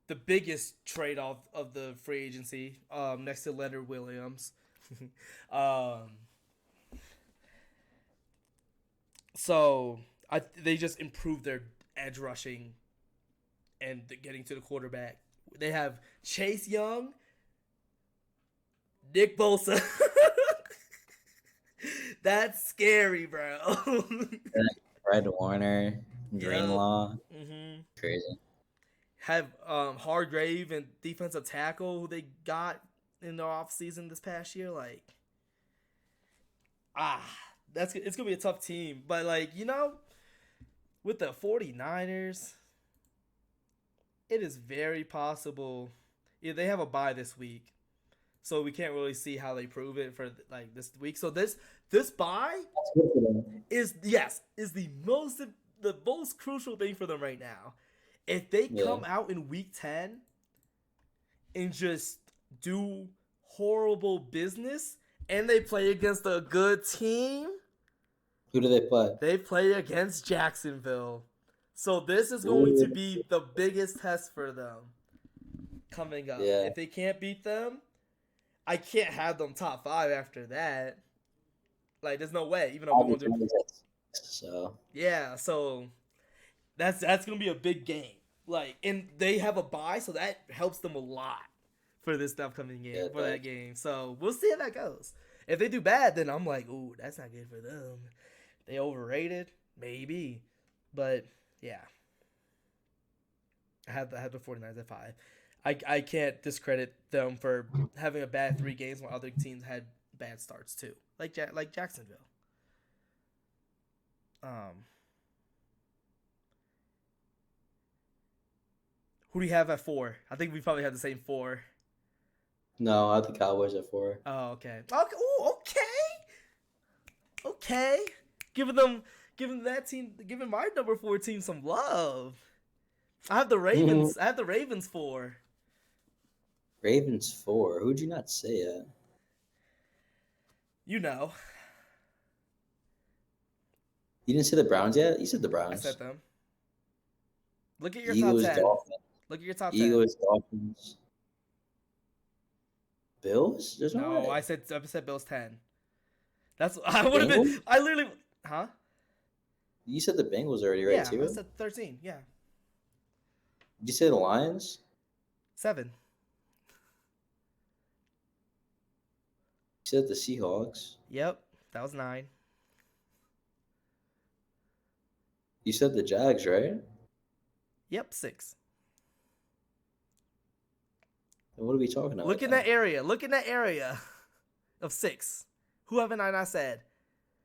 the biggest trade off of the free agency, next to Leonard Williams. So they just improved their edge rushing and getting to the quarterback. They have Chase Young, Nick Bosa. That's scary, bro. Fred Warner, Greenlaw. Mm-hmm. Crazy. Have Hargrave and defensive tackle who they got in the offseason this past year. Like, it's going to be a tough team. But, like, with the 49ers, it is very possible. Yeah, they have a bye this week, so we can't really see how they prove it for like this week. So this bye is the most crucial thing for them right now. If they come out in week 10 and just do horrible business and they play against a good team, who do they play? They play against Jacksonville. So this is going to be the biggest test for them coming up. Yeah. If they can't beat them, I can't have them top 5 after that. Like, there's no way. Even though we won't do. So yeah, so that's gonna be a big game. Like, and they have a bye, so that helps them a lot for this upcoming game that game. So we'll see how that goes. If they do bad, then I'm like, ooh, that's not good for them. They overrated, maybe, but yeah. I have the 49ers at 5. I can't discredit them for having a bad 3 games while other teams had bad starts too, like Jacksonville. Who do you have at 4? I think we probably have the same 4. no, I have the Cowboys at 4. Oh, okay. Ooh, okay. Giving my number 4 team some love. I have the Ravens. I have the Ravens 4. Ravens 4. Who'd you not say it? You know. You didn't say the Browns yet? You said the Browns. I said them. Look at your Eagles, top 10. Dolphins. Look at your top 10. Eagles, Dolphins. Bills? There's no No, way. I said Bills 10. I would have been. I literally. Huh? You said the Bengals already, right? Yeah, too? I said 13. Yeah, Did you say the Lions? 7. You said the Seahawks. Yep, that was 9. You said the Jags, right? Yep, 6. And what are we talking about? Look in that area. Look in that area of 6. Who haven't I not said?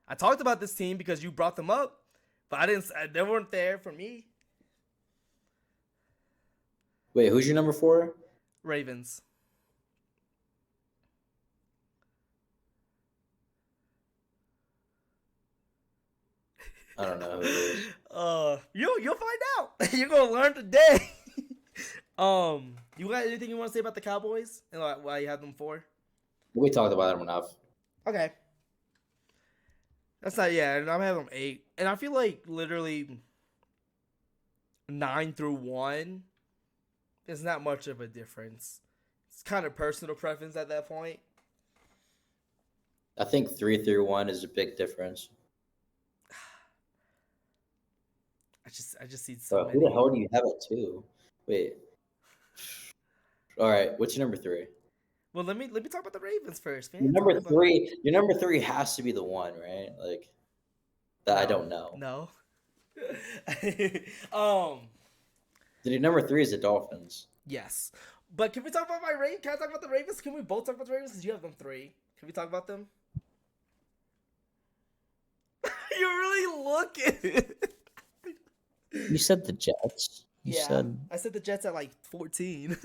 I talked about this team because you brought them up, but they weren't there for me. Wait, who's your number 4? Ravens. I don't know who it is. You'll find out. You're gonna learn today. You got anything you want to say about the Cowboys and why you have them 4? We talked about them enough. Okay. That's not, yeah, and I'm having them 8. And I feel like literally 9 through 1 is not much of a difference. It's kind of personal preference at that point. I think 3 through 1 is a big difference. I just see so Who many. the hell do you have at 2? Wait. All right, what's your number 3? Well, let me talk about the Ravens first, man. Your number Talk about- 3. Your number 3 has to be the one, right? Like that. I don't know. No. Did your number 3 is the Dolphins? Yes. But can we talk about my Ravens? Can I talk about the Ravens? Can we both talk about the Ravens? Because you have them 3. Can we talk about them? You're really looking. You said the Jets. You said I said the Jets at like 14.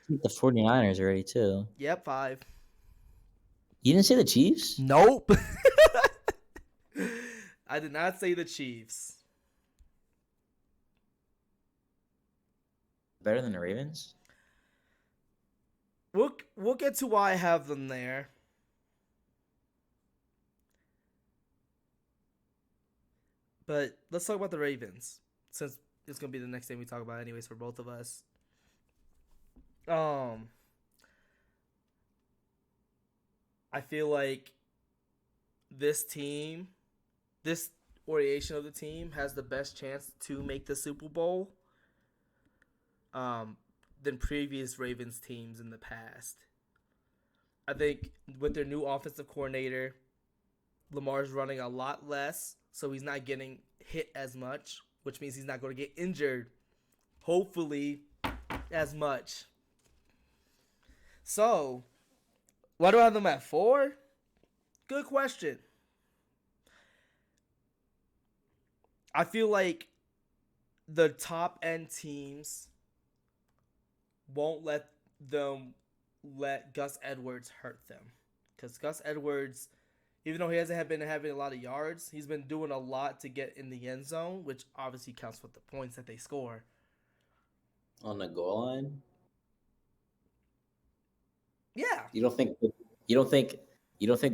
the 49ers already too. Yep, 5. You didn't say the Chiefs? Nope. I did not say the Chiefs. Better than the Ravens? We'll get to why I have them there. But let's talk about the Ravens, since it's gonna be the next thing we talk about, anyways, for both of us. I feel like this team, this variation of the team, has the best chance to make the Super Bowl than previous Ravens teams in the past. I think with their new offensive coordinator, Lamar's running a lot less, so he's not getting hit as much, which means he's not going to get injured, hopefully, as much. So, why do I have them at 4? Good question. I feel like the top end teams won't let Gus Edwards hurt them. Because Gus Edwards, even though he hasn't been having a lot of yards, he's been doing a lot to get in the end zone, which obviously counts with the points that they score. On the goal line? Yeah. You don't think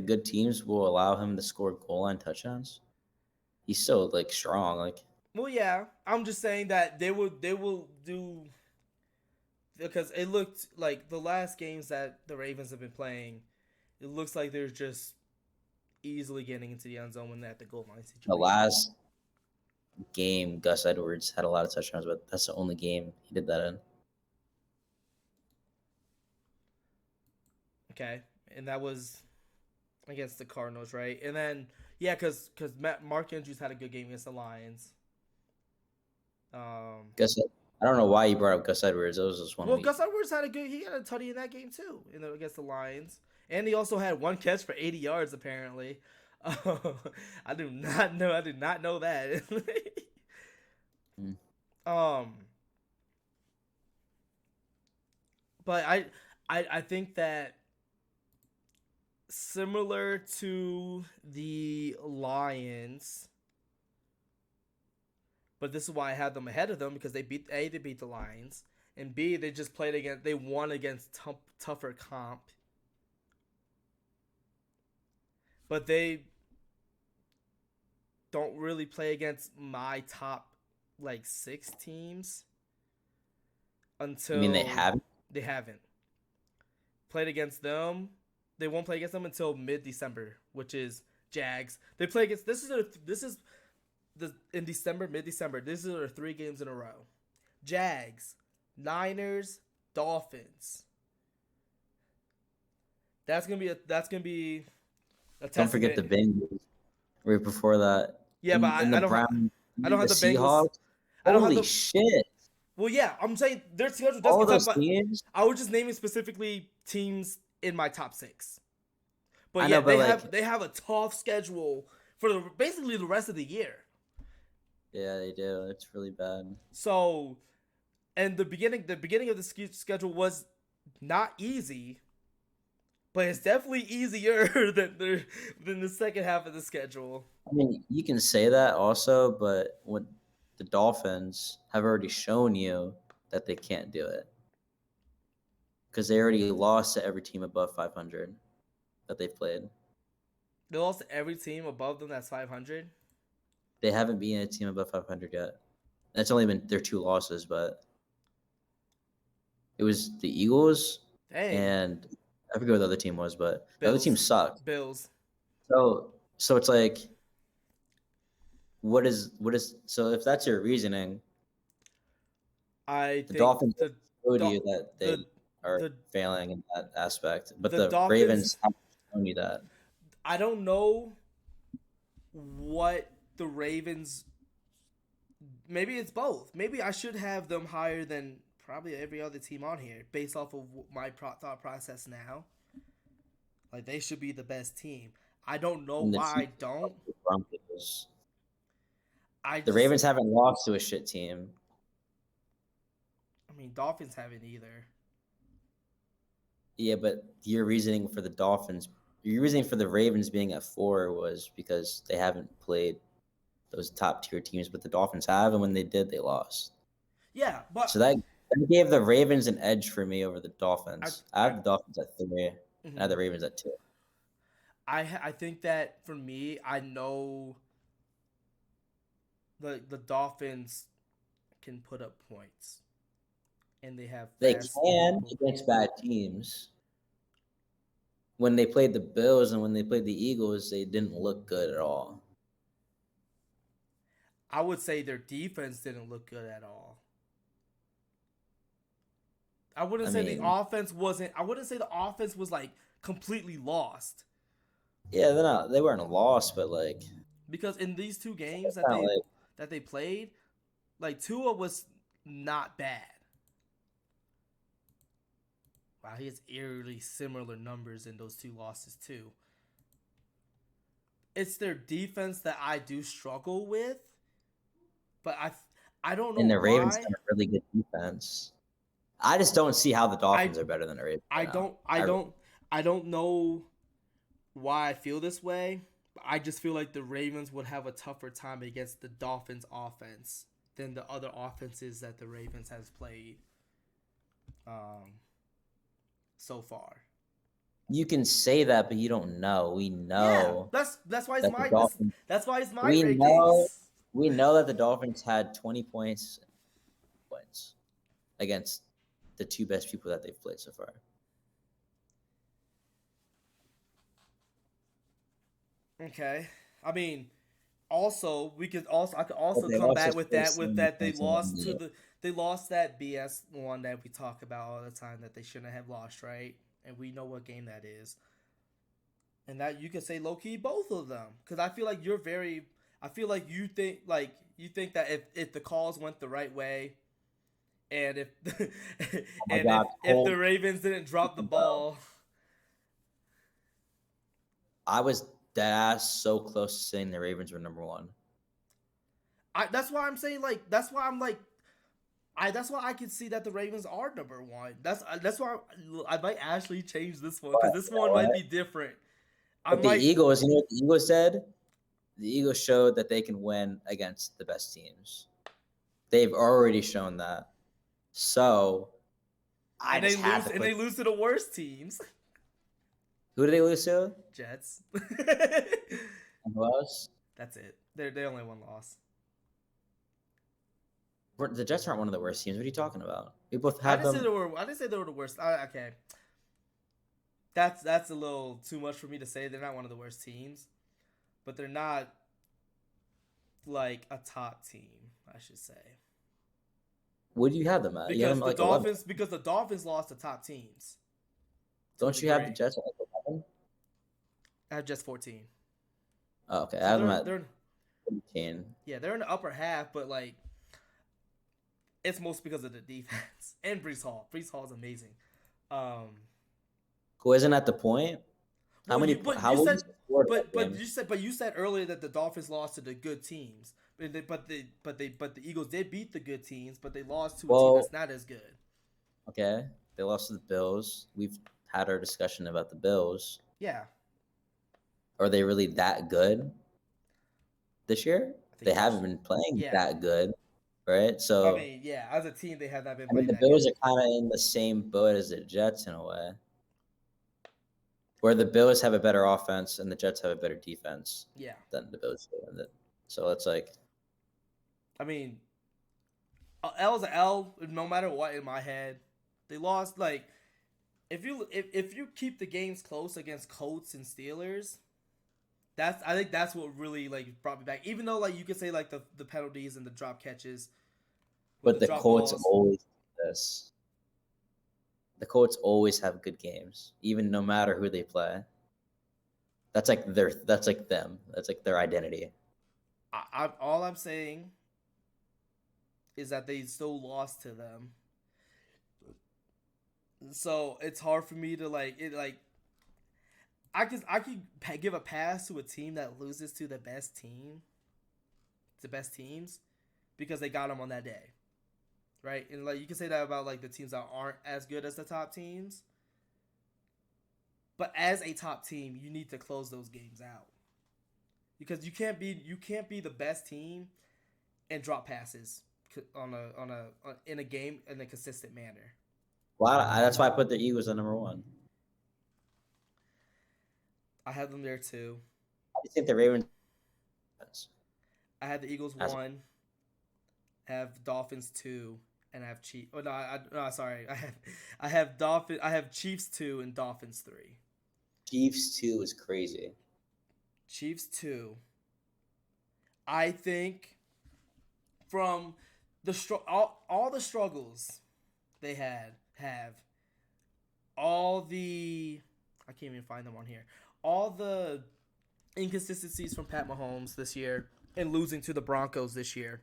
good teams will allow him to score goal line touchdowns? He's so like strong, like. Well, yeah. I'm just saying that they will do, because it looked like the last games that the Ravens have been playing, it looks like they're just easily getting into the end zone when they're at the goal line situation. The last game, Gus Edwards had a lot of touchdowns, but that's the only game he did that in. Okay, and that was against the Cardinals, right? And then, yeah, because Mark Andrews had a good game against the Lions. I don't know why you brought up Gus Edwards. That was just one week. Gus Edwards had a tutty in that game too, against the Lions, and he also had one catch for 80 yards apparently. I did not know that. But I think that similar to the Lions, but this is why I had them ahead of them, because they beat the Lions, and B, they just won against tougher comp. But they don't really play against my top 6 teams until. You mean they haven't? They haven't played against them. They won't play against them until mid-December, which is Jags. They play against in December, mid-December. This is their 3 games in a row. Jags, Niners, Dolphins. That's gonna be a testament. Don't forget the Bengals right before that. Yeah, but I don't have the Bengals. Holy shit! Well, yeah, I'm saying their schedule All doesn't those teams. I was just naming specifically teams in my top 6. But they have a tough schedule for basically the rest of the year. Yeah, they do. It's really bad. So, and the beginning of the schedule was not easy, but it's definitely easier than the second half of the schedule. I mean, you can say that also, but what the Dolphins have already shown you that they can't do it because they already lost to every team above 500 that they've played. They lost to every team above them that's 500. They haven't beaten a team above 500 yet. That's only been their 2 losses, but it was the Eagles Dang. and I forget what the other team was, but the other Bills. team sucked. Bills. So it's like, what is so if that's your reasoning, I the think Dolphins the showed Dol- you that they the are the failing in that aspect, but the the Dolphins- Ravens haven't shown you that. I don't know what the Ravens. Maybe it's both. Maybe I should have them higher than probably every other team on here, based off of my thought process now. Like they should be the best team. I don't know And the why I team- don't. the Broncos. I The just, Ravens haven't lost to a shit team. I mean, Dolphins haven't either. Yeah, but your reasoning for the Dolphins, your reasoning for the Ravens being at 4 was because they haven't played those top tier teams, but the Dolphins have, and when they did, they lost. Yeah, but So that gave the Ravens an edge for me over the Dolphins. I have the Dolphins at 3, and I have the Ravens at 2. I think that for me, I know the Dolphins can put up points, and they have They fast can people. against bad teams. When they played the Bills and when they played the Eagles, they didn't look good at all. I would say their defense didn't look good at all. I wouldn't say the offense wasn't. I wouldn't say the offense was like completely lost. Yeah, they weren't a loss, but like Because in these 2 games that they played, like Tua was not bad. Wow, he has eerily similar numbers in those 2 losses too. It's their defense that I do struggle with, but I don't know and the why. Ravens have a really good defense. I just don't see how the Dolphins are better than the Ravens. I don't know why I feel this way. But I just feel like the Ravens would have a tougher time against the Dolphins offense than the other offenses that the Ravens has played so far. You can say that, but you don't know. We know. Yeah, that's why it's that my the Dolphins- that's why it's my we rankings. know that the Dolphins had 20 points against the 2 best people that they've played so far. Okay, I mean, also I could also They come also back with faced that some they lost that BS one that we talk about all the time that they shouldn't have lost, right? And we know what game that is. And that you could say low key both of them, because I feel like you think that if the calls went the right way, and if if the Ravens didn't drop the ball, I was so close to saying the Ravens were number 1. That's why I'm saying that's why I can see that the Ravens are number 1. That's why I might actually change this one, because this one might be different. But the Eagles, you know what the Eagles said? The Eagles showed that they can win against the best teams. They've already shown that. So they lose to the worst teams. Who did they lose to? Jets. And who else? That's it. They only 1 loss. The Jets aren't one of the worst teams. What are you talking about? We both I have didn't them. say they were the worst. Okay. That's a little too much for me to say. They're not one of the worst teams, but they're not like a top team, I should say. What do you have them at? Because the Dolphins. Because the Dolphins lost to top teams. Don't you have the Jets at 11? I have just 14. Oh, okay. So I have them at they're 14. Yeah, they're in the upper half, but like it's mostly because of the defense and Breece Hall. Breece Hall is amazing. Who isn't at the point? How well, many? You said earlier that the Dolphins lost to the good teams, but the Eagles did beat the good teams, but they lost to a team that's not as good. Okay, they lost to the Bills. We've had our discussion about the Bills. Yeah, Are they really that good this year? I think They that's- haven't been playing yeah. that good, right? So I mean, yeah, as a team, they have not been I mean, playing the that Bills good. are kind of in the same boat as the Jets in a way, where the Bills have a better offense and the Jets have a better defense Yeah, than the Bills do. So it's like, I mean, a L is an L, no matter what. In my head, they lost. Like, if you keep the games close against Colts and Steelers, I think that's what really like brought me back. Even though like you could say like the penalties and the drop catches, with but the drop Colts balls. always do this. The Colts always have good games, even no matter who they play. That's like them. That's like their identity. All I'm saying is that they still lost to them. So it's hard for me to like it. Like I could give a pass to a team that loses to the best team, the best teams, because they got them on that day, right? And like you can say that about like the teams that aren't as good as the top teams. But as a top team, you need to close those games out because you can't be the best team and drop passes in a game in a consistent manner. Well, that's why I put the Eagles at number 1. I have them there too. I think the Ravens. I have the Eagles 1, have Dolphins 2, and I have Chiefs. Oh no, sorry. I have Chiefs 2 and Dolphins 3. Chiefs 2 is crazy. Chiefs 2. I think from the all the struggles they have all the I can't even find them on here. All the inconsistencies from Pat Mahomes this year and losing to the Broncos this year.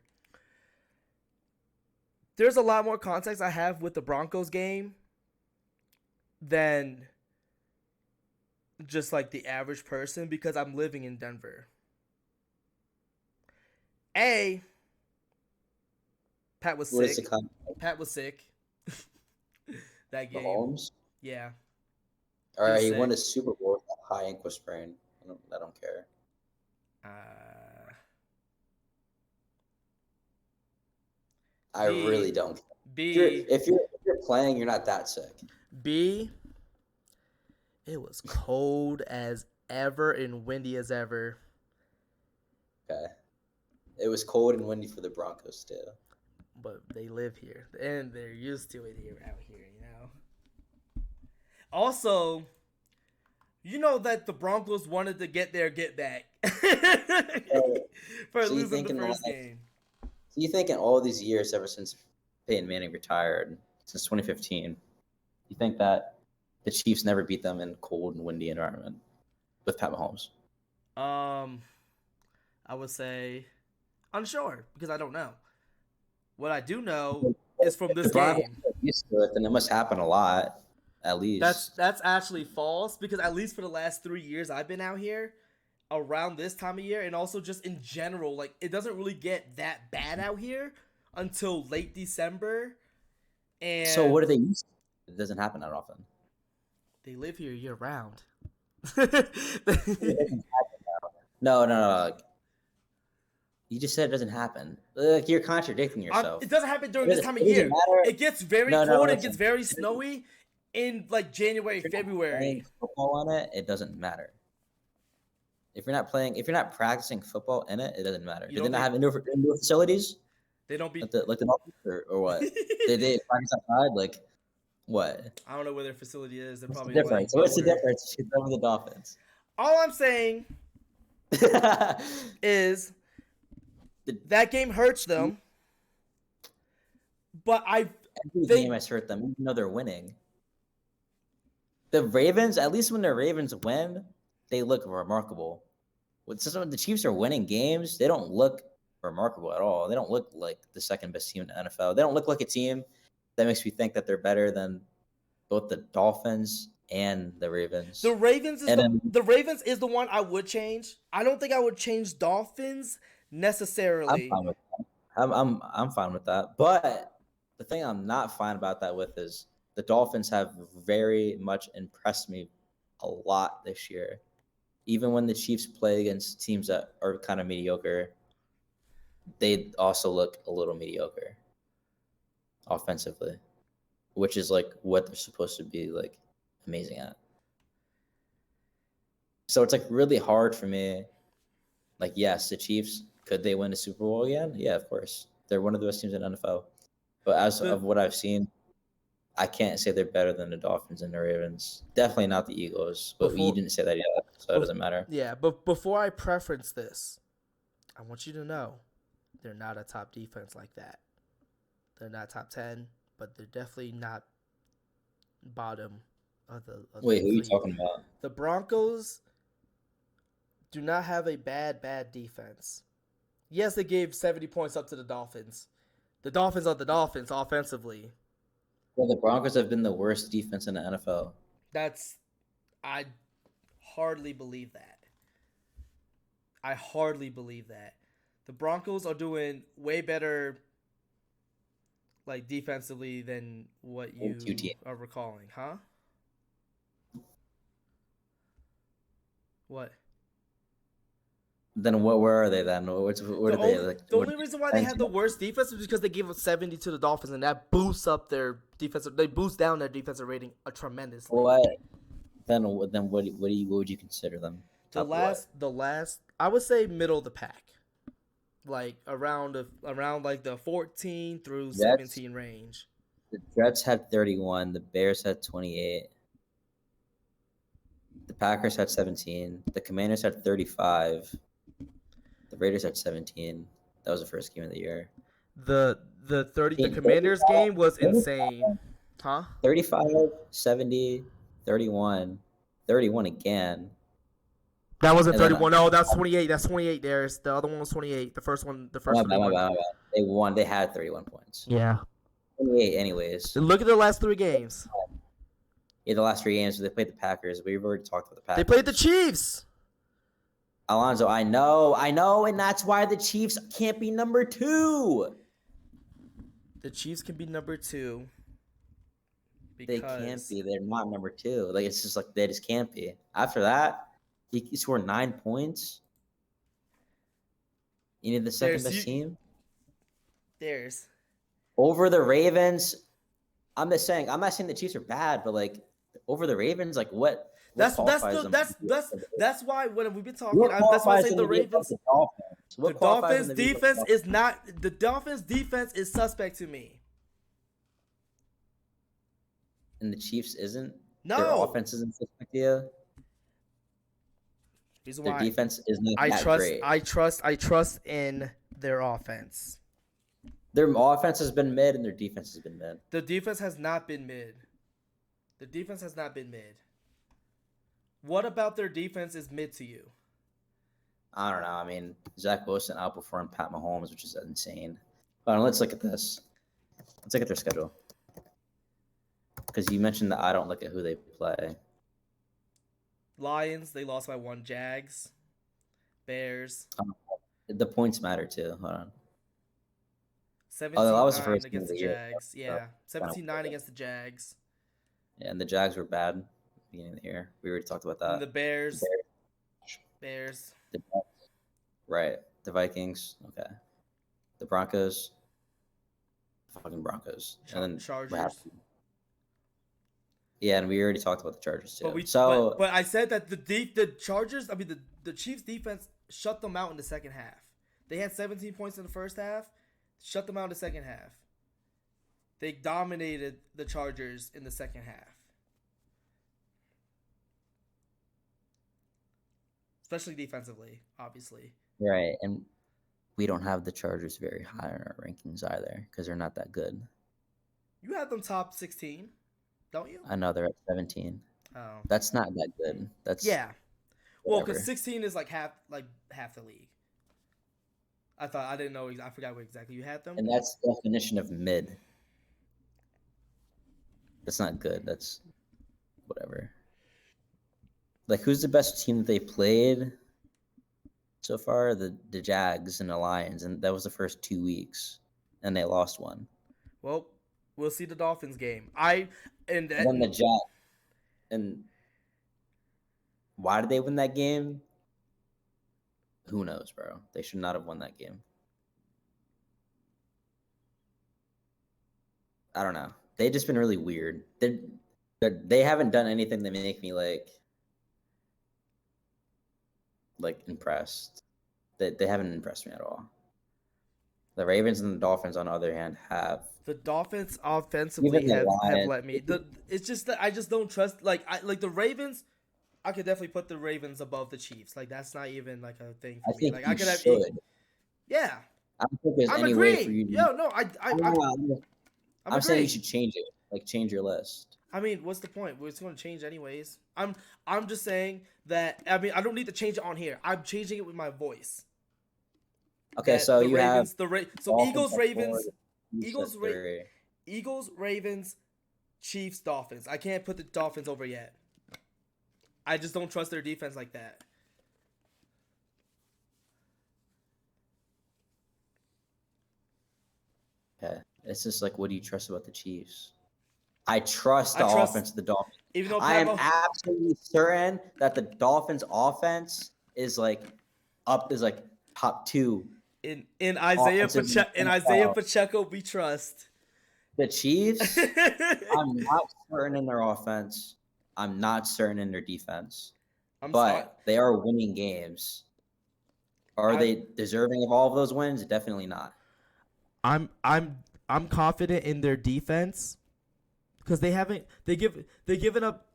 There's a lot more context I have with the Broncos game than just like the average person because I'm living in Denver. Pat was What is sick. the con- Pat was sick. That game. Mahomes? Yeah. All right, He's he won sick. a Super Bowl with a high ankle sprain. I don't care. I B- really don't care. B If you're playing, you're not that sick. B. It was cold as ever and windy as ever. Okay. It was cold and windy for the Broncos too. But they live here and they're used to it here out here, you know. Also, you know that the Broncos wanted to get their get back for So you losing the thinking first like- game. So you think in all these years, ever since Peyton Manning retired, since 2015, you think that the Chiefs never beat them in cold and windy environment with Pat Mahomes? I would say unsure because I don't know. What I do know is from this The Broncos game. are used to it, then it must happen a lot, at least. That's actually false because at least for the last 3 years I've been out here around this time of year and also just in general, like it doesn't really get that bad out here until late December. And So what are they used to? It doesn't happen that often. they live here year round. No. You just said it doesn't happen. Look, you're contradicting yourself. It doesn't happen during this time of It doesn't year. matter. It gets very No, cold. It listen. gets very snowy in like January, If you're not February. playing football on it, it doesn't matter. If you're not practicing football in it, it doesn't matter. You Do they don't not think- have indoor facilities? They don't be. Like the Dolphins or what? they practice outside? Like what? I don't know where their facility is. They're What's the probably difference? Like, What's the nowhere. difference? She's over the Dolphins. All I'm saying is that game hurts them. But Every They- game has hurt them, even though they're winning. The Ravens, at least when the Ravens win, they look remarkable. When the Chiefs are winning games, they don't look remarkable at all. They don't look like the second best team in the NFL. They don't look like a team that makes me think that they're better than both the Dolphins and the Ravens. the Ravens is And the Ravens is the one I would change. I don't think I would change Dolphins I'm necessarily. fine with that. I'm fine with that. But the thing I'm not fine about that with is the Dolphins have very much impressed me a lot this year. Even when the Chiefs play against teams that are kind of mediocre, they also look a little mediocre offensively, which is like what they're supposed to be like amazing at. So it's like really hard for me. Like, yes, the Chiefs, could they win the Super Bowl again? Yeah, of course. They're one of the best teams in the NFL. But as of what I've seen, I can't say they're better than the Dolphins and the Ravens. Definitely not the Eagles. But you didn't say that yet, so it doesn't matter. Yeah, but before I preference this, I want you to know they're not a top defense like that. They're not top 10, but they're definitely not bottom of the Wait, who are you league. talking about? The Broncos do not have a bad defense. Yes, they gave 70 points up to the Dolphins. The Dolphins are the Dolphins offensively. Well, the Broncos have been the worst defense in the NFL. I hardly believe that. I hardly believe that. The Broncos are doing way better, like, defensively than what you are recalling, huh? What? Then where are they then? What are they like? The only reason why they had the worst defense is because they gave up 70 to the Dolphins, and that boosts up their defensive. They boost down their defensive rating tremendously. What? Then what would you consider them? The last, I would say middle of the pack, like around like the 14 through 17 range. The Jets had 31. The Bears had 28. The Packers had 17. The Commanders had 35. The Raiders had 17. That was the first game of the year. The Commanders game was insane. Huh? 35, 70, 31, 31 again. That wasn't 31. No, that's 28. That's 28, Darius. The other one was 28. The first one. My bad. They won. They had 31 points. Yeah. 28 anyways. Look at the last 3 games. Yeah, the last 3 games, they played the Packers. We've already talked about the Packers. They played the Chiefs. Alonzo, I know, and that's why the Chiefs can't be number 2. The Chiefs can be number 2. They can't be. They're not number 2. Like, it's just like they just can't be. After that, he scored 9 points. You need the second best team. There's over the Ravens. I'm not saying the Chiefs are bad, but like over the Ravens, like what? That's why when we've been talking, that's why I say the Ravens. The Dolphins defense is not. The Dolphins defense is suspect to me. And the Chiefs isn't. No, their offense isn't suspect to you. Their defense is not great. I trust in their offense. Their offense has been mid, and their defense has been mid. The defense has not been mid. What about their defense is mid to you? I don't know. I mean, Zach Wilson outperformed Pat Mahomes, which is insane. But let's look at this. Let's look at their schedule. Because you mentioned that I don't look at who they play. Lions, they lost by 1. Jags, Bears. The points matter too. Hold on. 17-9 against the Jags. Yeah, 17-9 against the Jags. Yeah, and the Jags were bad at the beginning of the year. We already talked about that. And the Bears. Right. The Vikings. Okay. The Broncos. Fucking Broncos. And then Chargers. Yeah, and we already talked about the Chargers too. But I said that the Chargers, the Chiefs defense shut them out in the second half. They had 17 points in the first half, shut them out in the second half. They dominated the Chargers in the second half. Especially defensively, obviously. Right, and we don't have the Chargers very high in our rankings either because they're not that good. You have them top 16. Don't you? I know they're at 17. Oh. That's not that good. That's Well, because 16 is like half the league. I didn't know. I forgot where exactly you had them. And that's the definition of mid. That's not good. That's whatever. Like, who's the best team that they played so far? The Jags and the Lions, and that was the first 2 weeks, and they lost one. Well, we'll see the Dolphins game. I And And then the Jets. And why did they win that game? Who knows, bro? They should not have won that game. I don't know. They've just been really weird. They haven't done anything that make me like impressed. They haven't impressed me at all. The Ravens and the Dolphins, on the other hand, have. the Dolphins offensively Even the have Lions. let me. It's just that I just don't trust. Like the Ravens. I could definitely put the Ravens above the Chiefs. Like that's not even like a thing for I me. think Like you I could have. should. Yeah, I don't think there's I'm any way for agreeing. you to. Yo, no, I'm saying you agreeing. should change it. Like change your list. I mean, what's the point? Well, it's going to change anyways. I'm just saying that. I mean, I don't need to change it on here. I'm changing it with my voice. Okay, That so the you Ravens, have so Dolphins Eagles, at Ravens, four, Chiefs Eagles, at three. Eagles, Ravens, Chiefs, Dolphins. I can't put the Dolphins over yet. I just don't trust their defense like that. Okay, it's just like, what do you trust about the Chiefs? I trust the I trust- offense of the Dolphins. Even though I am Pat absolutely certain that the Dolphins' offense is like top two. in Isaiah offensive Isaiah NFL. Pacheco, we trust. The Chiefs, I'm not certain in their offense. I'm not certain in their defense. I'm But sorry. they are winning games. Are they deserving of all of those wins? Definitely not. I'm confident in their defense because they've given up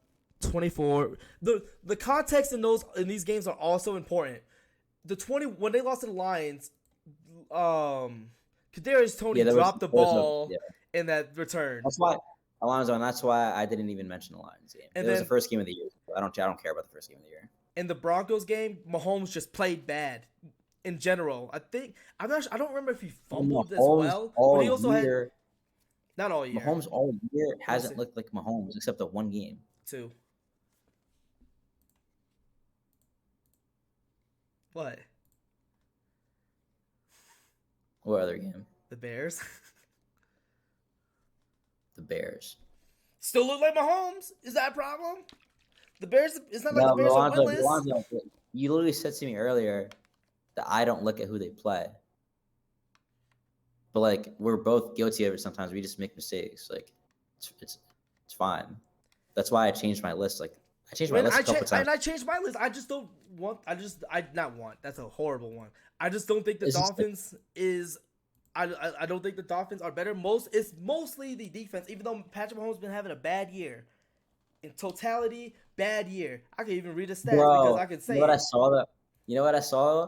24. The context in these games are also important. When they lost to the Lions, Kadarius Toney dropped the ball in that return. That's why, Alonzo, and that's why I didn't even mention the Lions game. And it was then- the first game of the year. I don't care about the first game of the year. In the Broncos game, Mahomes just played bad. In general, I don't remember if he fumbled as well, but he also had not all year. Mahomes all year hasn't looked like Mahomes except the one game. Two. What? What other game? The Bears. The Bears. Still look like Mahomes. Is that a problem? The Bears. It's not like the No, Bears are winless. Alonzo, you literally said to me earlier that I don't look at who they play. But like we're both guilty of it sometimes. We just make mistakes. Like it's fine. That's why I changed my list. Like I changed my list a couple times. And I changed my list. I just don't want. I not want. That's a horrible one. I just don't think the Dolphins is. I don't think the Dolphins are better. It's mostly the defense. Even though Patrick Mahomes has been having a bad year, in totality, bad year. I can even read the stats because I can say. You know what I saw?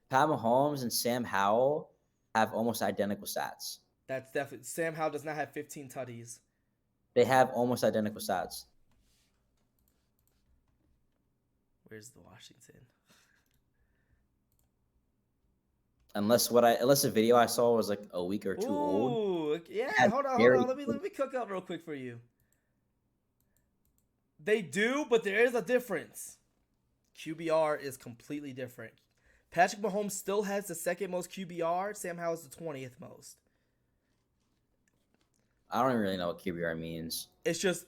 Pat Mahomes and Sam Howell have almost identical stats. That's definitely. Sam Howell does not have 15 tutties. They have almost identical stats. Where's the Washington? Unless the video I saw was like a week or two old. Ooh, yeah. That's Hold on. Let me cook up real quick for you. They do, but there is a difference. QBR is completely different. Patrick Mahomes still has the second most QBR. Sam Howell is the 20th most. I don't even really know what QBR means. It's just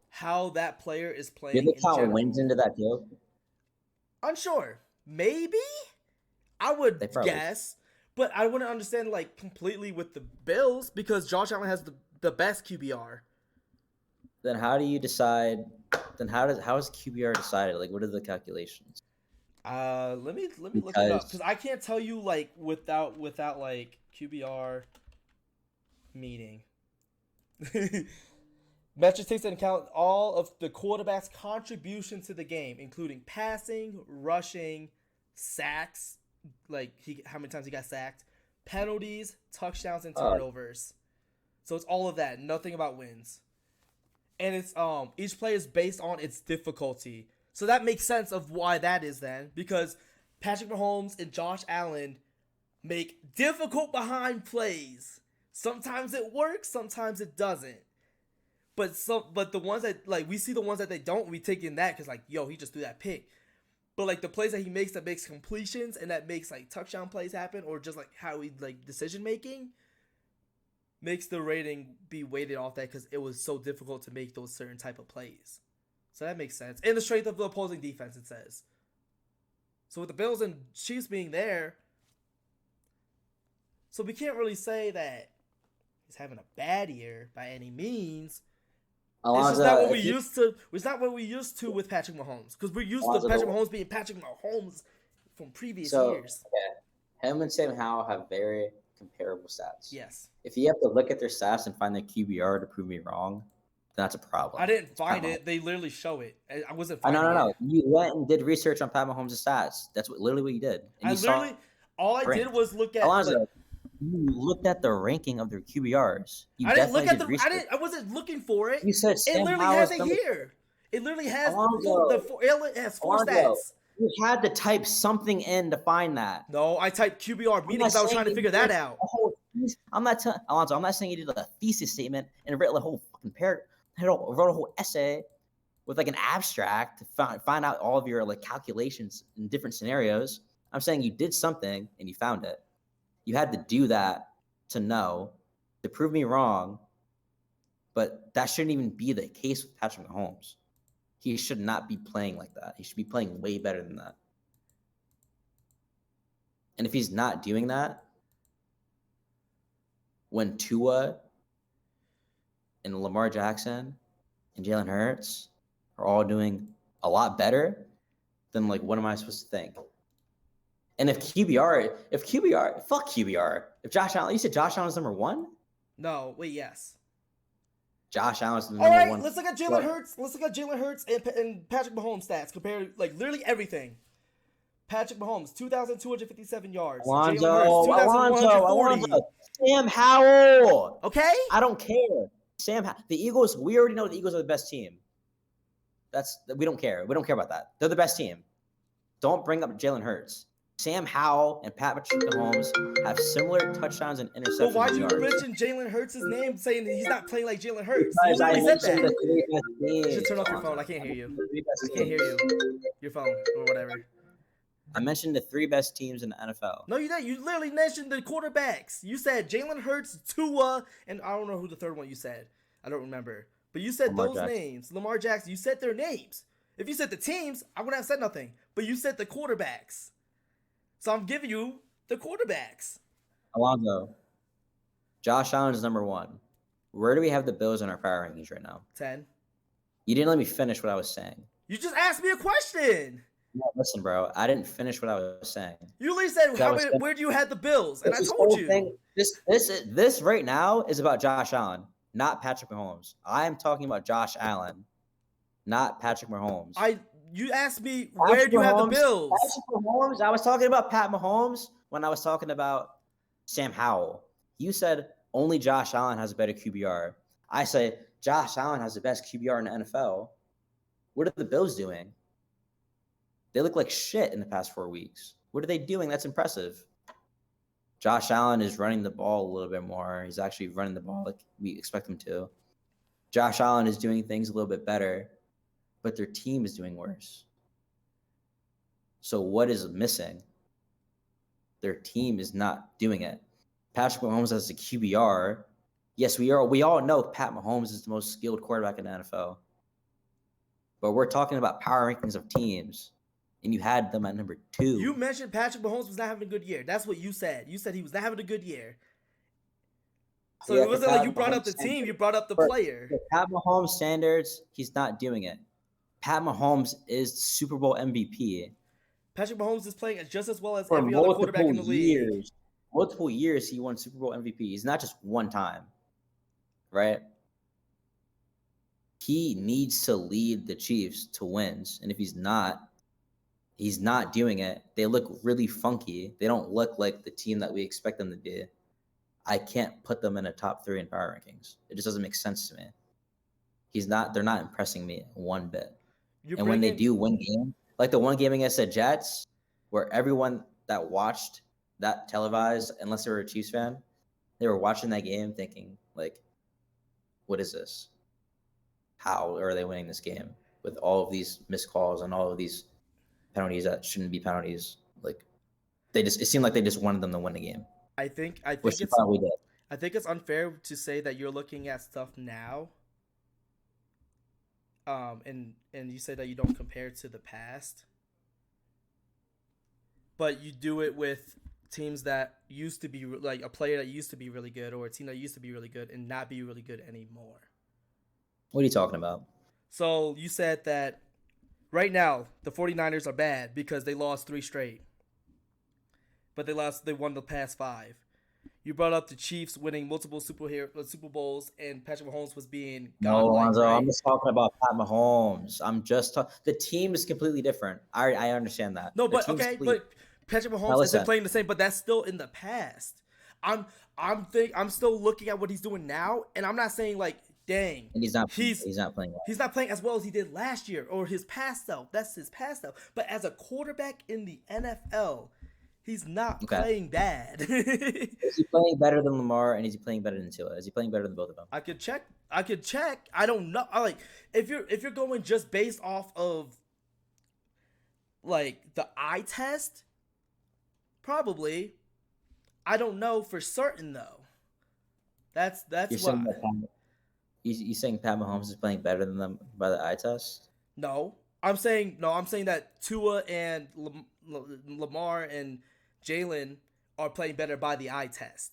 how that player is playing. Did they count wins into that too? Unsure. Maybe? I would They probably- guess. But I wouldn't understand like completely with the Bills because Josh Allen has the best QBR. Then how do you decide? Then how is QBR decided? Like, what are the calculations? Let me look it up because I can't tell you like without like QBR meaning. Metrics takes into account all of the quarterback's contribution to the game, including passing, rushing, sacks, like how many times he got sacked, penalties, touchdowns, and turnovers. So it's all of that. Nothing about wins. And it's each play is based on its difficulty. So that makes sense of why that is then, because Patrick Mahomes and Josh Allen make difficult behind plays. Sometimes it works, sometimes it doesn't. But the ones that like we see the ones that they don't, we take in that because like yo he just threw that pick. But like the plays that he makes that makes completions and that makes like touchdown plays happen or just like how he like decision making. makes the rating be weighted off that because it was so difficult to make those certain type of plays. So that makes sense. And the strength of the opposing defense, it says. So with the Bills and Chiefs being there, so we can't really say that he's having a bad year by any means. It's just not what we used to. It's not what we used to with Patrick Mahomes, because we're used to Patrick Mahomes being Patrick Mahomes from previous years. Okay. Him and Sam Howell have very comparable stats. Yes. If you have to look at their stats and find their QBR to prove me wrong, then that's a problem. I didn't find it. They literally show it. I wasn't finding it. No. You went and did research on Pat Mahomes' stats. That's literally what you did. And all I did was look at. Alonzo, you looked at the ranking of their QBRs. I didn't look at I wasn't looking for it. You said it literally has it here. It literally has it has four stats. You had to type something in to find that. No, I typed QBR meetings. I was trying to figure that out. I'm not telling Alonzo. I'm not saying you did a thesis statement and wrote a whole fucking paragraph. Wrote a whole essay with like an abstract to find out all of your like calculations in different scenarios. I'm saying you did something and you found it. You had to do that to know, to prove me wrong, but that shouldn't even be the case with Patrick Mahomes. He should not be playing like that. He should be playing way better than that. And if he's not doing that, when Tua and Lamar Jackson and Jalen Hurts are all doing a lot better, then like, what am I supposed to think? And if fuck QBR. If Josh Allen, you said Josh Allen's number one? No, wait, yes. Josh Allen's the number one. All right, let's look at Jalen Hurts. Let's look at Jalen Hurts and Patrick Mahomes stats compared, like literally everything. Patrick Mahomes, 2,257 yards. Alonzo. Sam Howell. Okay. I don't care. The Eagles. We already know the Eagles are the best team. We don't care. We don't care about that. They're the best team. Don't bring up Jalen Hurts. Sam Howell and Patrick Mahomes have similar touchdowns and interceptions. But why do you mention Jalen Hurts' name, saying that he's not playing like Jalen Hurts? You literally said that. You should turn off your phone. I can't hear you. I can't hear you. Your phone or whatever. I mentioned the three best teams in the NFL. No, you didn't. You literally mentioned the quarterbacks. You said Jalen Hurts, Tua, and I don't know who the third one you said. I don't remember. But you said those names. Lamar Jackson. You said their names. If you said the teams, I wouldn't have said nothing. But you said the quarterbacks. So I'm giving you the quarterbacks. Alonzo, Josh Allen is number one. Where do we have the Bills in our power rankings right now? 10. You didn't let me finish what I was saying. You just asked me a question. No, listen, bro. I didn't finish what I was saying. You literally said, where do you have the Bills? And I told you. This right now is about Josh Allen, not Patrick Mahomes. I am talking about Josh Allen, not Patrick Mahomes. You asked me, where do you have the Bills? Patrick Mahomes, I was talking about Pat Mahomes when I was talking about Sam Howell. You said only Josh Allen has a better QBR. I say Josh Allen has the best QBR in the NFL. What are the Bills doing? They look like shit in the past 4 weeks. What are they doing? That's impressive. Josh Allen is running the ball a little bit more. He's actually running the ball like we expect him to. Josh Allen is doing things a little bit better, but their team is doing worse. So what is missing? Their team is not doing it. Patrick Mahomes has a QBR. Yes, we all know Pat Mahomes is the most skilled quarterback in the NFL. But we're talking about power rankings of teams, and you had them at number 2. You mentioned Patrick Mahomes was not having a good year. That's what you said. You said he was not having a good year. So it wasn't like you brought up the team, you brought up the player. Pat Mahomes standards, he's not doing it. Pat Mahomes is Super Bowl MVP. Patrick Mahomes is playing just as well as every other quarterback in the league. Multiple years he won Super Bowl MVP. He's not just one time, right? He needs to lead the Chiefs to wins. And if he's not doing it. They look really funky. They don't look like the team that we expect them to be. I can't put them in a top 3 in power rankings. It just doesn't make sense to me. They're not impressing me one bit. When they do win game, like the one game against the Jets, where everyone that watched that televised, unless they were a Chiefs fan, they were watching that game thinking, like, what is this? How are they winning this game with all of these missed calls and all of these penalties that shouldn't be penalties? Like, it seemed like they just wanted them to win the game. I think I think it's unfair to say that you're looking at stuff now. And you say that you don't compare to the past, but you do it with teams that used to be like a player that used to be really good, or a team that used to be really good and not be really good anymore. What are you talking about? So you said that right now the 49ers are bad because they lost 3 straight, but they won the past 5. You brought up the Chiefs winning multiple Super Bowls, and Patrick Mahomes was being No, godlike, Alonzo, right? I'm just talking about Pat Mahomes. The team is completely different. I understand that. No, The but team's okay, complete- but Patrick Mahomes Now isn't listen. playing the same, but that's still in the past. I'm still looking at what he's doing now, and I'm not saying like, dang, and he's not he's not playing well. he's not playing as well as he did last year or his past self. That's his past self. But as a quarterback in the NFL, he's not Okay. playing bad. Is he playing better than Lamar, and is he playing better than Tua? Is he playing better than both of them? I could check. I don't know. If you're going just based off of like the eye test, probably. I don't know for certain though. That's You're why. saying you saying Pat Mahomes is playing better than them by the eye test? No, I'm saying that Tua and Lamar and Jalen are playing better by the eye test,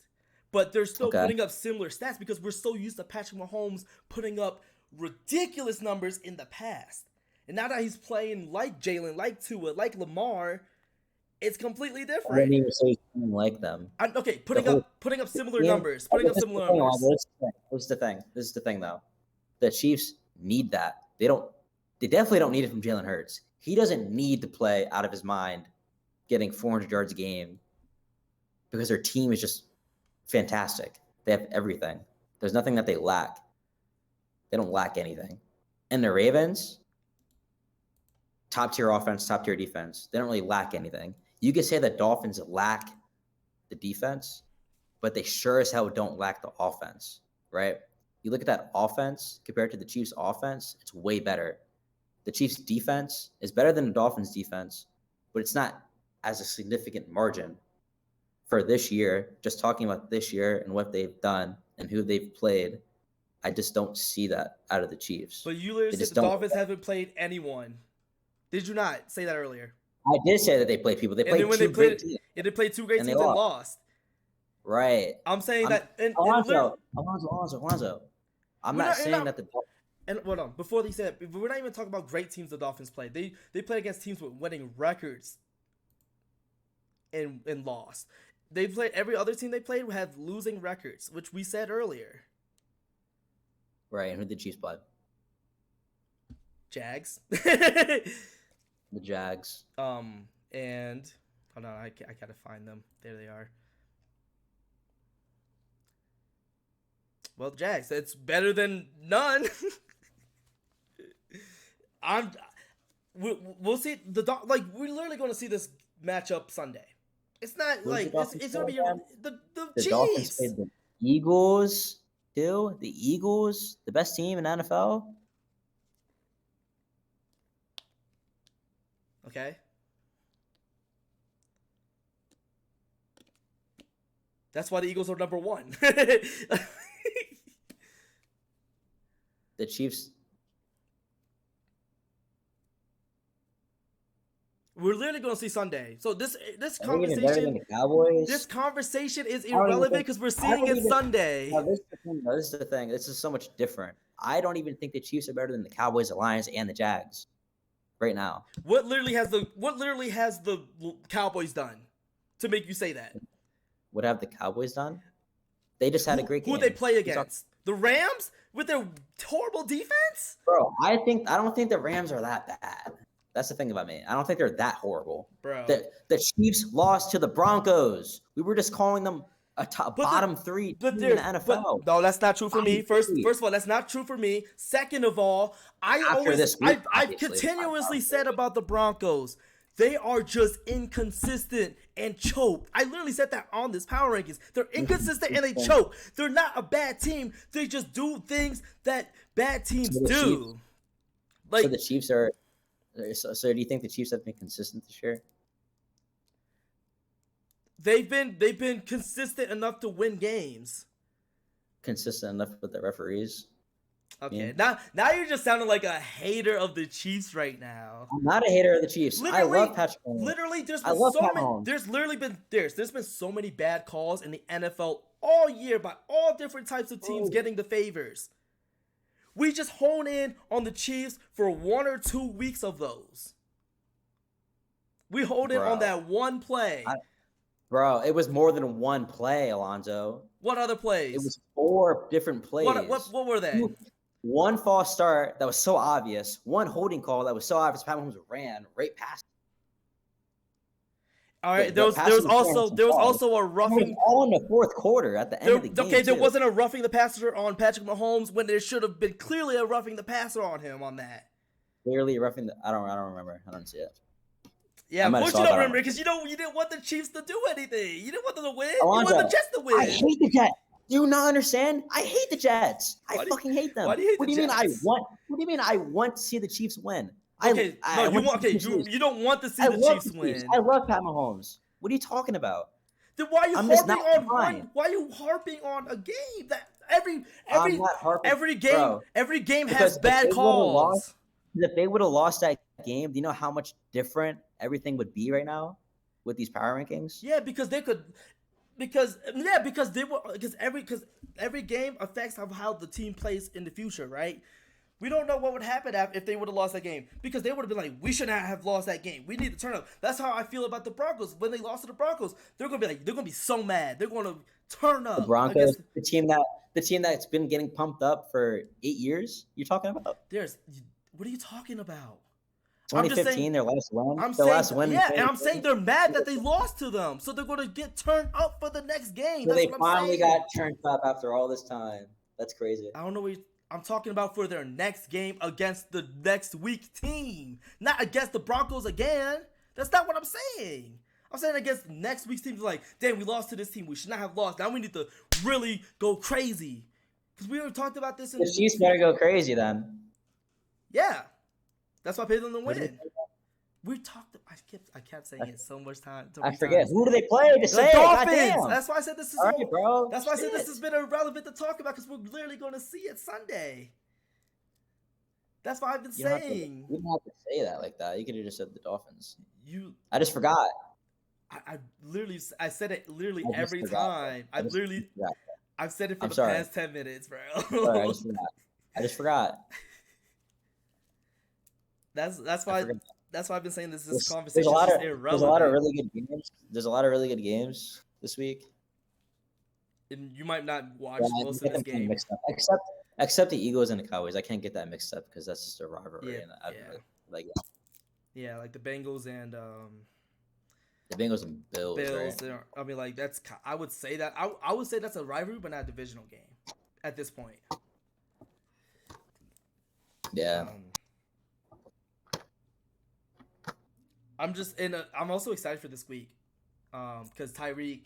but they're still Okay. putting up similar stats because we're so used to Patrick Mahomes putting up ridiculous numbers in the past, and now that he's playing like Jalen, like Tua, like Lamar, it's completely I different. didn't even say he's playing like them. Putting up similar Yeah, numbers. Putting up this is similar the thing, numbers. Alonzo. This is the thing, though. The Chiefs need that. They definitely don't need it from Jalen Hurts. He doesn't need to play out of his mind, getting 400 yards a game, because their team is just fantastic. They have everything. There's nothing that they lack. They don't lack anything. And the Ravens, top tier offense, top tier defense. They don't really lack anything. You could say that Dolphins lack the defense, but they sure as hell don't lack the offense, right? You look at that offense compared to the Chiefs' offense, it's way better. The Chiefs' defense is better than the Dolphins' defense, but it's not as a significant margin for this year. Just talking about this year and what they've done and who they've played, I just don't see that out of the Chiefs. But you literally They said just the don't- Dolphins haven't played anyone. Did you not say that earlier? I did say that they played people. They And played then when two they great played, teams. they played 2 great And teams they and lost. lost. Right. I'm saying I'm- that. And Alonzo. I'm We're not not- saying not- that the And hold on, before they said, we're not even talking about great teams the Dolphins play. They play against teams with winning records and lost. They played every other team they played had losing records, which we said earlier. right. And who did the Chiefs play? Jags. The Jags. And hold on, I gotta find them. There they are. Well, Jags, it's better than none. We'll see we're literally going to see this matchup Sunday. It's not Who's the like Dolphins it's going to be play again? the The Dolphins Chiefs. played the Eagles too. The Eagles, the best team in NFL. Okay. That's why the Eagles are number 1. The Chiefs. We're literally going to see Sunday. So this Are they even better than conversation the Cowboys? this conversation is don't even irrelevant think- because we're I seeing don't it even- Sunday. No, this is the thing. This is the thing. This is so much different. I don't even think the Chiefs are better than the Cowboys, the Lions, and the Jags right now. What literally has the Cowboys done to make you say that? What have the Cowboys done? They just had a great game. Who they play It's all- against? The Rams with their horrible defense? Bro, I don't think the Rams are that bad. That's the thing about me. I don't think they're that horrible. Bro. The Chiefs lost to the Broncos. We were just calling them a bottom 3 But team in the they're NFL. no, that's not true for me. Bottom First three. of all, that's not true for me. Second of all, After this week, I've obviously, continuously it's said about the Broncos, they are just inconsistent and choke. I literally said that on this power rankings. They're inconsistent and they choke. They're not a bad team. They just do things that bad teams So the do. Chiefs- Like so the Chiefs are. So do you think the Chiefs have been consistent this year? they've been consistent enough to win games. consistent enough with the referees. Okay, Yeah. now you're just sounding like a hater of the Chiefs right now. I'm not a hater of the Chiefs. I love Patrick Mahomes. Literally, I love Pat many. Mahomes. There's been so many bad calls in the NFL all year by all different types of teams getting the favors. We just hone in on the Chiefs for 1 or 2 weeks of those. We hold in on that one play. Bro, it was more than one play, Alonzo. What other plays? It was 4 different plays. What were they? One false start that was so obvious. One holding call that was so obvious. Pat Mahomes ran right past. All right, there was also a roughing. All in the fourth quarter at the end of the game. Okay, there wasn't a roughing the passer on Patrick Mahomes when there should have been clearly a roughing the passer on him on that. Clearly roughing the. I don't remember. I don't see it. Yeah, of course you don't remember because you didn't want the Chiefs to do anything. You didn't want them to win. Alonzo, you want the Jets to win. I hate the Jets. Do you not understand? I hate the Jets. I fucking hate them. Why do you hate what the do you Jets? mean What do you mean I want to see the Chiefs win? Okay, you don't want to see the Chiefs win. I love Pat Mahomes. What are you talking about? Then why are you harping on a game that every game has bad calls? If they would have lost that game, do you know how much different everything would be right now with these power rankings? Yeah, because every game affects how the team plays in the future, right? We don't know what would happen if they would have lost that game because they would have been like, we should not have lost that game. We need to turn up. That's how I feel about the Broncos. When they lost to the Broncos, they're gonna be so mad. They're gonna turn up. The Broncos, the team that's been getting pumped up for 8 years. You're talking about? What are you talking about? 2015, their last win. And I'm saying they're mad that they lost to them, so they're gonna get turned up for the next game. So they finally got turned up after all this time. That's crazy. I don't know what I'm talking about for their next game against the next week team, not against the Broncos again. That's not what I'm saying. I'm saying against next week's team. Like, damn, we lost to this team. We should not have lost. Now we need to really go crazy because we already talked about this. The Chiefs better go crazy then. Yeah, that's why I paid them to win. We talked. I kept saying it so much time. I forget. Who do they play to say? Dolphins. That's why I said this is. All right, bro. That's why I said this has been irrelevant to talk about because we're literally going to see it Sunday. That's why I've been saying. You don't have to say that like that. You could have just said the Dolphins. I just forgot. I said it literally every time. I've said it for the past 10 minutes, bro. Sorry, I just forgot. That's why I've been saying this conversation There's a lot of really good games. There's a lot of really good games this week. And you might not watch most of this game. Except the Eagles and the Cowboys. I can't get that mixed up because that's just a rivalry. Yeah, like the Bengals and the Bengals and Bills. Right? I mean, like I would say that I would say that's a rivalry, but not a divisional game at this point. Yeah. I'm also excited for this week, because Tyreek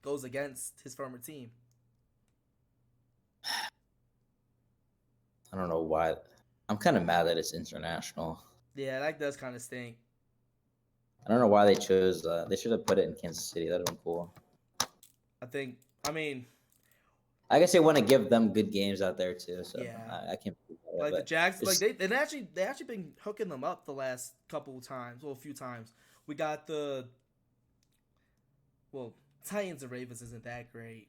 goes against his former team. I don't know why. I'm kind of mad that it's international. Yeah, that does kind of stink. I don't know why they chose. They should have put it in Kansas City. That'd have been cool. I guess they want to give them good games out there too. So yeah. I can't. Like the Jags, like they actually been hooking them up the last couple of times. Well, a few times. We got Titans and Ravens isn't that great,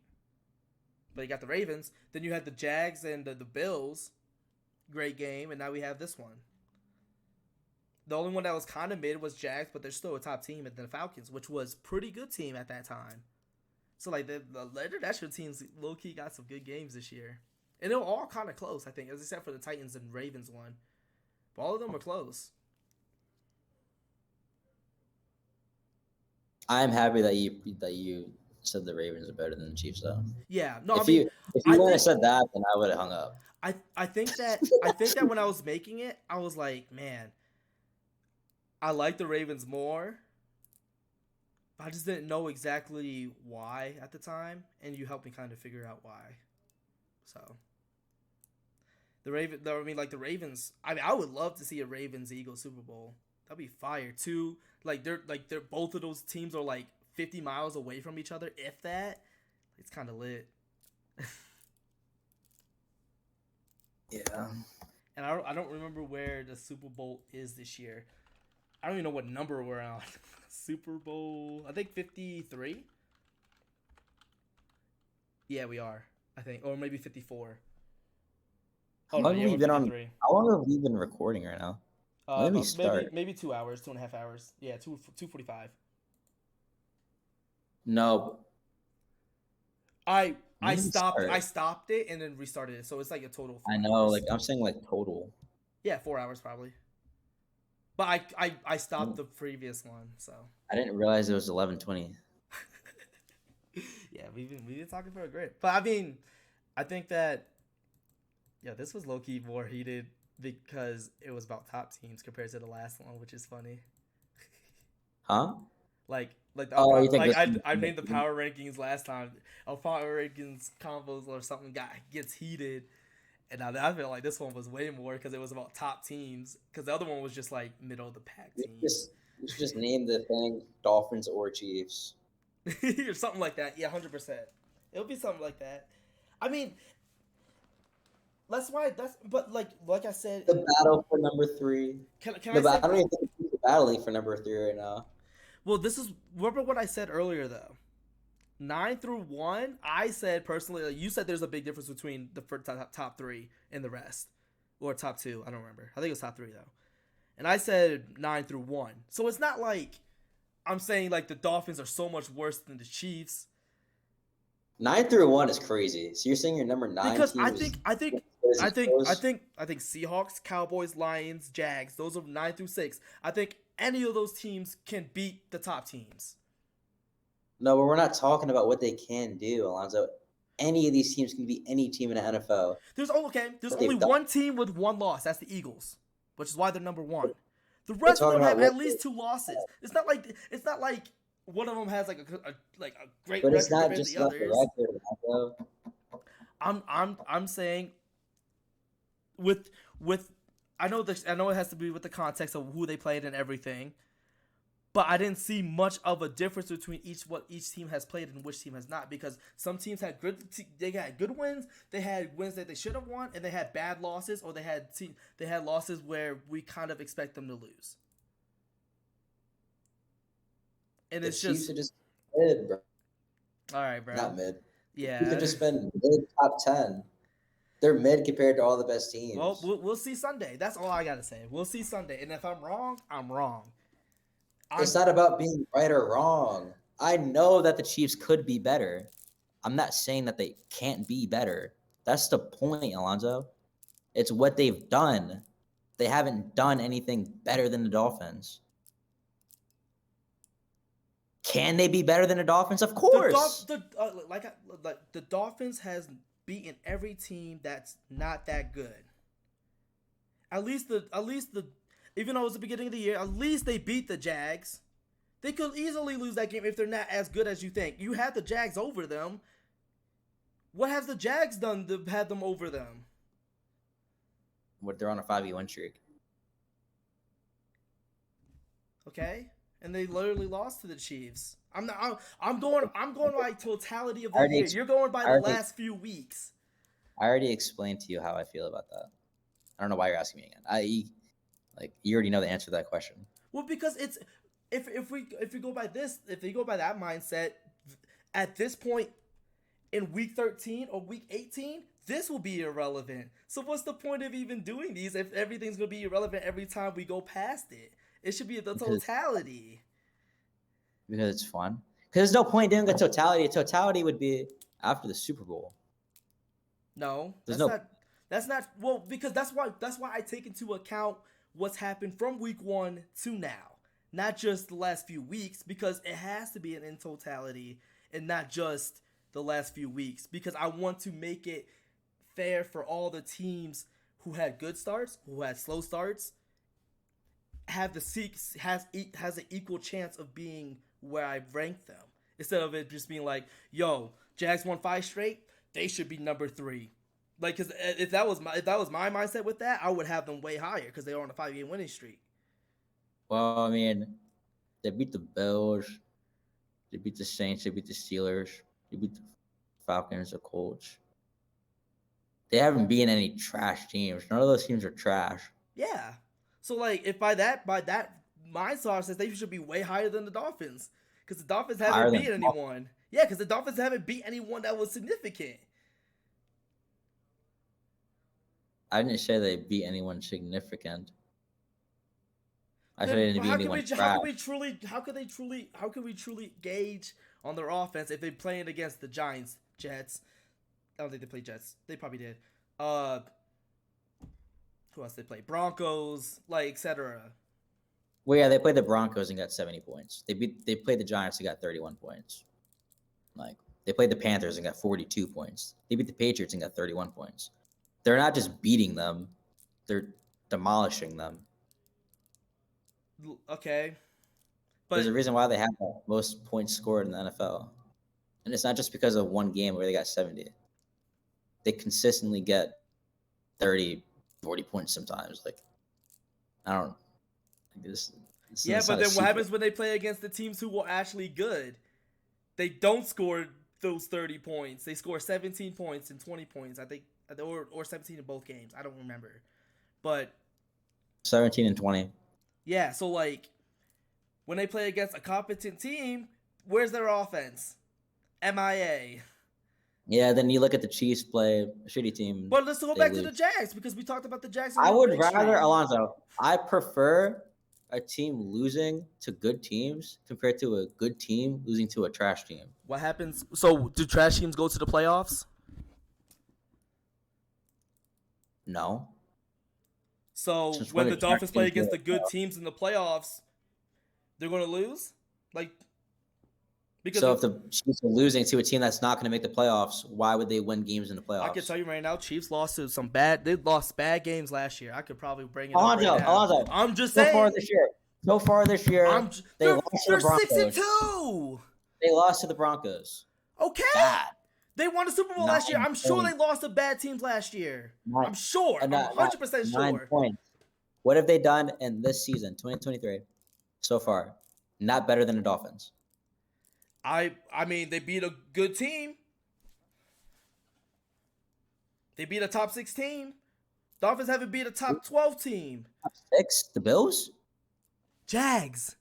but you got the Ravens. Then you had the Jags and the Bills. Great game, and now we have this one. The only one that was kind of mid was Jags, but they're still a top team, and the Falcons, which was pretty good team at that time. So like the international teams low key got some good games this year. And they were all kind of close, I think, except for the Titans and Ravens one. But all of them were close. I'm happy that you said the Ravens are better than the Chiefs, though. Yeah, no. If you wouldn't have said that, then I would have hung up. I think that when I was making it, I was like, man, I like the Ravens more. I just didn't know exactly why at the time, and you helped me kind of figure out why. So. The Ravens. I mean, I would love to see a Ravens-Eagles Super Bowl. That'd be fire too. They're both of those teams are like 50 miles away from each other. If that, it's kind of lit. Yeah. And I don't remember where the Super Bowl is this year. I don't even know what number we're on. Super Bowl, I think 53. Yeah, we are. I think, or maybe 54. How Oh no, long yeah, have we we're been on? 53. How long have we been recording right now? When did we start? Maybe 2 hours, 2.5 hours. Yeah, 2:45. No. I When did we start? I stopped it and then restarted it, so it's like a total of I 4 know, hours. like I'm saying, like total. Yeah, 4 hours probably. But I stopped Mm. the previous one, so I didn't realize it was 11:20. yeah, we've been talking for a great. But I mean, I think that yeah, this was low key more heated because it was about top teams compared to the last one, which is funny. Huh? Oh, you think Like this? I named the power rankings last time. Our power rankings combos or something gets heated, and now I feel like this one was way more because it was about top teams. Because the other one was just like middle of the pack teams You should just name the thing Dolphins or Chiefs. or something like that. Yeah, 100%. It'll be something like that. I mean, but like I said, The battle for number 3. can I say? I don't even think the Chiefs are battling for number 3 right now. Well, this is remember what I said earlier though. 9 through 1, I said personally, like you said there's a big difference between the first top three and the rest. Or top two, I don't remember. I think it was top three though. And I said 9 through 1. So it's not like I'm saying like the Dolphins are so much worse than the Chiefs. 9 through 1 is crazy. So you're saying your number 9 Because team I is think Seahawks, Cowboys, Lions, Jags, those are 9 through 6. I think any of those teams can beat the top teams. No, but we're not talking about what they can do, Alonzo. Any of these teams can beat any team in the NFL. There's What only they've done. one team with one loss. That's the Eagles, which is why they're number 1. The We're rest of talking them have about at least 2 losses. It's not like one of them has like a great But record it's not compared to just the about the others. record, Alonzo. I'm saying with I know it has to be with the context of who they played and everything. But I didn't see much of a difference between what each team has played and which team has not, because some teams had good wins, they had wins that they should have won, and they had bad losses, or they had losses where we kind of expect them to lose. And The it's Chiefs just are just mid, bro. all right, bro. Not mid. Yeah. Chiefs have just been mid top 10. They're mid compared to all the best teams. Well, we'll see Sunday. That's all I gotta say. We'll see Sunday, and if I'm wrong, I'm wrong. It's not about being right or wrong. I know that the Chiefs could be better. I'm not saying that they can't be better. That's the point, Alonzo. It's what they've done. They haven't done anything better than the Dolphins. Can they be better than the Dolphins? Of course. The Dolphins has beaten every team that's not that good. At least even though it was the beginning of the year, at least they beat the Jags. They could easily lose that game if they're not as good as you think. You had the Jags over them. What has the Jags done to have them over them? They're on a 5-game win streak. Okay, and they literally lost to the Chiefs. I'm going by totality of the year. You're going by the last few weeks. I already explained to you how I feel about that. I don't know why you're asking me again. You already know the answer to that question. Well, because it's if we go by that mindset, at this point in week 13 or week 18, this will be irrelevant. So what's the point of even doing these if everything's gonna be irrelevant every time we go past it? It should be the totality. Because it's fun. Because there's no point doing a totality. A totality would be after the Super Bowl. No, that's not well, because that's why I take into account what's happened from week 1 to now, not just the last few weeks, because it has to be in totality and not just the last few weeks, because I want to make it fair for all the teams who had good starts, who had slow starts, has an equal chance of being where I rank them, instead of it just being like, yo, Jags won 5 straight, they should be number 3. Like, because if that was my mindset with that, I would have them way higher because they are on a 5-game winning streak. Well, I mean, they beat the Bills, they beat the Saints, they beat the Steelers, they beat the Falcons, the Colts. They haven't beaten any trash teams. None of those teams are trash. Yeah. So like, if by that my source says they should be way higher than the Dolphins, because the Dolphins Higher haven't than beat anyone. Yeah, because the Dolphins haven't beat anyone that was significant. I didn't say they beat anyone significant. I said Then they didn't beat how anyone can trash. we truly gauge on their offense if they're playing against the Giants, Jets? I don't think they played Jets. They probably did. Who else they play? Broncos, like etc. Well, yeah, they played the Broncos and got 70 points. They played the Giants and got 31 points. Like they played the Panthers and got 42 points. They beat the Patriots and got 31 points. They're not just beating them; they're demolishing them. Okay, There's but a reason why they have the most points scored in the NFL, and it's not just because of one game where they got 70. They consistently get 30, 40 points sometimes. Like I don't. This yeah, it's but not a then what secret. happens when they play against the teams who were actually good? They don't score those 30 points. They score 17 points and 20 points, I think, or 17 in both games. I don't remember. But 17 and 20. yeah, so like when they play against a competent team, where's their offense? MIA. Yeah, then you look at the Chiefs play a shitty team. But let's go They back to lose. the Jags because we talked about the Jags. I would rather, Alonzo, I prefer a team losing to good teams compared to a good team losing to a trash team. What happens? So do trash teams go to the playoffs? No. So Since when when the did trash Dolphins play teams against go the to the good teams in the playoffs, they're going to lose? Like, because So if the Chiefs are losing to a team that's not going to make the playoffs, why would they win games in the playoffs? I can tell you right now, Chiefs lost to they lost bad games last year. I could probably bring it Alonzo, up right now. Alonzo, I'm just So saying. far this year, they They're lost to the Broncos. 6-2. They lost to the Broncos. Okay. Bad. They won the Super Bowl last year. 9 I'm sure they points. lost to bad teams last year. Nine- I'm sure. I'm not- 100% 9 sure. points. What have they done in this season, 2023, so far? Not better than the Dolphins. I mean, they beat a good team. They beat a top 6 team. Dolphins haven't beat a top 12 team. Top 6, the Bills? Jags.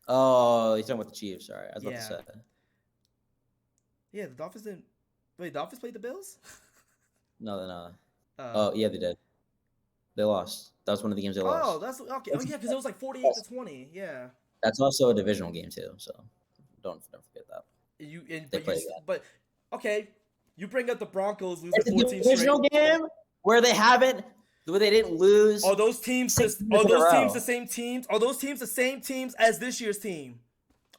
Oh, you're talking about the Chiefs. Sorry, I was about Yeah. to say. Yeah, the Dolphins didn't. Wait, Dolphins played the Bills? No. Oh, yeah, they did. They lost. That was one of the games they lost. Oh, that's okay. Oh, yeah, because it was like 48-20. Yeah. That's also a divisional game too, so don't forget that. But okay, you bring up the Broncos losing It's a 14 divisional straight. game where they didn't lose. Are those teams? Six Are years in a those row. teams the same teams? Are those teams the same teams as this year's team?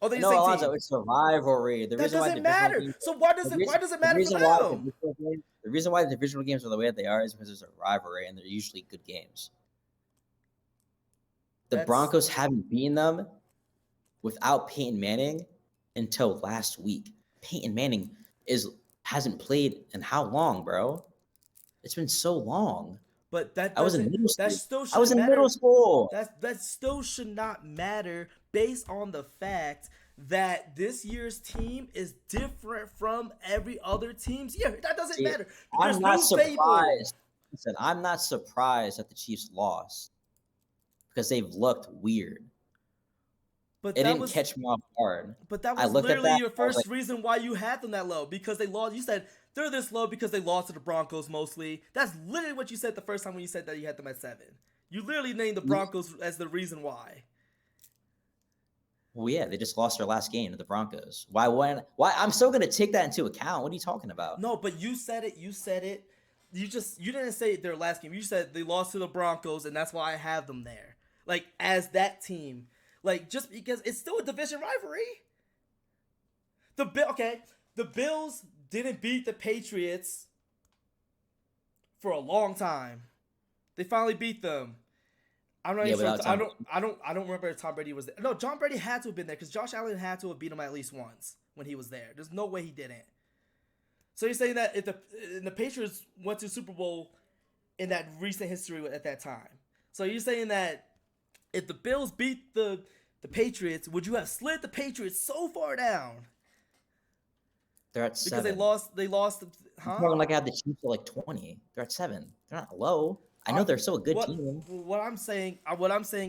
Are they the No, same Alonzo, team? it's a rivalry. That doesn't matter. So why does it matter for them? The reason why the divisional games are the way they are is because there's a rivalry and they're usually good games. The Broncos haven't beaten them without Peyton Manning until last week. Peyton Manning hasn't played in how long, bro? It's been so long. But I was in middle school. that still I was in matter. middle school. That still should not matter based on the fact that this year's team is different from every other team's year. That doesn't matter. There's I'm not no fable. surprised. Listen, I'm not surprised that the Chiefs lost because they've looked weird. But It that didn't was catch me off guard. But that I was looked at literally that, your I was first like- reason why you had them that low, because they lost. You said they're this low because they lost to the Broncos mostly. That's literally what you said the first time when you said that you had them at 7. You literally named the Broncos as the reason why. Well, yeah, they just lost their last game to the Broncos. Why? I'm still gonna take that into account. What are you talking about? No, but you said it. You said it. You didn't say their last game. You said they lost to the Broncos, and that's why I have them there, like as that team. Like just because it's still a division rivalry. The Bills didn't beat the Patriots for a long time. They finally beat them. I'm not even sure. without I don't remember if Tom Brady was there. No, John Brady had to have been there because Josh Allen had to have beat him at least once when he was there. There's no way he didn't. So you're saying that if the Patriots went to Super Bowl in that recent history at that time. So you're saying that if the Bills beat the Patriots, would you have slid the Patriots so far down? They're at because 7. they lost. I'm Huh? talking like I had the Chiefs at like 20. They're at 7. They're not low. I know they're still a good team. What I'm saying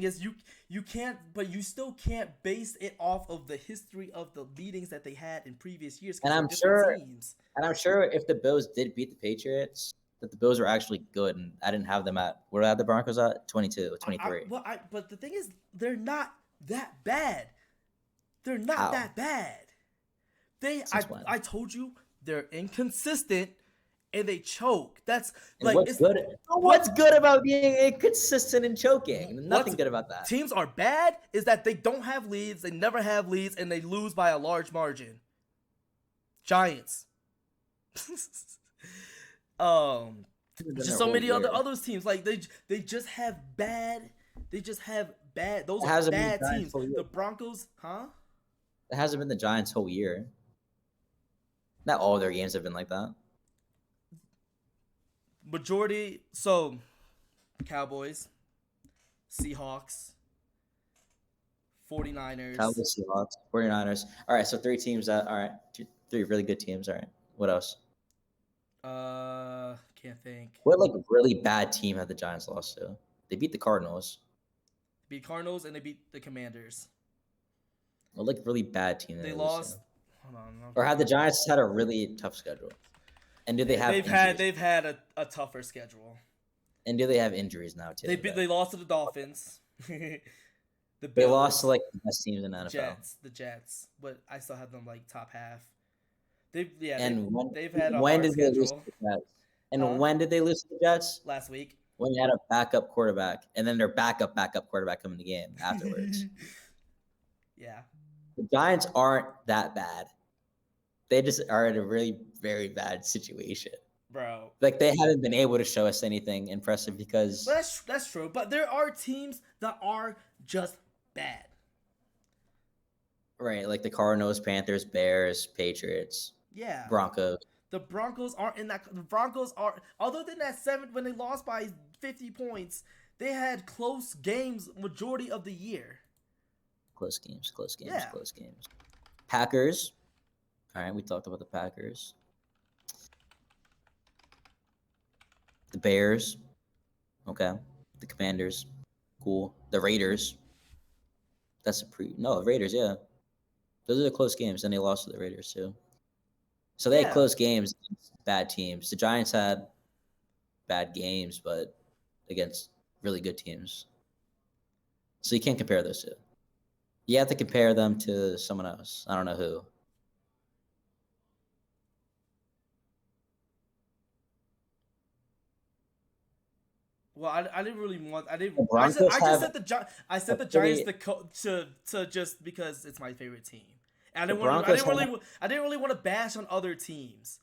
is you can't, but you still can't base it off of the history of the beatings that they had in previous years. 'Cause And they're I'm different sure, teams. if the Bills did beat the Patriots, that the Bills were actually good, and I didn't have them at where I had the Broncos at 22, 23. But the thing is, they're not that bad. They're not How? that bad. Since when? I told you they're inconsistent and they choke. That's And like what's good? What's good about being inconsistent and choking? Nothing good about that. Teams are bad is that they don't have leads, they never have leads, and they lose by a large margin. Giants. Just so many other teams, like they just have bad. Those are bad teams. The Broncos, huh? It hasn't been the Giants' whole year. Not all their games have been like that. Majority. So, Cowboys, Seahawks, 49ers. Cowboys, Seahawks, 49ers. All right, so 3 teams that. All right, 3 really good teams. All right, what else? Can't think. What like really bad team had the Giants lost to? They beat the Cardinals. Beat Cardinals and they beat the Commanders. What like really bad team They lose lost. to? Hold on. Or had the Giants had a really tough schedule? And do they have? They've had a tougher schedule. And do they have injuries now too? They lost to the Dolphins. They Bills, lost to like the best teams in the NFL. the Jets, but I still have them like top half. They've had a when hard did they lose to schedule. the Jets? And when did they lose to the Jets? Last week. When they had a backup quarterback, and then their backup quarterback come in the game afterwards. Yeah. The Giants aren't that bad. They just are in a really very bad situation. Bro. Like they haven't been able to show us anything impressive because That's true, but there are teams that are just bad. right, like the Cardinals, Panthers, Bears, Patriots, Yeah. Broncos. The Broncos aren't in that. The Broncos are, other than that 7 when they lost by 50 points, they had close games majority of the year. Close games. Yeah. Close games. Packers. All right, we talked about the Packers. The Bears. Okay. The Commanders. Cool. The Raiders. That's Raiders, yeah. Those are the close games, and they lost to the Raiders too. So they had close games against bad teams. The Giants had bad games, but against really good teams. So you can't compare those two. You have to compare them to someone else. I don't know who. Well, I didn't really want. I didn't. The Broncos I said the Giants to just because it's my favorite team. And I didn't really want to bash on other teams.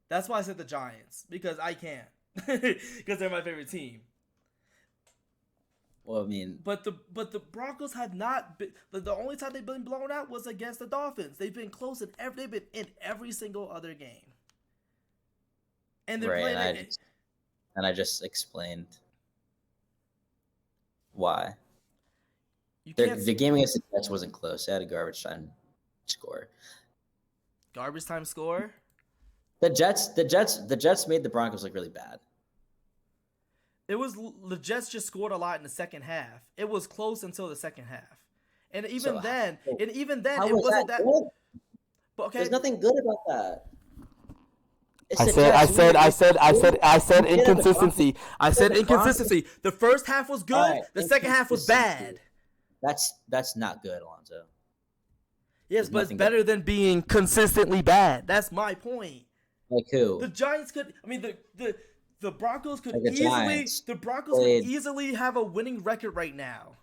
That's why I said the Giants because I can't because they're my favorite team. Well, I mean, but the Broncos have not been. The only time they've been blown out was against the Dolphins. They've been close in every single other game. And they're playing. And I just explained why. The game against the Jets wasn't close. They had a garbage time score. Garbage time score? The Jets made the Broncos look really bad. It was the Jets just scored a lot in the second half. It was close until the second half. And even then, it wasn't that. But okay. There's nothing good about that. I said inconsistency. I said inconsistency. The first half was good. Right, the second half was bad. That's not good, Alonzo. Yes, but it's better than being consistently bad. That's my point. Like who? The Giants could. I mean, the Broncos could easily. The Broncos could easily have a winning record right now.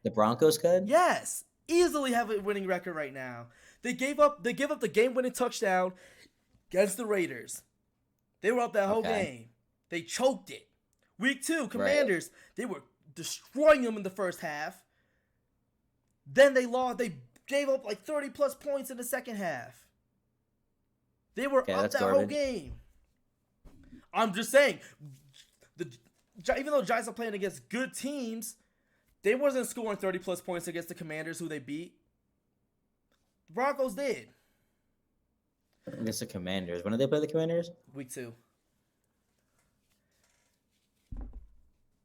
The Broncos could? Yes, easily have a winning record right now. They gave up the game-winning touchdown against the Raiders. They were up that whole game. They choked it. Week 2, Commanders, they were destroying them in the first half. Then they lost. They gave up like 30-plus points in the second half. They were up that whole game. I'm just saying, even though Giants are playing against good teams, they wasn't scoring 30-plus points against the Commanders who they beat. The Broncos did. Against the Commanders. When did they play the Commanders? Week 2.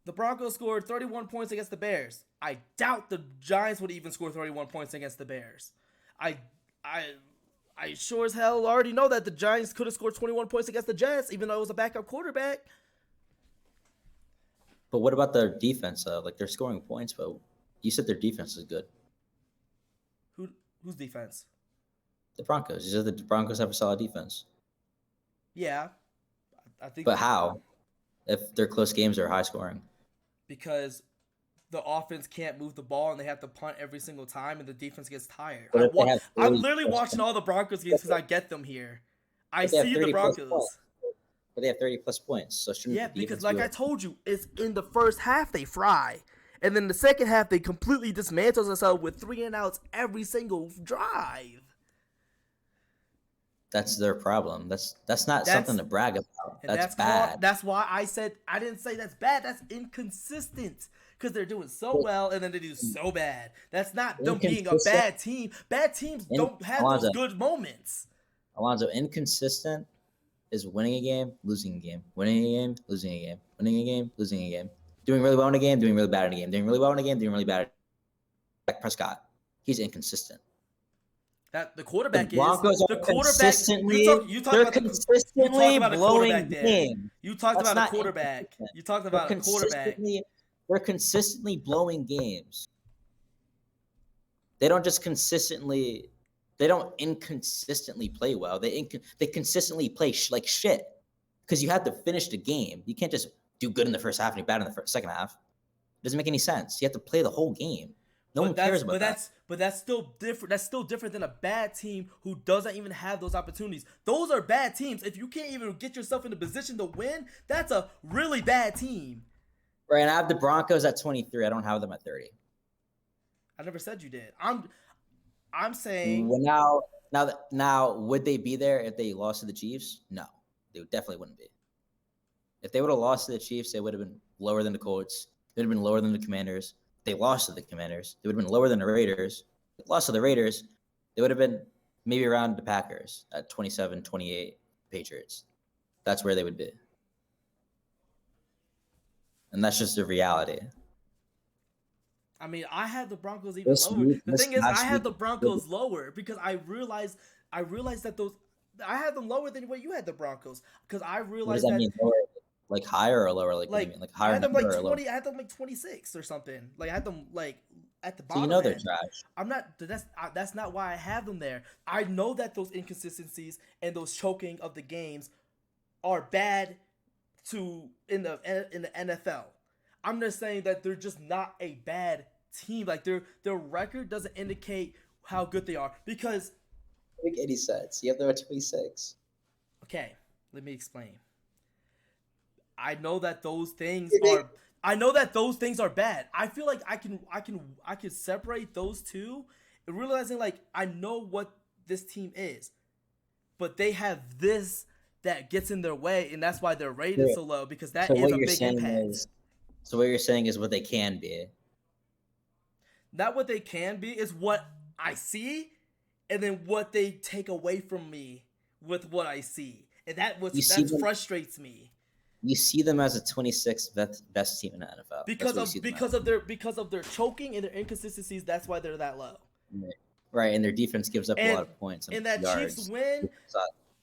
The Broncos scored 31 points against the Bears. I doubt the Giants would even score 31 points against the Bears. I sure as hell already know that the Giants could have scored 21 points against the Jets, even though it was a backup quarterback. But what about their defense? Like they're scoring points, but you said their defense is good. Whose defense? The Broncos. You said the Broncos have a solid defense. Yeah, I think. But how? If their close games are high scoring. Because the offense can't move the ball and they have to punt every single time, and the defense gets tired. But if they have I'm 30 literally plus watching all the Broncos games because I get them here. I But they have see the 30 plus Broncos. points. But they have 30 plus points. So shouldn't Yeah, the because defense like be I told you, it's in the first half they fry. And then the second half they completely dismantle themselves with 3 and outs every single drive. That's their problem. That's not something to brag about. And That's bad. That's why I said I didn't say that's bad. That's inconsistent. Because they're doing so well and then they do so bad. That's not them being a bad team. Bad teams don't have those good moments. Alonzo, inconsistent is winning a game, losing a game, winning a game, losing a game, winning a game, losing a game, doing really well in a game, doing really bad in a game, doing really well in a game, doing really bad. Dak Prescott, he's inconsistent. That the quarterback the Broncos is the quarterback. They're consistently blowing games. You talked about a quarterback. You talked about a quarterback. They're consistently blowing games. They don't just consistently. They don't inconsistently play well. They consistently play like shit because you have to finish the game. You can't just do good in the first half and do bad in the second half. It doesn't make any sense. You have to play the whole game. No one cares about that. But that's still different. That's still different than a bad team who doesn't even have those opportunities. Those are bad teams. If you can't even get yourself in a position to win, that's a really bad team. Right, and I have the Broncos at 23. I don't have them at 30. I never said you did. I'm saying. Well, now, would they be there if they lost to the Chiefs? No, they definitely wouldn't be. If they would have lost to the Chiefs, they would have been lower than the Colts. They would have been lower than the Commanders. They lost to the Commanders. They would have been lower than the Raiders. They lost to the Raiders. They would have been maybe around the Packers at 27, 28 Patriots. That's where they would be. And that's just the reality. I mean, I had the Broncos even lower. The thing is, I had the Broncos lower because I realized that those I had them lower than what you had the Broncos because I realized what does that mean, lower? Like higher or lower? Like higher. I had them like 20. I had them like 26 or something. Like I had them like at the bottom. So they're trash. I'm not. That's not why I have them there. I know that those inconsistencies and those choking of the games are bad in the NFL. I'm just saying that they're just not a bad team. Like their record doesn't indicate how good they are because. Doesn't make any sense. You have them at 26. Okay, let me explain. I know that those things are. I know that those things are bad. I feel like I can separate those two, and realizing like I know what this team is, but they have this that gets in their way, and that's why they're rated so low because that is a big impact. So what you're saying is what they can be. Not what they can be is what I see, and then what they take away from me with what I see, and that frustrates me. You see them as a 26th best team in the NFL because of their choking and their inconsistencies. That's why they're that low. Right, and their defense gives up a lot of points. And that Chiefs win.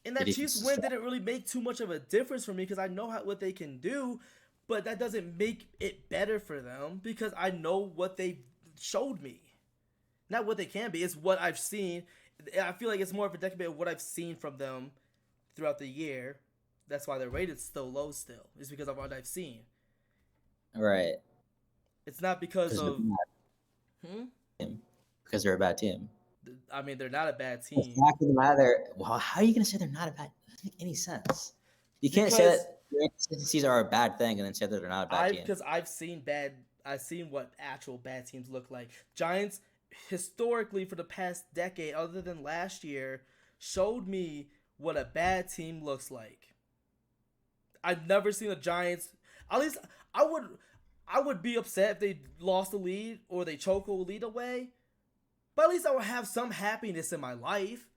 Didn't really make too much of a difference for me because I know what they can do, but that doesn't make it better for them because I know what they showed me, not what they can be. It's what I've seen. I feel like it's more of a document of what I've seen from them throughout the year. That's why they're rated so low still. It's because of what I've seen. Right. It's not because of... Because they're a bad team. I mean, they're not a bad team. The fact of the matter... Well, how are you going to say they're not a bad... It doesn't make any sense. You can't say that the inconsistencies are a bad thing and then say that they're not a bad team. Because I've seen what actual bad teams look like. Giants, historically, for the past decade, other than last year, showed me what a bad team looks like. I've never seen the Giants. At least I would be upset if they lost the lead or they choke a lead away. But at least I would have some happiness in my life.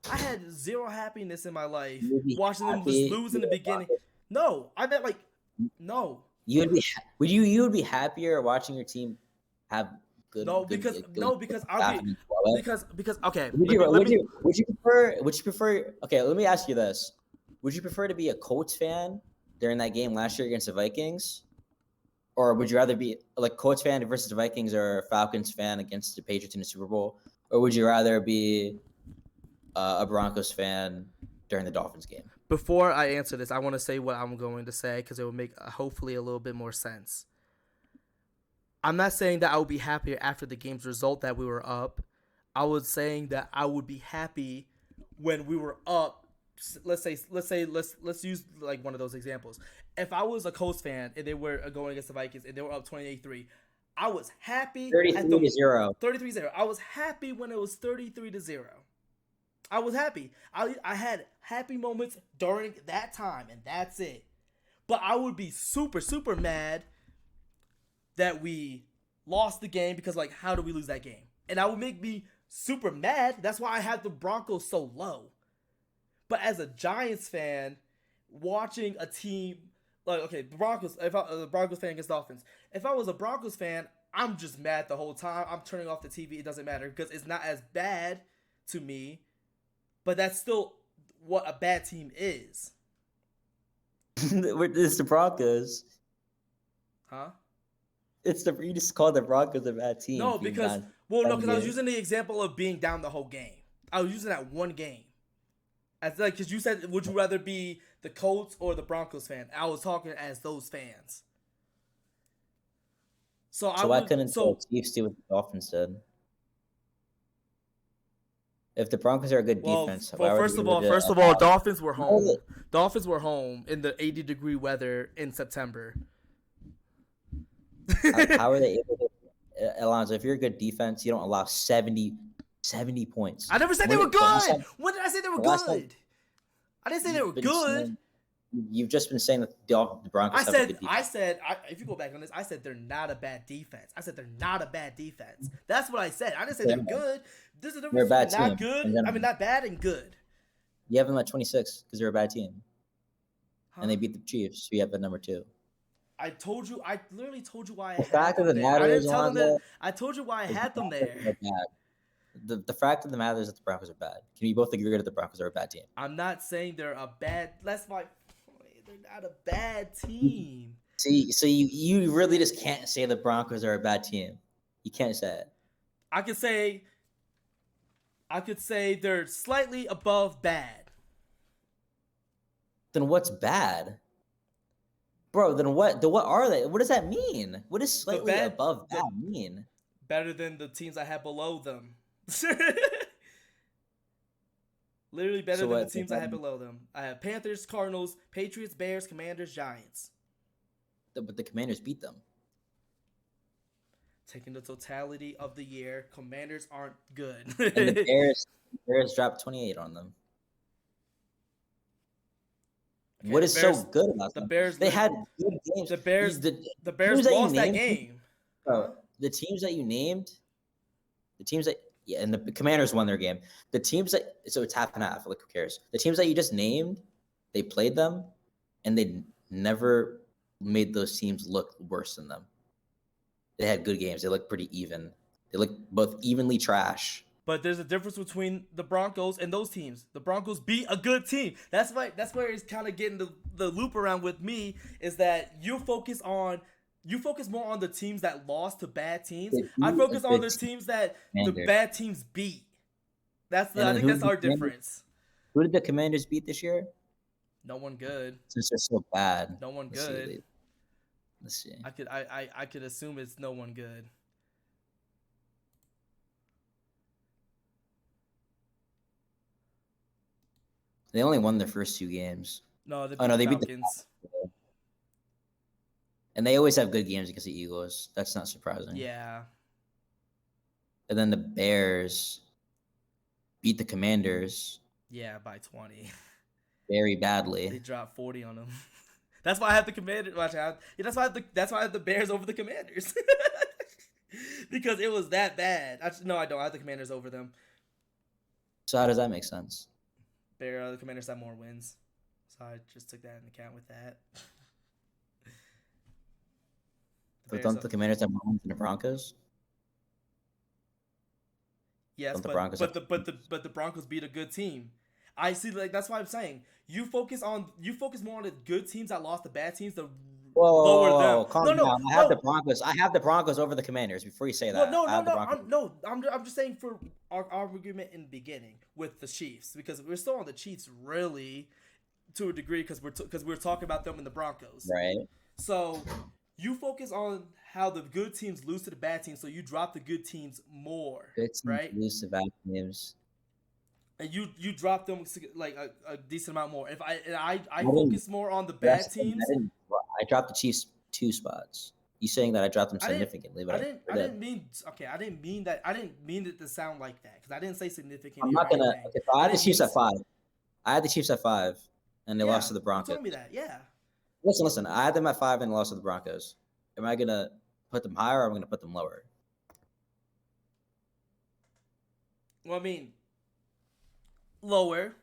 I had zero happiness in my life You would be watching them just happy lose in the with the beginning. Broncos. No, I meant like no. You would be you would be happier watching your team have No, good because I'll staff be and well. because okay. Would Let me you prefer? Okay, let me ask you this: would you prefer to be a Colts fan during that game last year against the Vikings, or would you rather be like Colts fan versus the Vikings or Falcons fan against the Patriots in the Super Bowl, or would you rather be a Broncos fan during the Dolphins game? before I answer this, I want to say what I'm going to say because it will make hopefully a little bit more sense. I'm not saying that I would be happier after the game's result that we were up. I was saying that I would be happy when we were up. Let's use like one of those examples. If I was a Colts fan and they were going against the Vikings and they were up 28-3, I was happy 33-0. 33-0. I was happy when it was 33-0. I was happy. I had happy moments during that time, and that's it. But I would be super, super mad that we lost the game because, like, how do we lose that game? And that would make me super mad. That's why I had the Broncos so low. But as a Giants fan, watching a team like, okay, the Broncos, if I was a Broncos fan against Dolphins, if I was a Broncos fan, I'm just mad the whole time. I'm turning off the TV. It doesn't matter because it's not as bad to me. But that's still what a bad team is. It's the Broncos. Huh? You just called the Broncos a bad team. No, because I was using the example of being down the whole game. I was using that one game. As like, because you said, would you rather be the Colts or the Broncos fan? I was talking as those fans. So why couldn't the Chiefs do what the Dolphins did? If the Broncos are a good defense, first of all, Dolphins were home. Dolphins were home in the 80-degree weather in September. How are they able to, Alonzo? If you're a good defense, you don't allow 70 points. I never said they were good. When did I say they were good? I didn't say they were good. You've just been saying that the Broncos have a good defense. If you go back on this, I said they're not a bad defense. I said they're not a bad defense. That's what I said. I didn't say they're good. There's a difference between not good. I mean, not bad and good. You have them at 26 because they're a bad team, and they beat the Chiefs. So you have the number 2. I literally told you why I had them there. I told you why I had them there. The fact of the matter is that the Broncos are bad. Can we both agree that the Broncos are a bad team? I'm not saying they're a bad. That's my point. They're not a bad team. See, so you really just can't say the Broncos are a bad team. You can't say it. I could say they're slightly above bad. Then what's bad? Bro, then what are they? What does that mean? What does slightly above bad mean? Better than the teams I had below them. Literally better than the teams I had below them. I have Panthers, Cardinals, Patriots, Bears, Commanders, Giants. But the Commanders beat them. Taking the totality of the year, Commanders aren't good. And the Bears dropped 28 on them. Okay, what is so good about them? They had good games. The Bears lost that game. Bro, the teams that you named, and the Commanders won their game. So it's half and half. Like, who cares? The teams that you just named, they played them, and they never made those teams look worse than them. They had good games. They looked pretty even. They looked both evenly trash. But there's a difference between the Broncos and those teams. The Broncos beat a good team. That's where it's kind of getting the loop around with me, is that you focus more on the teams that lost to bad teams. I focus on the teams that the bad teams beat. I think that's our difference. Who did the Commanders beat this year? No one good. Since they're so bad. No one good. Let's see. I could assume it's no one good. They only won their first 2 games. No, they beat the Falcons. And they always have good games against the Eagles. That's not surprising. Yeah. And then the Bears beat the Commanders. Yeah, by 20. Very badly. They dropped 40 on them. That's why I have the Commanders. That's why I have the Bears over the Commanders. Because it was that bad. No, I don't. I have the Commanders over them. So how does that make sense? The Commanders have more wins, so I just took that into account with that. But don't the Commanders have more wins than the Broncos? Yes, Don't the but Broncos have- but the Broncos beat a good team. I see, like that's why I'm saying you focus more on the good teams that lost the bad teams. The lower them. Calm down. I have the Broncos. I have the Broncos over the Commanders. Before you say that, I have the Broncos. I'm just saying for our argument in the beginning with the Chiefs because we're still on the Chiefs really to a degree because we're talking about them in the Broncos. Right. So you focus on how the good teams lose to the bad teams, so you drop the good teams more, Good teams right? lose to bad teams. And you drop them like a decent amount more. If I focus more on the bad teams. I dropped the Chiefs 2 spots. You saying that I dropped them significantly, but I didn't mean that. I didn't mean it to sound like that because I didn't say significantly. I'm not gonna. Okay, so I had the Chiefs at 5. I had the Chiefs at 5, and they lost to the Broncos. You told me that, yeah. Listen. I had them at 5 and lost to the Broncos. Am I gonna put them higher or am I gonna put them lower? Well, I mean, lower,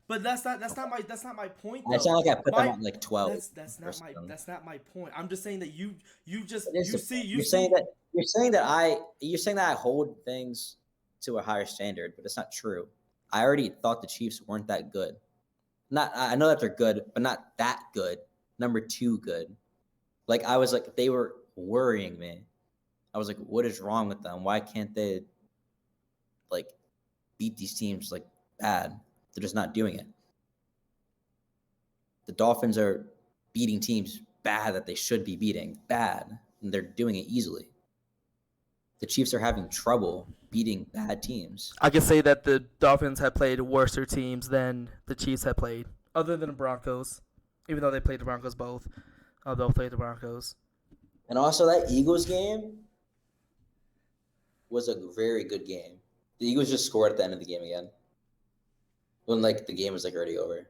but that's not my point. Though. It's not like I put them at like 12. That's not my point. I'm just saying that you're saying that I hold things to a higher standard, but it's not true. I already thought the Chiefs weren't that good. I know that they're good, but not that good. Number 2 good. Like I was like they were worrying me. I was like, what is wrong with them? Why can't they like beat these teams like bad? They're just not doing it. The Dolphins are beating teams bad that they should be beating bad, and they're doing it easily. The Chiefs are having trouble beating bad teams. I can say that the Dolphins have played worser teams than the Chiefs have played, other than the Broncos, even though they played the Broncos both. They'll play the Broncos. And also that Eagles game was a very good game. The Eagles just scored at the end of the game again. When like the game was like already over.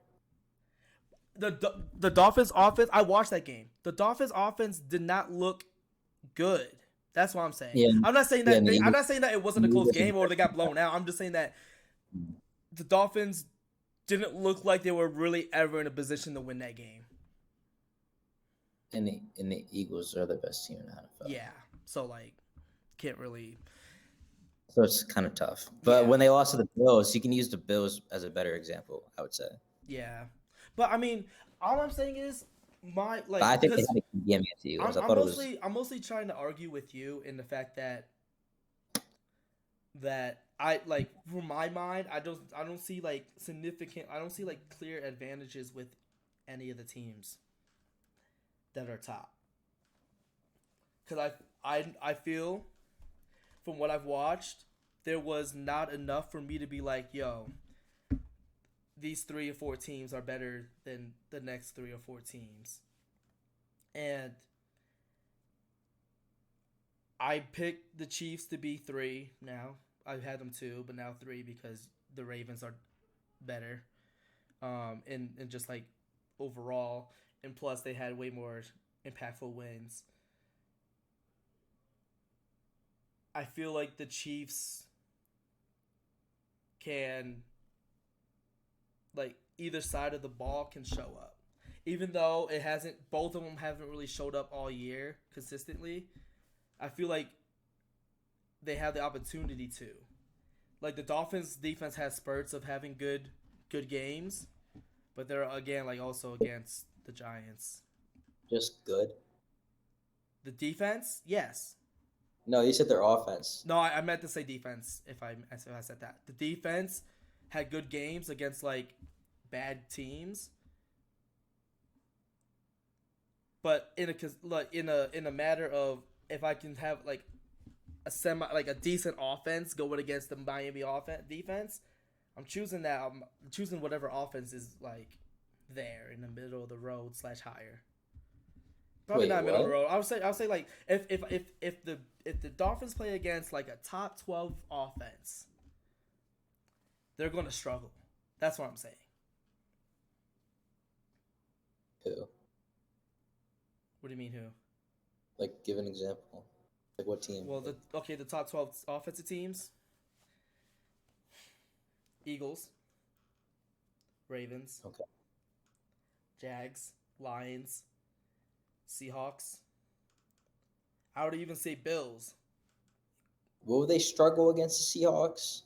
The Dolphins offense, I watched that game. The Dolphins offense did not look good. That's what I'm saying. Yeah. I'm not saying that I'm not saying that it wasn't a close game or they got blown out. I'm just saying that the Dolphins didn't look like they were really ever in a position to win that game. And the Eagles are the best team in the NFL. Yeah. So like can't really. So it's kind of tough. But when they lost to the Bills, you can use the Bills as a better example, I would say. Yeah. But I mean, all I'm saying is But I think they had a good game against the Eagles. I'm mostly trying to argue with you in the fact that I like from my mind, I don't see like clear advantages with any of the teams that are top. Cuz I feel from what I've watched, there was not enough for me to be like, yo, these 3 or 4 teams are better than the next 3 or 4 teams. And I picked the Chiefs to be 3 now. I've had them 2, but now 3 because the Ravens are better. And just like overall. And plus they had way more impactful wins. I feel like the Chiefs can, like, either side of the ball can show up. Even though both of them haven't really showed up all year consistently, I feel like they have the opportunity to. Like, the Dolphins' defense has spurts of having good games, but they're, again, like, also against the Giants. Just good? The defense? Yes. No, you said their offense. No, I meant to say defense if I said that. The defense had good games against, like, bad teams. But in a matter of if I can have like a decent offense going against the Miami defense, I'm choosing that. I'm choosing whatever offense is like there in the middle of the road / higher. Probably not middle of the road. I would say like if the Dolphins play against like a top 12 offense, they're gonna struggle. That's what I'm saying. Who? What do you mean who? Like, give an example. Like, what team? Well, the top 12 offensive teams. Eagles, Ravens, Okay. Jags, Lions, Seahawks. I would even say Bills. Will they struggle against the Seahawks?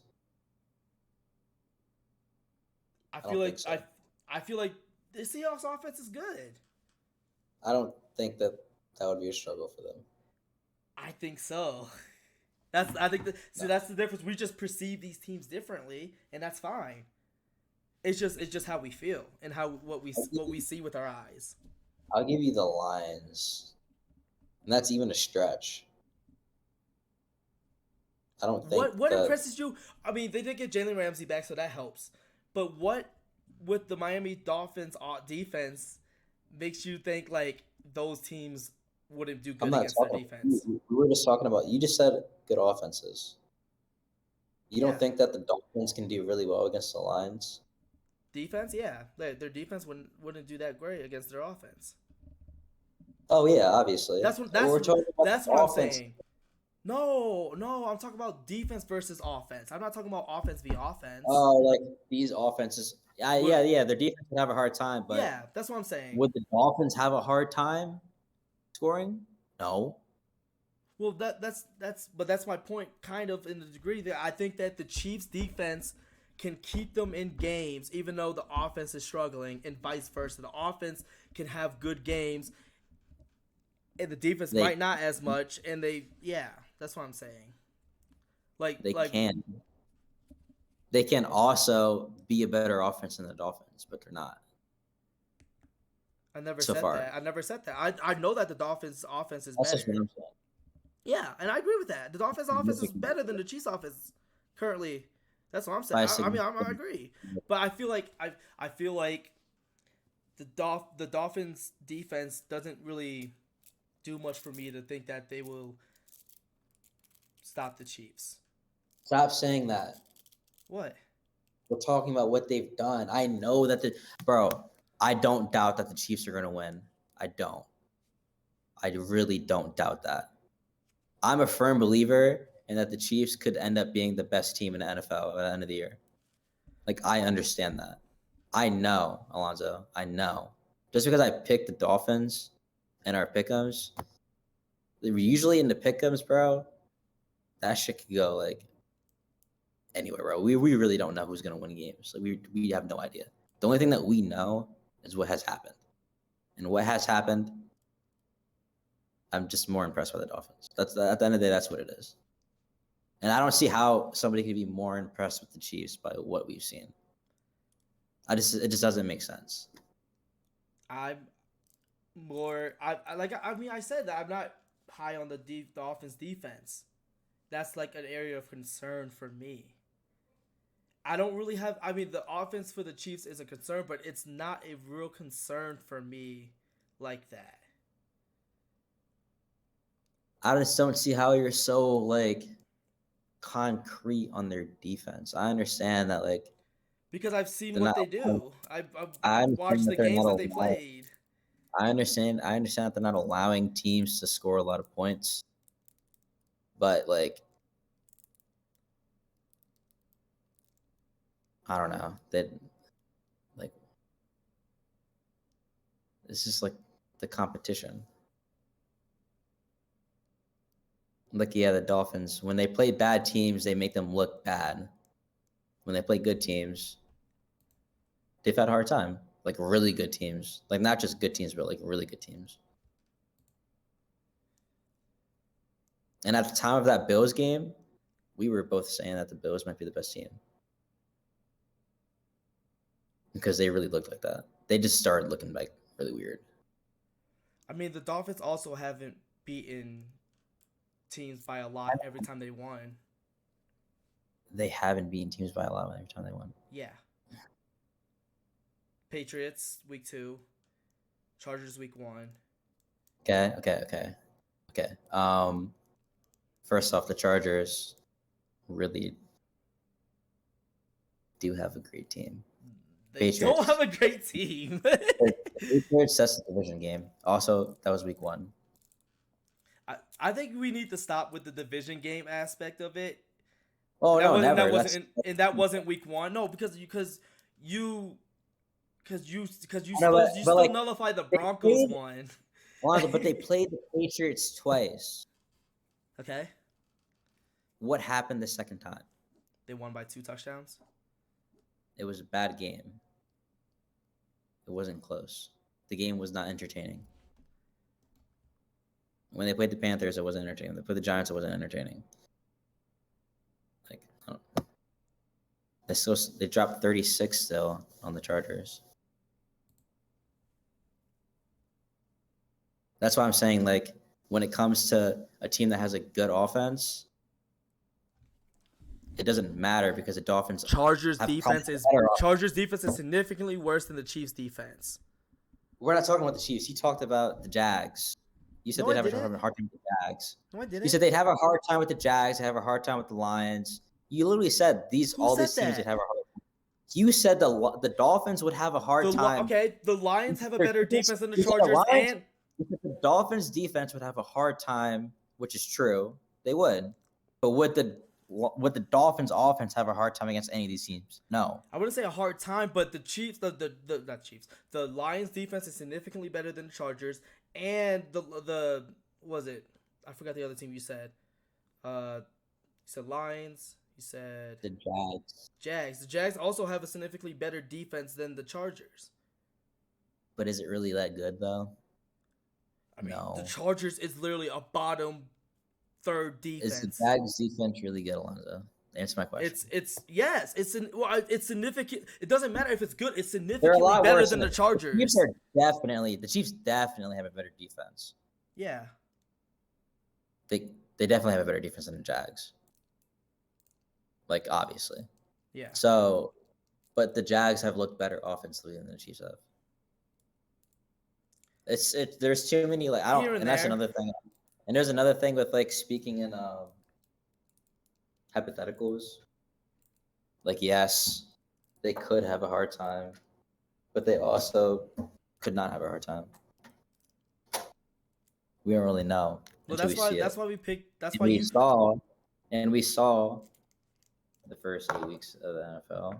I don't feel like think so. I feel like the Seahawks offense is good. I don't think that would be a struggle for them. I think so. I think No. that's the difference. We just perceive these teams differently, and that's fine. It's just how we feel and what we see with our eyes. I'll give you the Lions, and that's even a stretch. I don't think What that impresses you? I mean, they did get Jalen Ramsey back, so that helps. But what with the Miami Dolphins defense makes you think like those teams wouldn't do I'm good not against their talking. defense? We were just talking about. You just said good offenses. You Yeah. don't think that the Dolphins can do really well against the Lions? Defense, yeah, their defense wouldn't do that great against their offense. Oh yeah, obviously. That's what We're talking about that's the what I'm offense. saying. No, I'm talking about defense versus offense. I'm not talking about offense v offense. Oh, like these offenses. Yeah. Their defense would have a hard time, but Yeah, that's what I'm saying. would the Dolphins have a hard time scoring? No. Well, that's my point, kind of in the degree that I think that the Chiefs' defense can keep them in games, even though the offense is struggling, and vice versa. The offense can have good games, and the defense might not as much. And that's what I'm saying. They can. They can also be a better offense than the Dolphins, but they're not. I never So said far. that. I never said that. I know that the Dolphins' offense is That's just what better. I'm saying. Yeah, and I agree with that. The Dolphins' offense is better than the Chiefs' offense currently. That's what I'm saying. I agree, but I feel like the Dolphins' defense doesn't really do much for me to think that they will stop the Chiefs. Stop saying that. What? We're talking about what they've done. I know that I don't doubt that the Chiefs are going to win. I don't. I really don't doubt that. I'm a firm believer in that the Chiefs could end up being the best team in the NFL at the end of the year. Like, I understand that. I know, Alonzo. I know. Just because I picked the Dolphins in our pick'ems, usually in the pick'ems, bro, that shit could go like anywhere, bro. We really don't know who's gonna win games. Like we have no idea. The only thing that we know is what has happened, and what has happened. I'm just more impressed by the Dolphins. That's at the end of the day, that's what it is. And I don't see how somebody could be more impressed with the Chiefs by what we've seen. It just doesn't make sense. I'm more. I said that I'm not high on the Dolphins' defense. That's like an area of concern for me. I don't really have. I mean, the offense for the Chiefs is a concern, but it's not a real concern for me like that. I just don't see how you're so like concrete on their defense. I understand that like Because I've seen they're what not. they do. I've I understand watched the that they're games not that they allowing. played. I understand that they're not allowing teams to score a lot of points, but like I don't know that like it's just like the competition. Like the Dolphins, when they play bad teams, they make them look bad. When they play good teams, they've had a hard time. Like really good teams, like not just good teams, but like really good teams. And at the time of that Bills game, we were both saying that the Bills might be the best team because they really looked like that. They just started looking like really weird. I mean, the Dolphins also haven't beaten teams by a lot every time they won. They haven't beaten teams by a lot every time they won. Yeah. Patriots week 2, Chargers week 1. Okay. First off, the Chargers really do have a great team. They Patriots. don't have a great team. Patriots, that's the division game. Also, that was week 1. I think we need to stop with the division game aspect of it. Oh That no, wasn't never. that wasn't and that wasn't week one. No, because you you I know, but still like nullified the they Broncos played one. Alonzo, but they played the Patriots twice. Okay, What happened the second time? they won by 2 touchdowns. It was a bad game. It wasn't close. The game was not entertaining. When they played the Panthers, it wasn't entertaining. When they played the Giants, it wasn't entertaining. Like, I don't, they dropped 36 still on the Chargers. That's why I'm saying, like, when it comes to a team that has a good offense, it doesn't matter because the Dolphins Chargers have defense probably is better offense. Chargers defense is significantly worse than the Chiefs defense. We're not talking about the Chiefs. You talked about the Jags. You said No, they'd I have didn't. a hard time with the Jags. No, I didn't. You said they'd have a hard time with the Jags. They have a hard time with the Lions. You literally said all said these teams would that? have a hard time. You said the Dolphins would have a hard time. Okay, the Lions have a better defense than the You said Chargers, Lions- and you said the Dolphins defense would have a hard time, which is true. They would. But would the Dolphins offense have a hard time against any of these teams? No. I wouldn't say a hard time, but the Chiefs, not Chiefs, the Lions defense is significantly better than the Chargers, and the was it? I forgot the other team you said. You said Lions. You said The Jags. Jags. The Jags also have a significantly better defense than the Chargers. But is it really that good though? I mean, No. the Chargers is literally a bottom third defense. Is the Jags defense really good, Alonzo? Answer my question. It's significant. It doesn't matter if it's good. It's They're a significantly lot better worse than the Chargers. The Chiefs definitely have a better defense. Yeah. They definitely have a better defense than the Jags. Like, obviously. Yeah. So, but the Jags have looked better offensively than the Chiefs have. There's too many, like, I don't, Here and and that's there. another thing. And there's another thing with, like, speaking in hypotheticals. Like, yes, they could have a hard time, but they also could not have a hard time. We don't really know. Well, until we see that's it. why we picked. That's And why we saw the first 8 weeks of the NFL.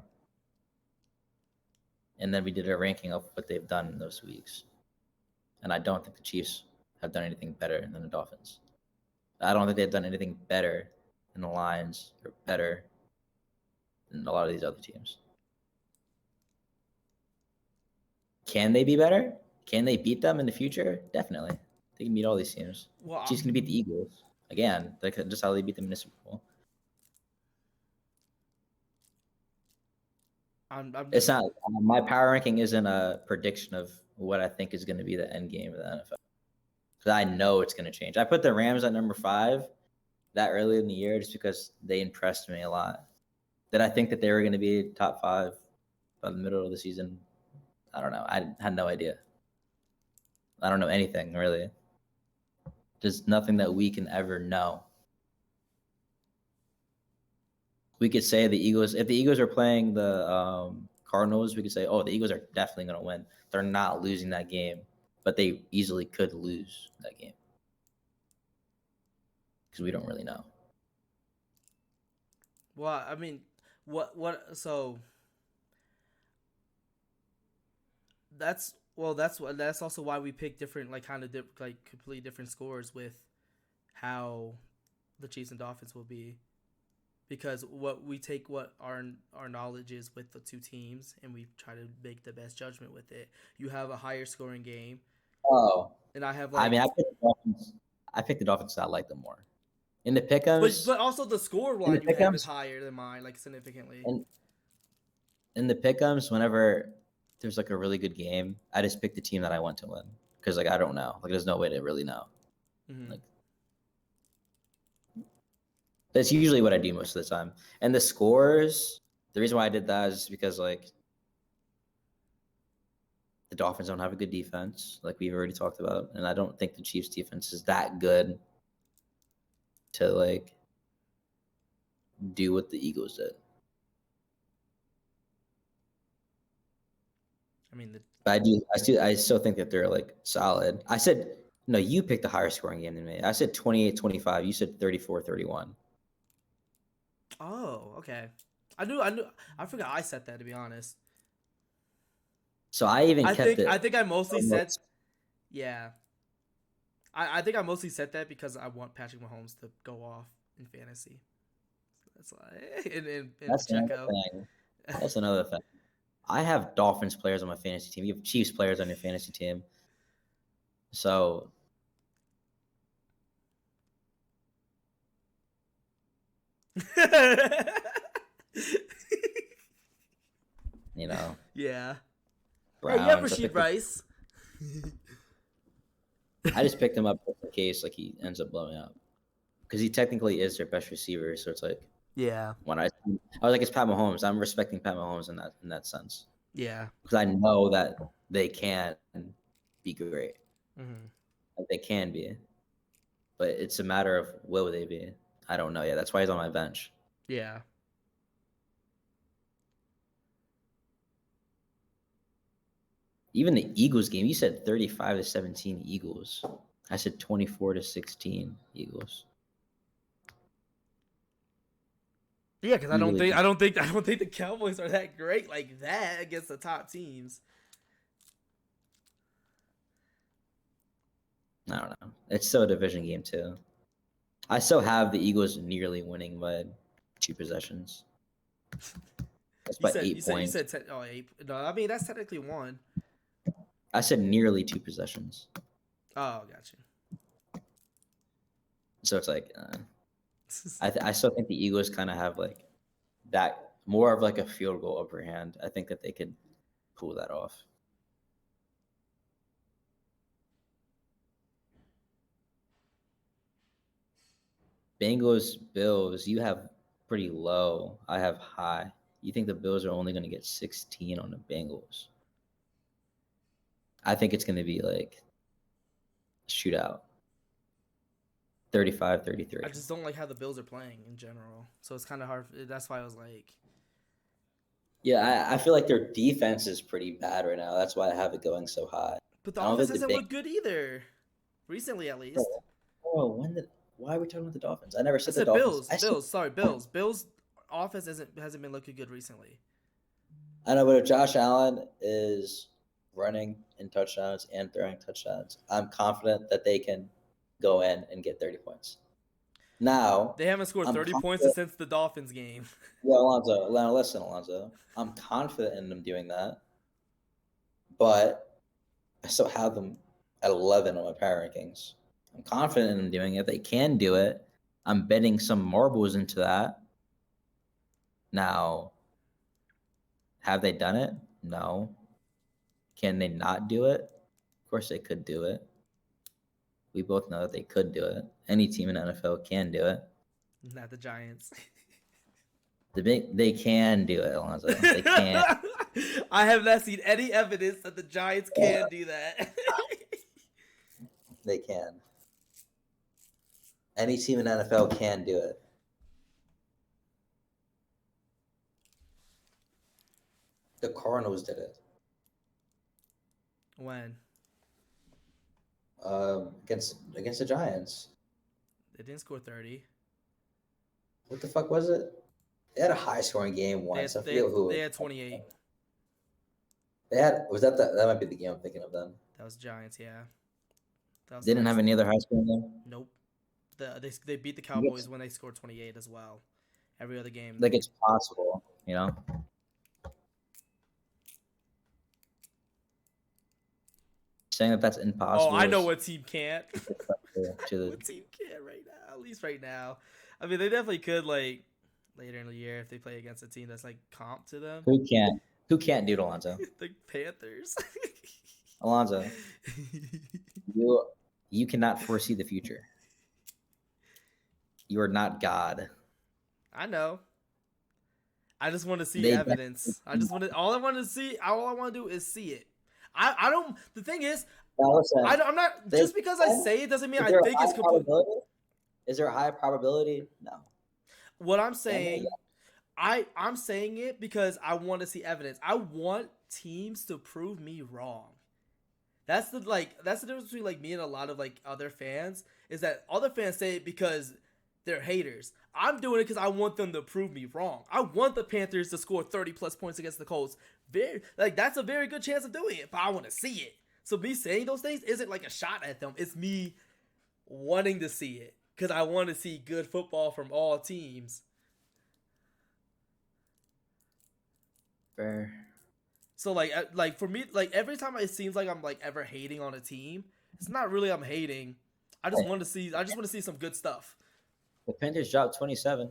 And then we did a ranking of what they've done in those weeks. And I don't think the Chiefs have done anything better than the Dolphins. I don't think they've done anything better than the Lions or better than a lot of these other teams. Can they be better? Can they beat them in the future? Definitely. They can beat all these teams. Well, Chiefs can beat the Eagles. Again, just how they beat them in the Super Bowl. It's not my power ranking isn't a prediction of what I think is going to be the end game of the NFL. Because I know it's going to change. I put the Rams at number 5 that early in the year just because they impressed me a lot. Did I think that they were going to be top 5 by the middle of the season? I don't know. I had no idea. I don't know anything really. There's nothing that we can ever know. We could say the Eagles, if the Eagles are playing the Cardinals, we could say, oh, the Eagles are definitely going to win. They're not losing that game, but they easily could lose that game because we don't really know. Well, I mean, so that's also why we pick different, like, kind of like completely different scores with how the Chiefs and Dolphins will be. Because what our knowledge is with the two teams, and we try to make the best judgment with it. You have a higher scoring game. Oh, and I have I picked the Dolphins. I picked the Dolphins. I like them more in the pick'ems. But also the score line you have is higher than mine, like significantly. And in the pick'ems, whenever there's like a really good game, I just pick the team that I want to win because like I don't know, like there's no way to really know. Mm-hmm. Like that's usually what I do most of the time. And the scores, the reason why I did that is because like the Dolphins don't have a good defense, like we've already talked about, and I don't think the Chiefs defense is that good to like do what the Eagles did. I mean, I still think that they're like solid. I said, no, you picked a higher scoring game than me. I said 28-25. You said 34-31. Oh, okay. I forgot I said that, to be honest. So I even I kept think it I think I mostly said almost. yeah. I think I mostly said that because I want Patrick Mahomes to go off in fantasy. That's why in That's another Pacheco. thing. That's another thing. I have Dolphins players on my fantasy team. You have Chiefs players on your fantasy team. So you know, Yeah. Hey, you have Browns. Rasheed Rice. I just picked him up just in case like he ends up blowing up because he technically is their best receiver. So it's like Yeah. when I was like, it's Pat Mahomes. I'm respecting Pat Mahomes in that sense Yeah. because I know that they can be great. Hmm. Like they can be, but it's a matter of will they be. I don't know yet. That's why he's on my bench. Yeah. Even the Eagles game, you said 35-17 Eagles. I said 24-16 Eagles. Yeah, because Easily. I don't think the Cowboys are that great like that against the top teams. I don't know. It's still a division game too. I still have the Eagles nearly winning by 2 possessions. That's by 8 You points. said oh, 8. No, I mean that's technically one. I said nearly 2 possessions. Oh, gotcha. So it's like I still think the Eagles kind of have like that more of like a field goal upper hand. I think that they could pull that off. Bengals, Bills, you have pretty low. I have high. You think the Bills are only going to get 16 on the Bengals? I think it's going to be like a shootout. 35-33. I just don't like how the Bills are playing in general, so it's kind of hard. That's why I was like, Yeah, I feel like their defense is pretty bad right now. That's why I have it going so high. but the I don't offense think the hasn't Bengals. looked good either, recently at least. Oh, why are we talking about the Dolphins? I never I said the said Dolphins. Bills, Bills. Sorry, Bills. Bills offense hasn't been looking good recently. I know, but if Josh Allen is running in touchdowns and throwing touchdowns, I'm confident that they can go in and get 30 points. Now, They haven't scored I'm 30 points confident. since the Dolphins game. Yeah, Alonzo. Now, listen, Alonzo. I'm confident in them doing that, but I still have them at 11 on my power rankings. I'm confident in them doing it. They can do it. I'm betting some marbles into that. Now, have they done it? No. Can they not do it? Of course, they could do it. We both know that they could do it. Any team in NFL can do it. Not the Giants. They can do it, Alonzo. They can. I have not seen any evidence that the Giants can do that. They can. Any team in NFL can do it. The Cardinals did it When? against the Giants. They didn't score 30. What the fuck was it? They had a high scoring game once. I forget who. They had 28. They had that might be the game I'm thinking of then. That was Giants, yeah. That was They didn't have any other high scoring game. Nope. They beat the Cowboys when they scored 28 as well. Every other game. Like it's possible, you know. Saying that that's impossible. Oh, I know what team can't. To the, What team can't right now? At least right now. I mean, they definitely could like later in the year if they play against a team that's like comp to them. who can't do it, Alonzo? The Panthers. Alonzo, you cannot foresee the future. You are not God. I know. I just want to see They evidence. All I want to do is see it. I don't. The thing is, Now listen, I'm not. Just because I say it doesn't mean I think it's complete. Is there a high probability? No. What I'm saying, I'm saying it because I want to see evidence. I want teams to prove me wrong. That's the difference between like me and a lot of like other fans is that other fans say it because they're haters. I'm doing it because I want them to prove me wrong. I want the Panthers to score 30 plus points against the Colts. That's a very good chance of doing it, but I want to see it. So me saying those things isn't like a shot at them. It's me wanting to see it because I want to see good football from all teams. Fair. So like for me, like every time it seems like I'm like ever hating on a team, it's not really I'm hating. I just want to see some good stuff. The Panthers dropped 27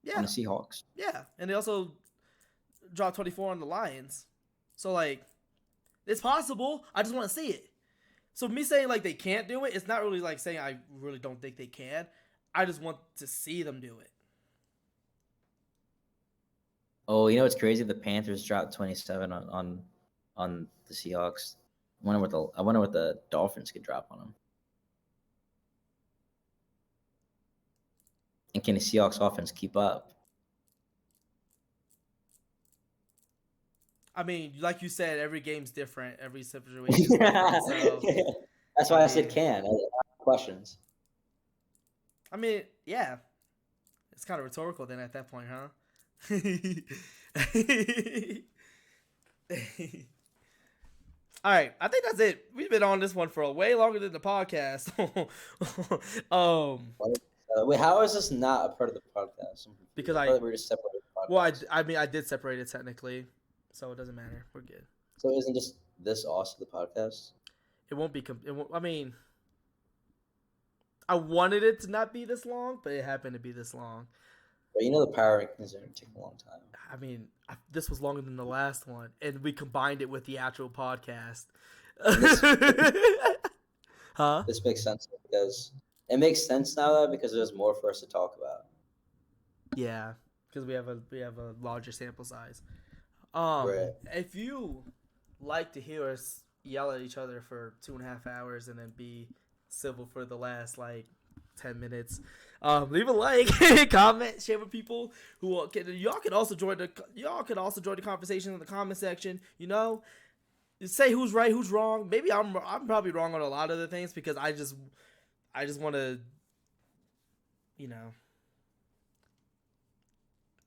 Yeah. on the Seahawks. Yeah, and they also dropped 24 on the Lions. So like, it's possible. I just want to see it. So me saying like they can't do it, it's not really like saying I really don't think they can. I just want to see them do it. Oh, you know what's crazy? The Panthers dropped 27 on the Seahawks. I wonder what the Dolphins could drop on them. And can the Seahawks offense keep up? I mean, like you said, every game's different. Every situation is different. So, That's why I said can. I have questions. I mean, yeah. It's kind of rhetorical then at that point, huh? All right, I think that's it. We've been on this one for way longer than the podcast. Wait, how is this not a part of the podcast? Because I thought we were just separated. Well, I mean, I did separate it technically, so it doesn't matter. We're good. So isn't just this also the podcast? It won't be. I mean, I wanted it to not be this long, but it happened to be this long. But you know the power rankings are going to take a long time. I mean, this was longer than the last one, and we combined it with the actual podcast. Huh? This makes sense because it makes sense now though because there's more for us to talk about. Yeah, because we have a larger sample size. Right. If you like to hear us yell at each other for 2.5 hours and then be civil for the last like 10 minutes, leave a like, comment, share with people who can. Y'all can also join the conversation in the comment section. You know, say who's right, who's wrong. Maybe I'm probably wrong on a lot of the things because I just want to, you know,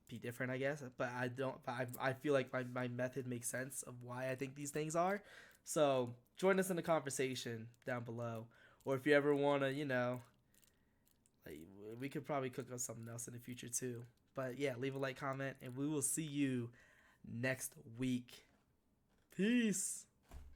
be different, I guess. But I don't. I feel like my method makes sense of why I think these things are. So join us in the conversation down below, or if you ever want to, you know. Like, we could probably cook up something else in the future too. But yeah, leave a like, comment, and we will see you next week. Peace.